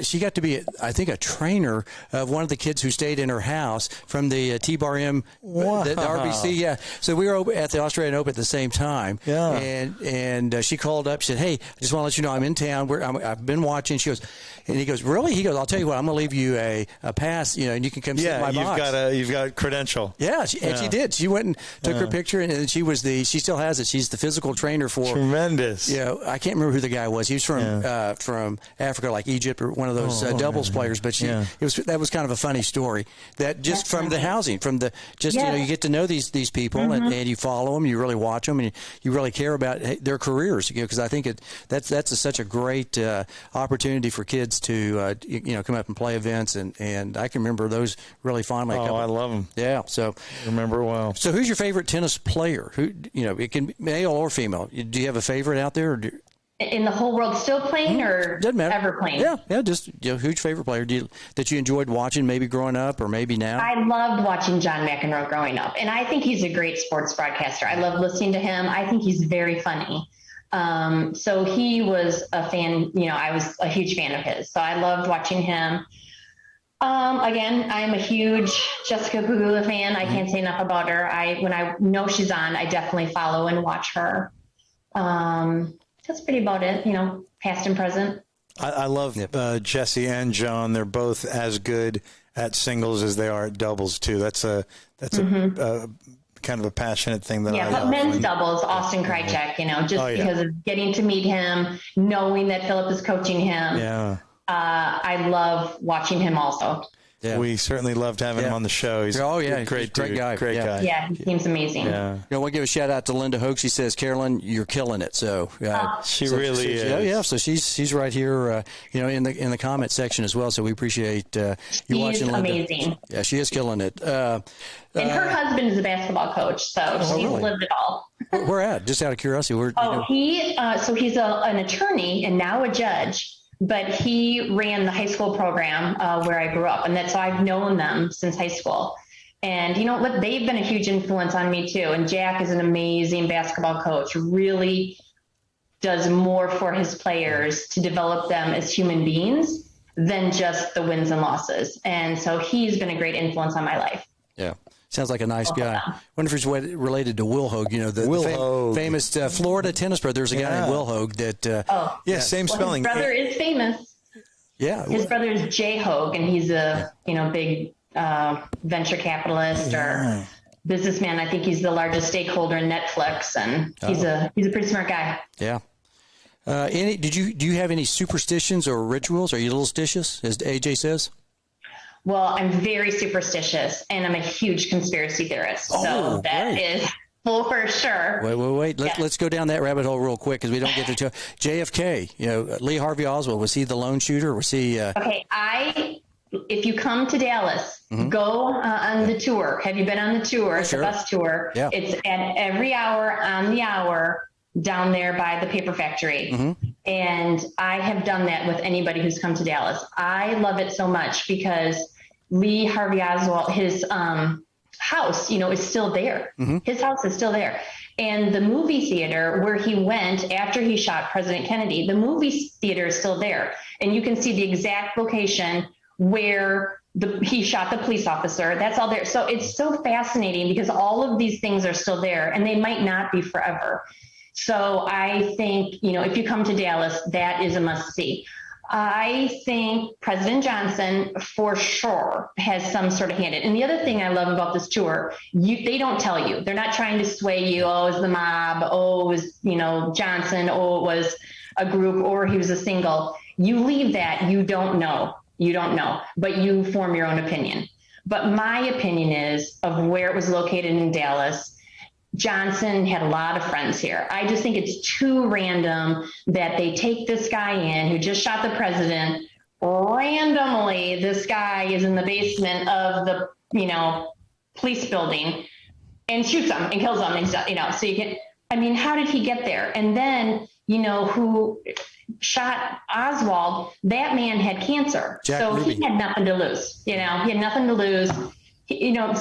Speaker 2: She got to be, I think, a trainer of one of the kids who stayed in her house from the T-Bar M, the RBC. Yeah. So we were at the Australian Open at the same time. Yeah. And she called up. She said, "Hey, I just want to let you know I'm in town. I've been watching." She goes, and he goes, "Really?" He goes, "I'll tell you what, I'm going to leave you a pass, and you can come sit in my box."
Speaker 1: You've got a credential.
Speaker 2: Yeah, and she did. She went and took her picture, and she still has it. She's the physical trainer for.
Speaker 1: Tremendous.
Speaker 2: I can't remember who the guy was. He was from Africa, like Egypt, or one of those doubles players. But that was kind of a funny story. That just from the housing, you get to know these people, and you follow them, you really watch them, and you really care about their careers. Because I think that's such a great opportunity for kids to come up and play events, and I can remember those really fondly.
Speaker 1: I love them.
Speaker 2: Yeah, so
Speaker 1: I remember it well.
Speaker 2: So who's your favorite tennis player? Who it can be male or female. Do you have a favorite out there? Or
Speaker 3: in the whole world still playing, or
Speaker 2: doesn't matter.
Speaker 3: Ever playing?
Speaker 2: Yeah, just who's favorite player that you enjoyed watching, maybe growing up or maybe now?
Speaker 3: I loved watching John McEnroe growing up, and I think he's a great sports broadcaster. I love listening to him. I think he's very funny. So he was a fan, I was a huge fan of his. So I loved watching him. Again, I'm a huge Jessica Pegula fan. I can't say enough about her. When I know she's on, I definitely follow and watch her. That's pretty about it, past and present.
Speaker 1: I love Jessie and John. They're both as good at singles as they are at doubles too. That's a kind of a passionate thing that I
Speaker 3: but
Speaker 1: love.
Speaker 3: men's doubles, Austin Krajicek, because of getting to meet him, knowing that Philip is coaching him.
Speaker 1: Yeah.
Speaker 3: I love watching him also.
Speaker 2: Yeah.
Speaker 1: We certainly loved having him on the show. He's
Speaker 2: great
Speaker 1: dude,
Speaker 2: guy.
Speaker 1: Great guy.
Speaker 3: Yeah, he seems amazing.
Speaker 1: Yeah.
Speaker 2: I want to give a shout out to Linda Hoke. She says, "Carolyn, you're killing it." So
Speaker 1: She really is.
Speaker 2: Yeah. So she's right here, in the comment section as well. So we appreciate you watching. Linda.
Speaker 3: Amazing.
Speaker 2: Yeah, she is killing it.
Speaker 3: And her husband is a basketball coach, so she's
Speaker 2: really?
Speaker 3: lived it all.
Speaker 2: Where at? Just out of curiosity.
Speaker 3: He's an attorney and now a judge. But he ran the high school program where I grew up, and that's why I've known them since high school. And you know what? They've been a huge influence on me too. And Jack is an amazing basketball coach, really does more for his players to develop them as human beings than just the wins and losses. And so he's been a great influence on my life.
Speaker 2: Yeah. Sounds like a nice guy. Wonder if he's related to Will Hogue,
Speaker 1: Hogue.
Speaker 2: famous Florida tennis player. There's a guy named Will Hogue that.
Speaker 1: Same spelling.
Speaker 3: His brother is famous.
Speaker 2: Yeah.
Speaker 3: His brother is Jay Hogue, and he's a big venture capitalist or businessman. I think he's the largest stakeholder in Netflix, and he's a pretty smart guy.
Speaker 2: Yeah. Do you have any superstitions or rituals? Are you a little stitious, as AJ says?
Speaker 3: Well, I'm very superstitious, and I'm a huge conspiracy theorist. So that is for sure.
Speaker 2: Wait. Let's go down that rabbit hole real quick because we don't get to JFK. Lee Harvey Oswald, was he the lone shooter? Was he?
Speaker 3: Okay, if you come to Dallas, go on the tour. Have you been on the tour? It's a bus tour.
Speaker 2: Yeah.
Speaker 3: It's at every hour on the hour down there by the paper factory. And I have done that with anybody who's come to Dallas. I love it so much because Lee Harvey Oswald, his house, is still there. His house is still there. And the movie theater where he went after he shot President Kennedy, the movie theater is still there. And you can see the exact location where he shot the police officer. That's all there. So it's so fascinating because all of these things are still there and they might not be forever. So I think, if you come to Dallas, that is a must see. I think President Johnson for sure has some sort of hand in it. And the other thing I love about this tour, they don't tell you. They're not trying to sway you. Oh, it was the mob. Oh, it was, Johnson. Oh, it was a group, or he was a single. You leave that. You don't know. But you form your own opinion. But my opinion is of where it was located in Dallas. Johnson had a lot of friends here. I just think it's too random that they take this guy in who just shot the president. Randomly, this guy is in the basement of the, police building and shoots him and kills him. So how did he get there? And then, who shot Oswald, that man had cancer.
Speaker 2: Jack Ruby.
Speaker 3: He had nothing to lose. He had nothing to lose.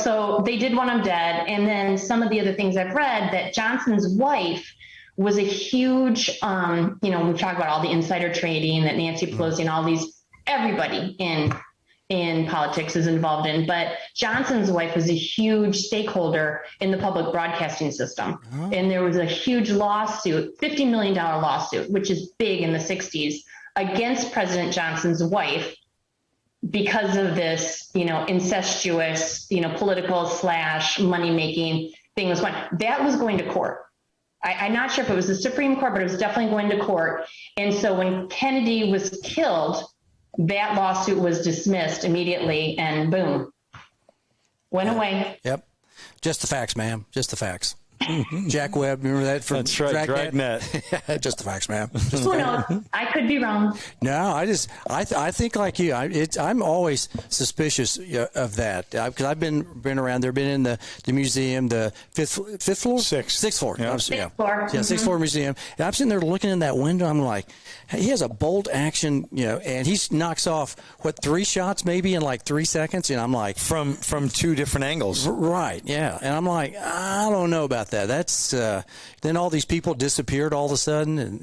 Speaker 3: So they did want him dead. And then some of the other things I've read that Johnson's wife was a huge, we talk about all the insider trading that Nancy Pelosi and everybody in politics is involved in. But Johnson's wife was a huge stakeholder in the public broadcasting system. And there was a huge lawsuit, $50 million lawsuit, which is big in the 60s, against President Johnson's wife, because of this, incestuous, political / money-making thing that was going to court. I'm not sure if it was the Supreme Court, but it was definitely going to court. And so when Kennedy was killed, that lawsuit was dismissed immediately and boom, went away.
Speaker 2: Yep. Just the facts, ma'am. Just the facts. Jack Webb, remember that from
Speaker 1: That's right, Dragnet.
Speaker 2: Just the facts, ma'am.
Speaker 3: Who knows? I could be wrong.
Speaker 2: No, I think like you. I'm always suspicious of that because I've been around there, been in the museum, the fifth floor, sixth floor,
Speaker 3: Floor.
Speaker 2: Sixth floor museum. And I'm sitting there looking in that window. I'm like, he has a bolt action, and he knocks off 3 shots maybe in like 3 seconds, and I'm like,
Speaker 1: from 2 different angles,
Speaker 2: right? Yeah, and I'm like, I don't know about that. That's then all these people disappeared all of a sudden, and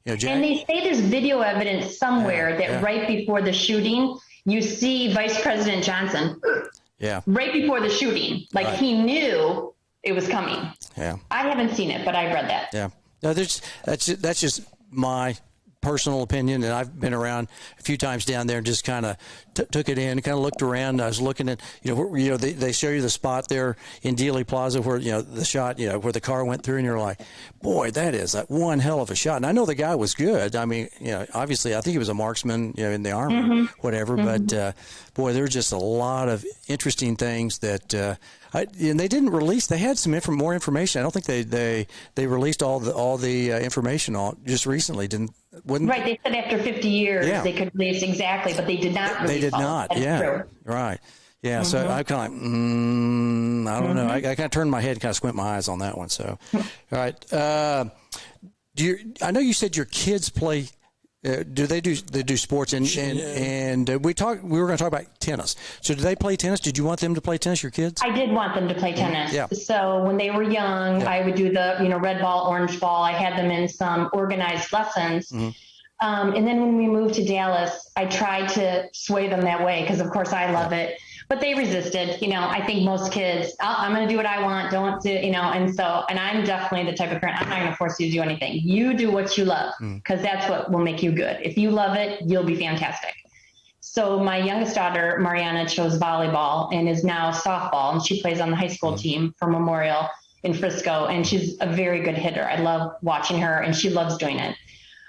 Speaker 2: Jack.
Speaker 3: And they say there's video evidence somewhere that right before the shooting, you see Vice President Johnson.
Speaker 2: Yeah.
Speaker 3: Right before the shooting, he knew it was coming.
Speaker 2: Yeah.
Speaker 3: I haven't seen it, but I've read that.
Speaker 2: Yeah. No, that's just my personal opinion, and I've been around a few times down there and just kind of took it in, kind of looked around. I was looking at, they show you the spot there in Dealey Plaza where, the shot, where the car went through, and you're like, boy, that is one hell of a shot. And I know the guy was good. I mean, obviously I think he was a marksman, in the Army, whatever, but boy, there's just a lot of interesting things that, and they didn't release. They had some more information. I don't think they released all the information just recently.
Speaker 3: Right. They said after 50 years they could release exactly, but they did not release.
Speaker 2: They did not.
Speaker 3: That's true.
Speaker 2: Right. Yeah. So I kind of like, I don't know. I kind of turned my head and kind of squint my eyes on that one. So, all right. I know you said your kids play. They do sports and we were going to talk about tennis. So do they play tennis? Did you want them to play tennis, your kids?
Speaker 3: I did want them to play tennis.
Speaker 2: Yeah.
Speaker 3: So when they were young, I would do the red ball, orange ball. I had them in some organized lessons. And then when we moved to Dallas, I tried to sway them that way because of course I love it. But they resisted. I think most kids, I'm going to do what I want, don't do, and I'm definitely the type of parent, I'm not going to force you to do anything. You do what you love, because that's what will make you good. If you love it, you'll be fantastic. So my youngest daughter, Mariana, chose volleyball and is now softball, and she plays on the high school team for Memorial in Frisco, and she's a very good hitter. I love watching her, and she loves doing it.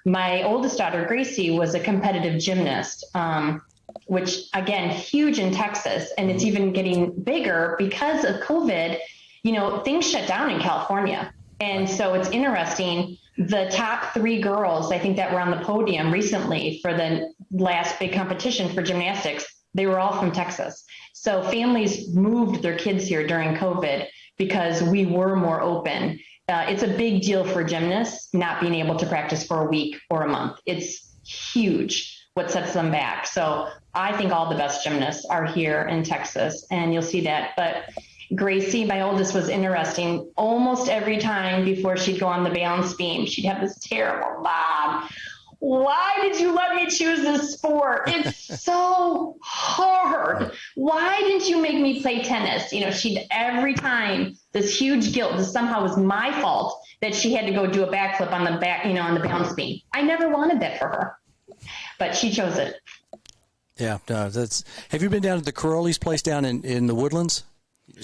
Speaker 3: My oldest daughter, Gracie, was a competitive gymnast, which again, huge in Texas, and it's even getting bigger because of COVID. Things shut down in California. And so it's interesting. The top 3 girls, I think, that were on the podium recently for the last big competition for gymnastics, they were all from Texas. So families moved their kids here during COVID because we were more open. It's a big deal for gymnasts not being able to practice for a week or a month. It's huge what sets them back. So I think all the best gymnasts are here in Texas, and you'll see that. But Gracie, my oldest, was interesting. Almost every time before she'd go on the balance beam, she'd have this terrible, Mom, why did you let me choose this sport? It's so hard. Why didn't you make me play tennis? She'd every time this huge guilt. This somehow was my fault that she had to go do a backflip on the back, on the balance beam. I never wanted that for her, but she chose it.
Speaker 2: Yeah, no, have you been down to the Carolyn's place down in the Woodlands?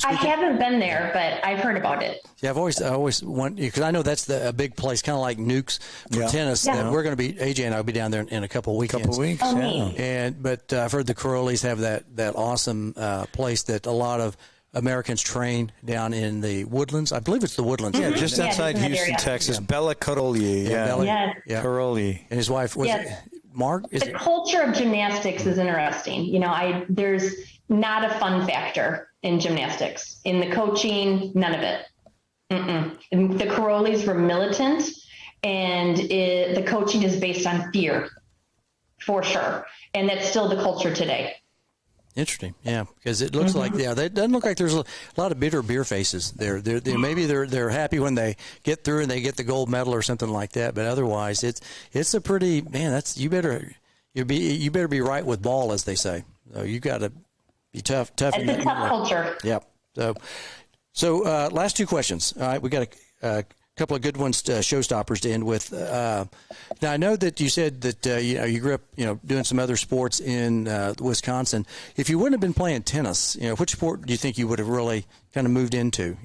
Speaker 3: I haven't been there, but I've heard about it.
Speaker 2: Yeah, I always want, because I know that's a big place, kind of like Nukes for tennis. Yeah. We're going to be, AJ and I will be down there in a couple of weekends. But I've heard the Carolyn's have that awesome place that a lot of Americans train down in the Woodlands. I believe it's the Woodlands.
Speaker 1: Yeah, just outside Houston, Texas. Bella Caroli.
Speaker 2: Yeah.
Speaker 1: Caroli.
Speaker 2: And his wife was Mark.
Speaker 3: The culture of gymnastics is interesting. There's not a fun factor in gymnastics. In the coaching, none of it. The Carolys were militant, and the coaching is based on fear, for sure. And that's still the culture today.
Speaker 2: Interesting, yeah, because it looks like it doesn't look like there's a lot of bitter beer faces there. Maybe they're happy when they get through and they get the gold medal or something like that, but otherwise it's a pretty you better be right with ball, as they say. So you got to be tough.
Speaker 3: It's a tough culture.
Speaker 2: Yep. So last 2 questions. All right, we got a couple of good ones, showstoppers to end with. Now, I know that you said that you grew up, doing some other sports in Wisconsin. If you wouldn't have been playing tennis, which sport do you think you would have really kind of moved into?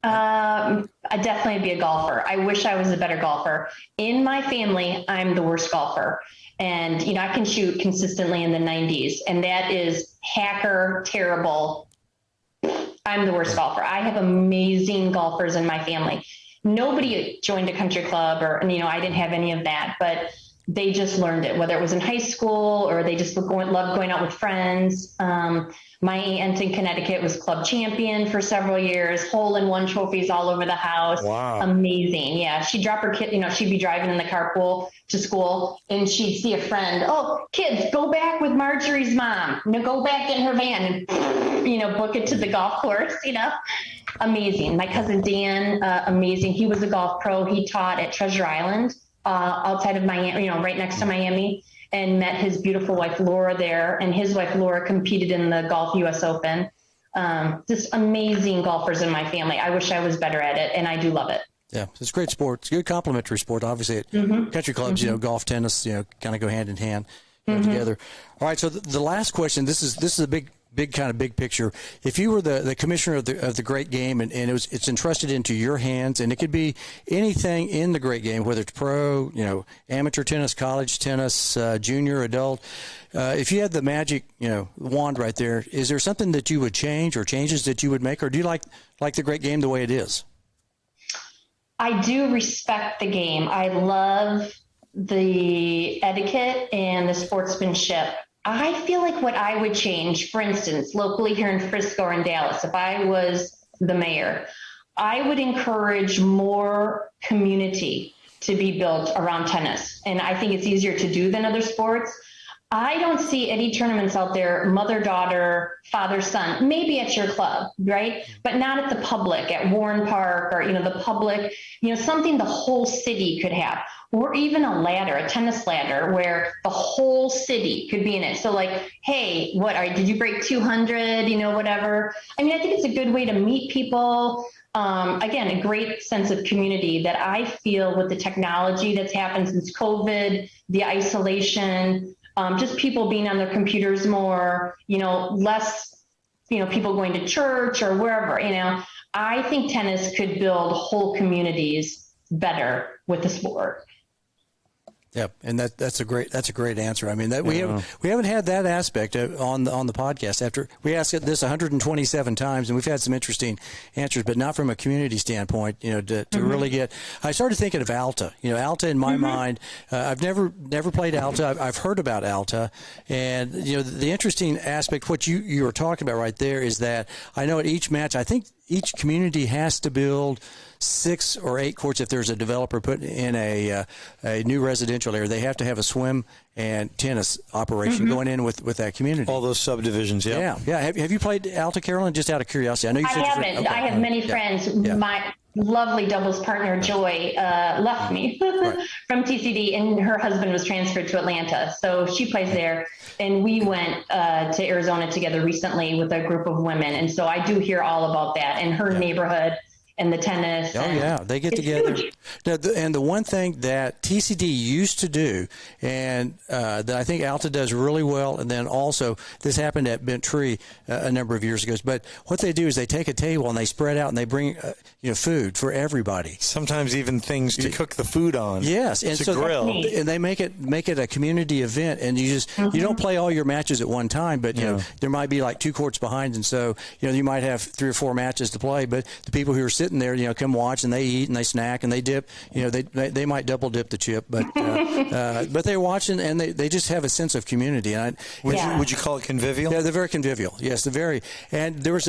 Speaker 3: I'd definitely be a golfer. I wish I was a better golfer. In my family, I'm the worst golfer. And, I can shoot consistently in the 90s, and that is hacker, terrible. I'm the worst golfer. I have amazing golfers in my family. Nobody joined a country club or, I didn't have any of that, but they just learned it, whether it was in high school or they just loved going out with friends. My aunt in Connecticut was club champion for several years, hole-in-one trophies all over the house.
Speaker 1: Wow.
Speaker 3: Amazing. Yeah. She'd drop her kid, she'd be driving in the carpool to school and she'd see a friend. Oh, kids, go back with Marjorie's mom. Go back in her van and, book it to the golf course, Amazing. My cousin Dan, amazing. He was a golf pro. He taught at Treasure Island, outside of Miami, right next to Miami, and met his beautiful wife, Laura, there. And his wife, Laura, competed in the Golf US Open. Just amazing golfers in my family. I wish I was better at it, and I do love it.
Speaker 2: Yeah, it's a great sport. It's a good complementary sport. Obviously, at country clubs, golf, tennis, kind of go hand in hand together. All right. So the last question. This is a big picture. If you were the commissioner of the Great Game, and it's entrusted into your hands, and it could be anything in the Great Game, whether it's pro, amateur tennis, college tennis, junior, adult. If you had the magic, wand right there, is there something that you would change or changes that you would make, or do you like the Great Game the way it is?
Speaker 3: I do respect the game. I love the etiquette and the sportsmanship. I feel like what I would change, for instance, locally here in Frisco or in Dallas, if I was the mayor, I would encourage more community to be built around tennis. And I think it's easier to do than other sports. I don't see any tournaments out there, mother-daughter, father-son, maybe at your club, right? But not at the public, at Warren Park or, the public, something the whole city could have. Or even a ladder, a tennis ladder, where the whole city could be in it. So like, hey, did you break 200, whatever. I mean, I think it's a good way to meet people. Again, a great sense of community that I feel with the technology that's happened since COVID, the isolation, just people being on their computers more, less, people going to church or wherever, I think tennis could build whole communities better with the sport.
Speaker 2: Yep, and that's a great answer. I mean, we haven't had that aspect on the podcast. After we asked it this 127 times, and we've had some interesting answers, but not from a community standpoint. To really get. I started thinking of Alta. Alta in my mind. I've never played Alta. I've heard about Alta, and the interesting aspect, what you were talking about right there, is that I know at each match, I think each community has to build 6 or 8 courts. If there's a developer putting in a new residential area, they have to have a swim and tennis operation going in with that community.
Speaker 1: All those subdivisions, yeah.
Speaker 2: Have you played Alta, Carolyn? Just out of curiosity, I know you.
Speaker 3: I haven't. Okay. I have many friends. Yeah. My lovely doubles partner Joy left me from TCD, and her husband was transferred to Atlanta, so she plays there. And we went to Arizona together recently with a group of women, and so I do hear all about that in her neighborhood. And the tennis.
Speaker 2: Oh, yeah. They get together. Now, and the one thing that TCD used to do, and that I think Alta does really well, and then also this happened at Bent Tree a number of years ago, but what they do is they take a table and they spread out and they bring food for everybody.
Speaker 1: Sometimes even things to cook the food on.
Speaker 2: Yes. And
Speaker 1: to grill.
Speaker 2: And they make it a community event, and you just you don't play all your matches at one time, but there might be like 2 courts behind, and so you might have 3 or 4 matches to play, but the people who are sitting there, come watch, and they eat and they snack and they dip. They might double dip the chip, but they're watching and they just have a sense of community. And
Speaker 1: would you call it convivial?
Speaker 2: Yeah, they're very convivial. Yes, they're very. And there was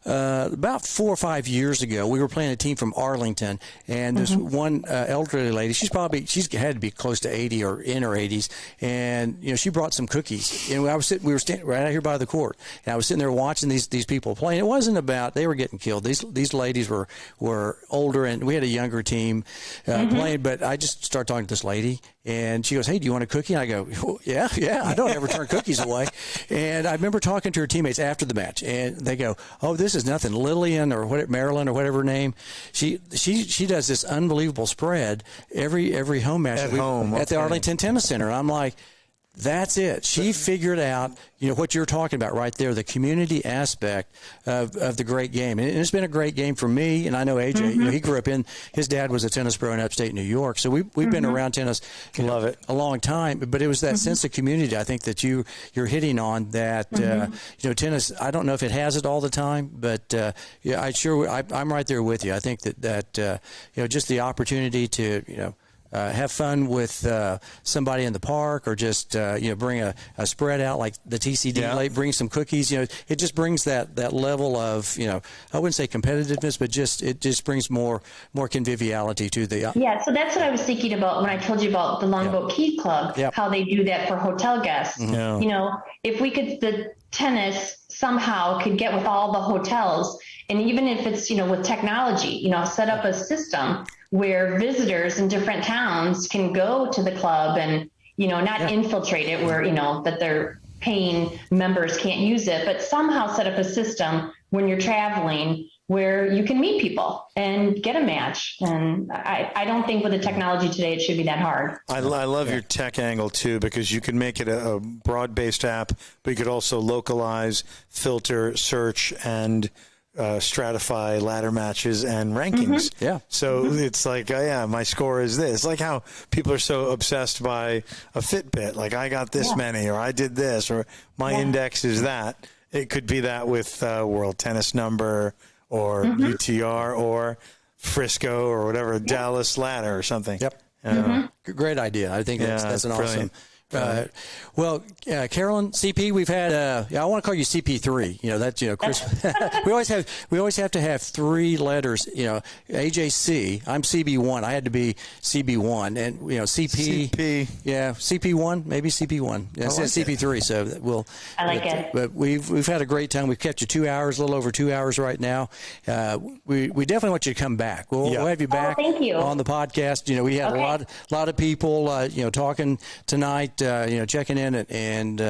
Speaker 2: about 4 or 5 years ago, we were playing a team from Arlington, and this one elderly lady, she's had to be close to 80 or in her 80s, and she brought some cookies. And we were standing right out here by the court, and I was sitting there watching these people playing. It wasn't about they were getting killed. These ladies were older, and we had a younger team playing. But I just started talking to this lady, and she goes, "Hey, do you want a cookie?" And I go, well, "Yeah, I don't ever turn cookies away." And I remember talking to her teammates after the match, and they go, "Oh, this is nothing." Lillian or Marilyn or whatever her name, she does this unbelievable spread every home match at the Arlington Tennis Center. And I'm like, that's it. She figured out, what you're talking about right there, the community aspect of the Great Game. And it's been a great game for me, and I know AJ, he grew up his dad was a tennis pro in upstate New York. So we've been around tennis
Speaker 1: Love it.
Speaker 2: a long time, but it was that sense of community, I think, that you're hitting on that, tennis, I don't know if it has it all the time, but I'm right there with you. I think that just the opportunity to, have fun with somebody in the park, or just bring a spread out like the TCD, bring some cookies. It just brings that level of I wouldn't say competitiveness, but it just brings more conviviality to the.
Speaker 3: So that's what I was thinking about when I told you about the Longboat Key Club, how they do that for hotel guests. If we could, the tennis somehow could get with all the hotels, and even if it's with technology, set up a system where visitors in different towns can go to the club and, not infiltrate it where, that their paying members can't use it, but somehow set up a system when you're traveling where you can meet people and get a match. And I don't think with the technology today, it should be that hard.
Speaker 1: I love your tech angle, too, because you can make it a broad-based app, but you could also localize, filter, search, and stratify ladder matches and rankings.
Speaker 2: Mm-hmm. Yeah.
Speaker 1: So it's like, oh, yeah, my score is this. Like how people are so obsessed by a Fitbit. Like, I got this many, or I did this, or my index is that. It could be that with World Tennis Number, or UTR, or Frisco, or whatever, Dallas Ladder or something.
Speaker 2: Yep. Great idea. I think that's an awesome. Well, Carolyn, CP, we've had. I want to call you CP3. Chris. we always have to have three letters. AJC. I'm CB1. I had to be CB1, and CP. Yeah, CP1, maybe CP1. Yeah, CP3. So we'll.
Speaker 3: I like it.
Speaker 2: But we've had a great time. We've kept you 2 hours, a little over 2 hours right now. We definitely want you to come back. We'll have you back
Speaker 3: thank you.
Speaker 2: on the podcast. We had a lot of people talking tonight. Checking in and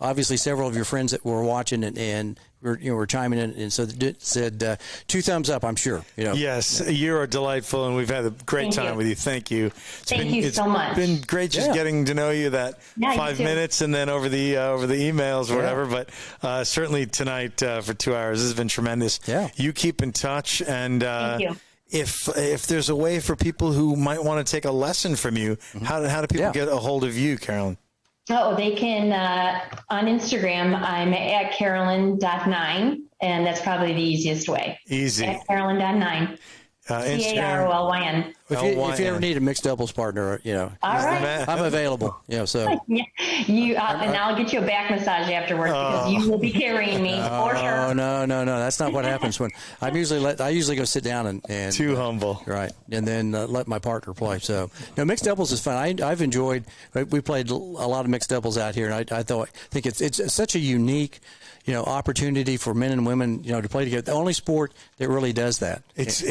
Speaker 2: obviously several of your friends that were watching and were chiming in, and so it said 2 thumbs up. I'm sure.
Speaker 1: Yes, you are delightful, and we've had a great time with you. Thank you.
Speaker 3: Thank you so much.
Speaker 1: It's been great just getting to know you 5 minutes, and then over the emails or whatever. But certainly tonight for 2 hours, this has been tremendous.
Speaker 2: Yeah.
Speaker 1: You keep in touch, and
Speaker 3: thank you.
Speaker 1: If there's a way for people who might want to take a lesson from you, how do people get a hold of you, Carolyn?
Speaker 3: Oh, they can, on Instagram, I'm at Carolyn.9, and that's probably the easiest way.
Speaker 1: Easy.
Speaker 3: At Carolyn.9. Carolyn.
Speaker 2: If you ever need a mixed doubles partner,
Speaker 3: All right.
Speaker 2: I'm available. So
Speaker 3: and I'll get you a back massage afterwards because you will be carrying me for sure.
Speaker 2: No, that's not what happens when I usually go sit down and
Speaker 1: too humble,
Speaker 2: right, and then let my partner play. So mixed doubles is fun. I've enjoyed. We played a lot of mixed doubles out here, and I think it's such a unique opportunity for men and women to play together. The only sport that really does that.
Speaker 1: It's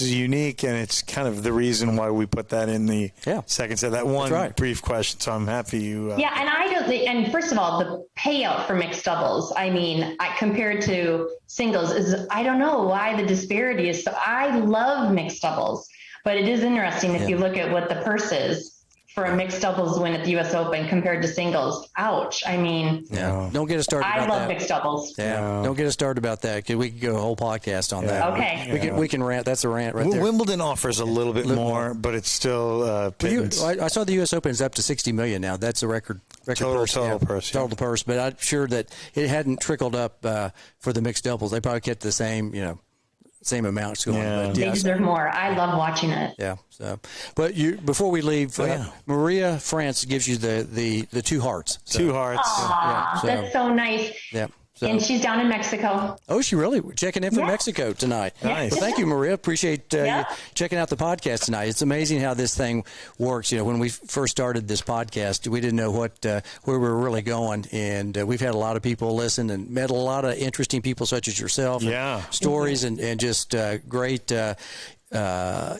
Speaker 1: unique, and it's kind of the reason why we put that in the second set. That one brief question, so I'm happy you.
Speaker 3: And I don't. And first of all, the payout for mixed doubles. I mean, compared to singles, I don't know why the disparity is. So I love mixed doubles, but it is interesting if you look at what the purse is for a mixed doubles win at the U.S. Open compared to singles. Ouch. I mean,
Speaker 2: don't get us started about that.
Speaker 3: I love mixed doubles.
Speaker 2: Don't get us started about that because we could go a whole podcast on that.
Speaker 3: Okay.
Speaker 2: We can rant. That's a rant right there.
Speaker 1: Wimbledon offers a little bit more, but it's still pittance.
Speaker 2: I saw the U.S. Open is up to $60 million now. That's a record
Speaker 1: total
Speaker 2: purse. Total purse. But I'm sure that it hadn't trickled up for the mixed doubles. They probably kept the same amounts going.
Speaker 1: Yeah.
Speaker 3: They deserve more. I love watching it.
Speaker 2: Yeah. So, but before we leave, Maria France gives you the 2 hearts. So.
Speaker 1: 2 hearts.
Speaker 3: Aww, that's so nice.
Speaker 2: Yeah. So.
Speaker 3: And she's down in Mexico.
Speaker 2: Oh, she really checking in from Mexico tonight.
Speaker 1: Nice.
Speaker 2: Well, thank you, Maria. Appreciate you checking out the podcast tonight. It's amazing how this thing works. When we first started this podcast, we didn't know where we were really going, and we've had a lot of people listen and met a lot of interesting people such as yourself.
Speaker 1: Yeah.
Speaker 2: Stories and just great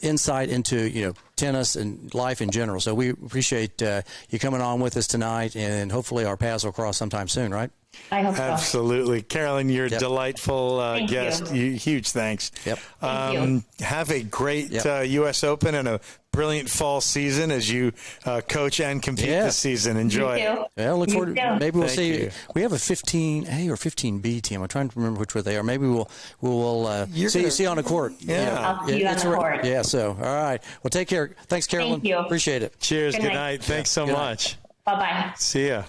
Speaker 2: insight into tennis and life in general. So we appreciate you coming on with us tonight, and hopefully our paths will cross sometime soon. Right?
Speaker 3: I hope so.
Speaker 1: Absolutely. Carolyn, you're a delightful guest. Huge thanks.
Speaker 2: Yep.
Speaker 3: Thank you.
Speaker 1: Have a great U.S. Open and a brilliant fall season as you coach and compete this season. Enjoy it.
Speaker 2: Yeah, look forward to maybe we'll see.
Speaker 1: You.
Speaker 2: We have a 15A or 15B team. I'm trying to remember which way they are. Maybe we'll see you on the court.
Speaker 3: I'll see you on the court.
Speaker 2: Yeah, so all right. Well, take care. Thanks, Carolyn.
Speaker 3: Thank you.
Speaker 2: Appreciate it.
Speaker 1: Cheers. Good night. Thanks so much.
Speaker 3: Bye-bye.
Speaker 1: See ya.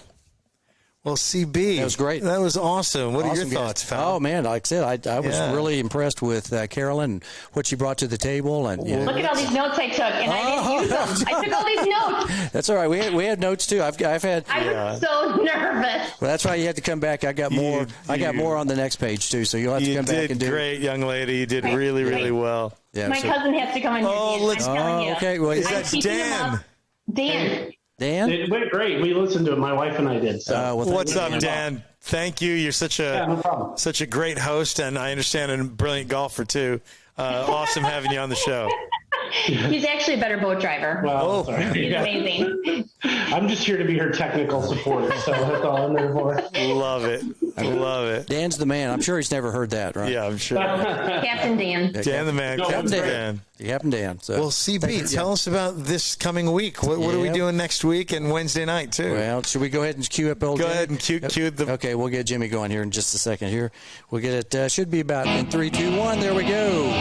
Speaker 1: Well, CB.
Speaker 2: That was great.
Speaker 1: That was awesome. What are your thoughts, pal?
Speaker 2: Oh, man, like I said, I was really impressed with Carolyn and what she brought to the table. And
Speaker 3: look at all these notes I took, and I didn't use them. I took all these notes.
Speaker 2: That's all right. We had notes, too. I've had.
Speaker 3: I was so nervous.
Speaker 2: Well, that's why you had to come back. I got more. I got more on the next page, too, so you'll have to come back and do it.
Speaker 1: You did great, young lady. You did really, really well.
Speaker 3: Yeah, my cousin has to come in here. I'm telling you.
Speaker 2: Okay. Well,
Speaker 1: is that Dan?
Speaker 2: Dan?
Speaker 5: It went great. We listened to it. My wife and I did. So.
Speaker 1: What's up, Dan? Thank you. You're such such a great host, and I understand a brilliant golfer too. Awesome having you on the show.
Speaker 3: He's actually a better boat driver.
Speaker 5: Well, sorry.
Speaker 3: He's amazing.
Speaker 5: I'm just here to be her technical support, so that's all I'm there for.
Speaker 1: Love it. Love it.
Speaker 2: Dan's the man. I'm sure he's never heard that, right?
Speaker 1: Yeah, I'm sure.
Speaker 3: Captain Dan.
Speaker 1: Dan the man.
Speaker 5: No,
Speaker 1: Captain
Speaker 5: that's
Speaker 1: Dan.
Speaker 2: Captain Dan. So.
Speaker 1: Well, CB, tell us about this coming week. What are we doing next week and Wednesday night, too?
Speaker 2: Well, should we go ahead and cue up old
Speaker 1: Go
Speaker 2: Jimmy?
Speaker 1: ahead and cue the...
Speaker 2: Okay, we'll get Jimmy going here in just a second here. We'll get it, should be about in 3, 2, 1. There we go.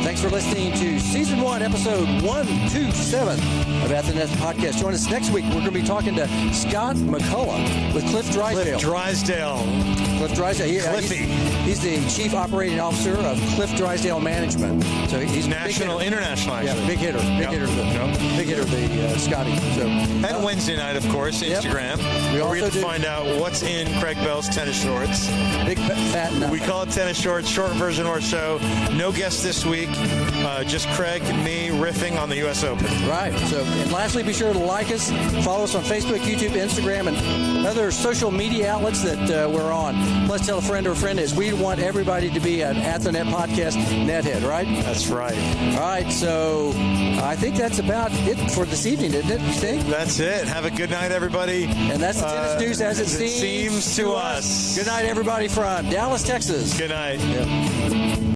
Speaker 2: Thanks for listening to Season 1, Episode 127 of At the Net Podcast. Join us next week. We're going to be talking to Scott McCullough with Cliff Drysdale. Cliff Drysdale. He's the Chief Operating Officer of Cliff Drysdale Management. So he's
Speaker 1: National, international, actually.
Speaker 2: Yeah, big hitter. Big hitter, the Scotty. So,
Speaker 1: and Wednesday night, of course, Instagram.
Speaker 2: We
Speaker 1: Where we get to find out what's in Craig Bell's tennis shorts.
Speaker 2: Big fat nut.
Speaker 1: We call it tennis shorts, short version of our show. No guests this week. Just Craig and me riffing on the U.S. Open.
Speaker 2: Right. So, and lastly, be sure to like us, follow us on Facebook, YouTube, Instagram, and other social media outlets that we're on. Plus, tell a friend or a friend, as we want everybody to be an At the Net Podcast nethead, right?
Speaker 1: That's right.
Speaker 2: All right. So, I think that's about it for this evening, isn't it? You think?
Speaker 1: That's it. Have a good night, everybody.
Speaker 2: And that's the tennis news as it
Speaker 1: seems to us.
Speaker 2: Good night, everybody from Dallas, Texas.
Speaker 1: Good night.
Speaker 2: Yep.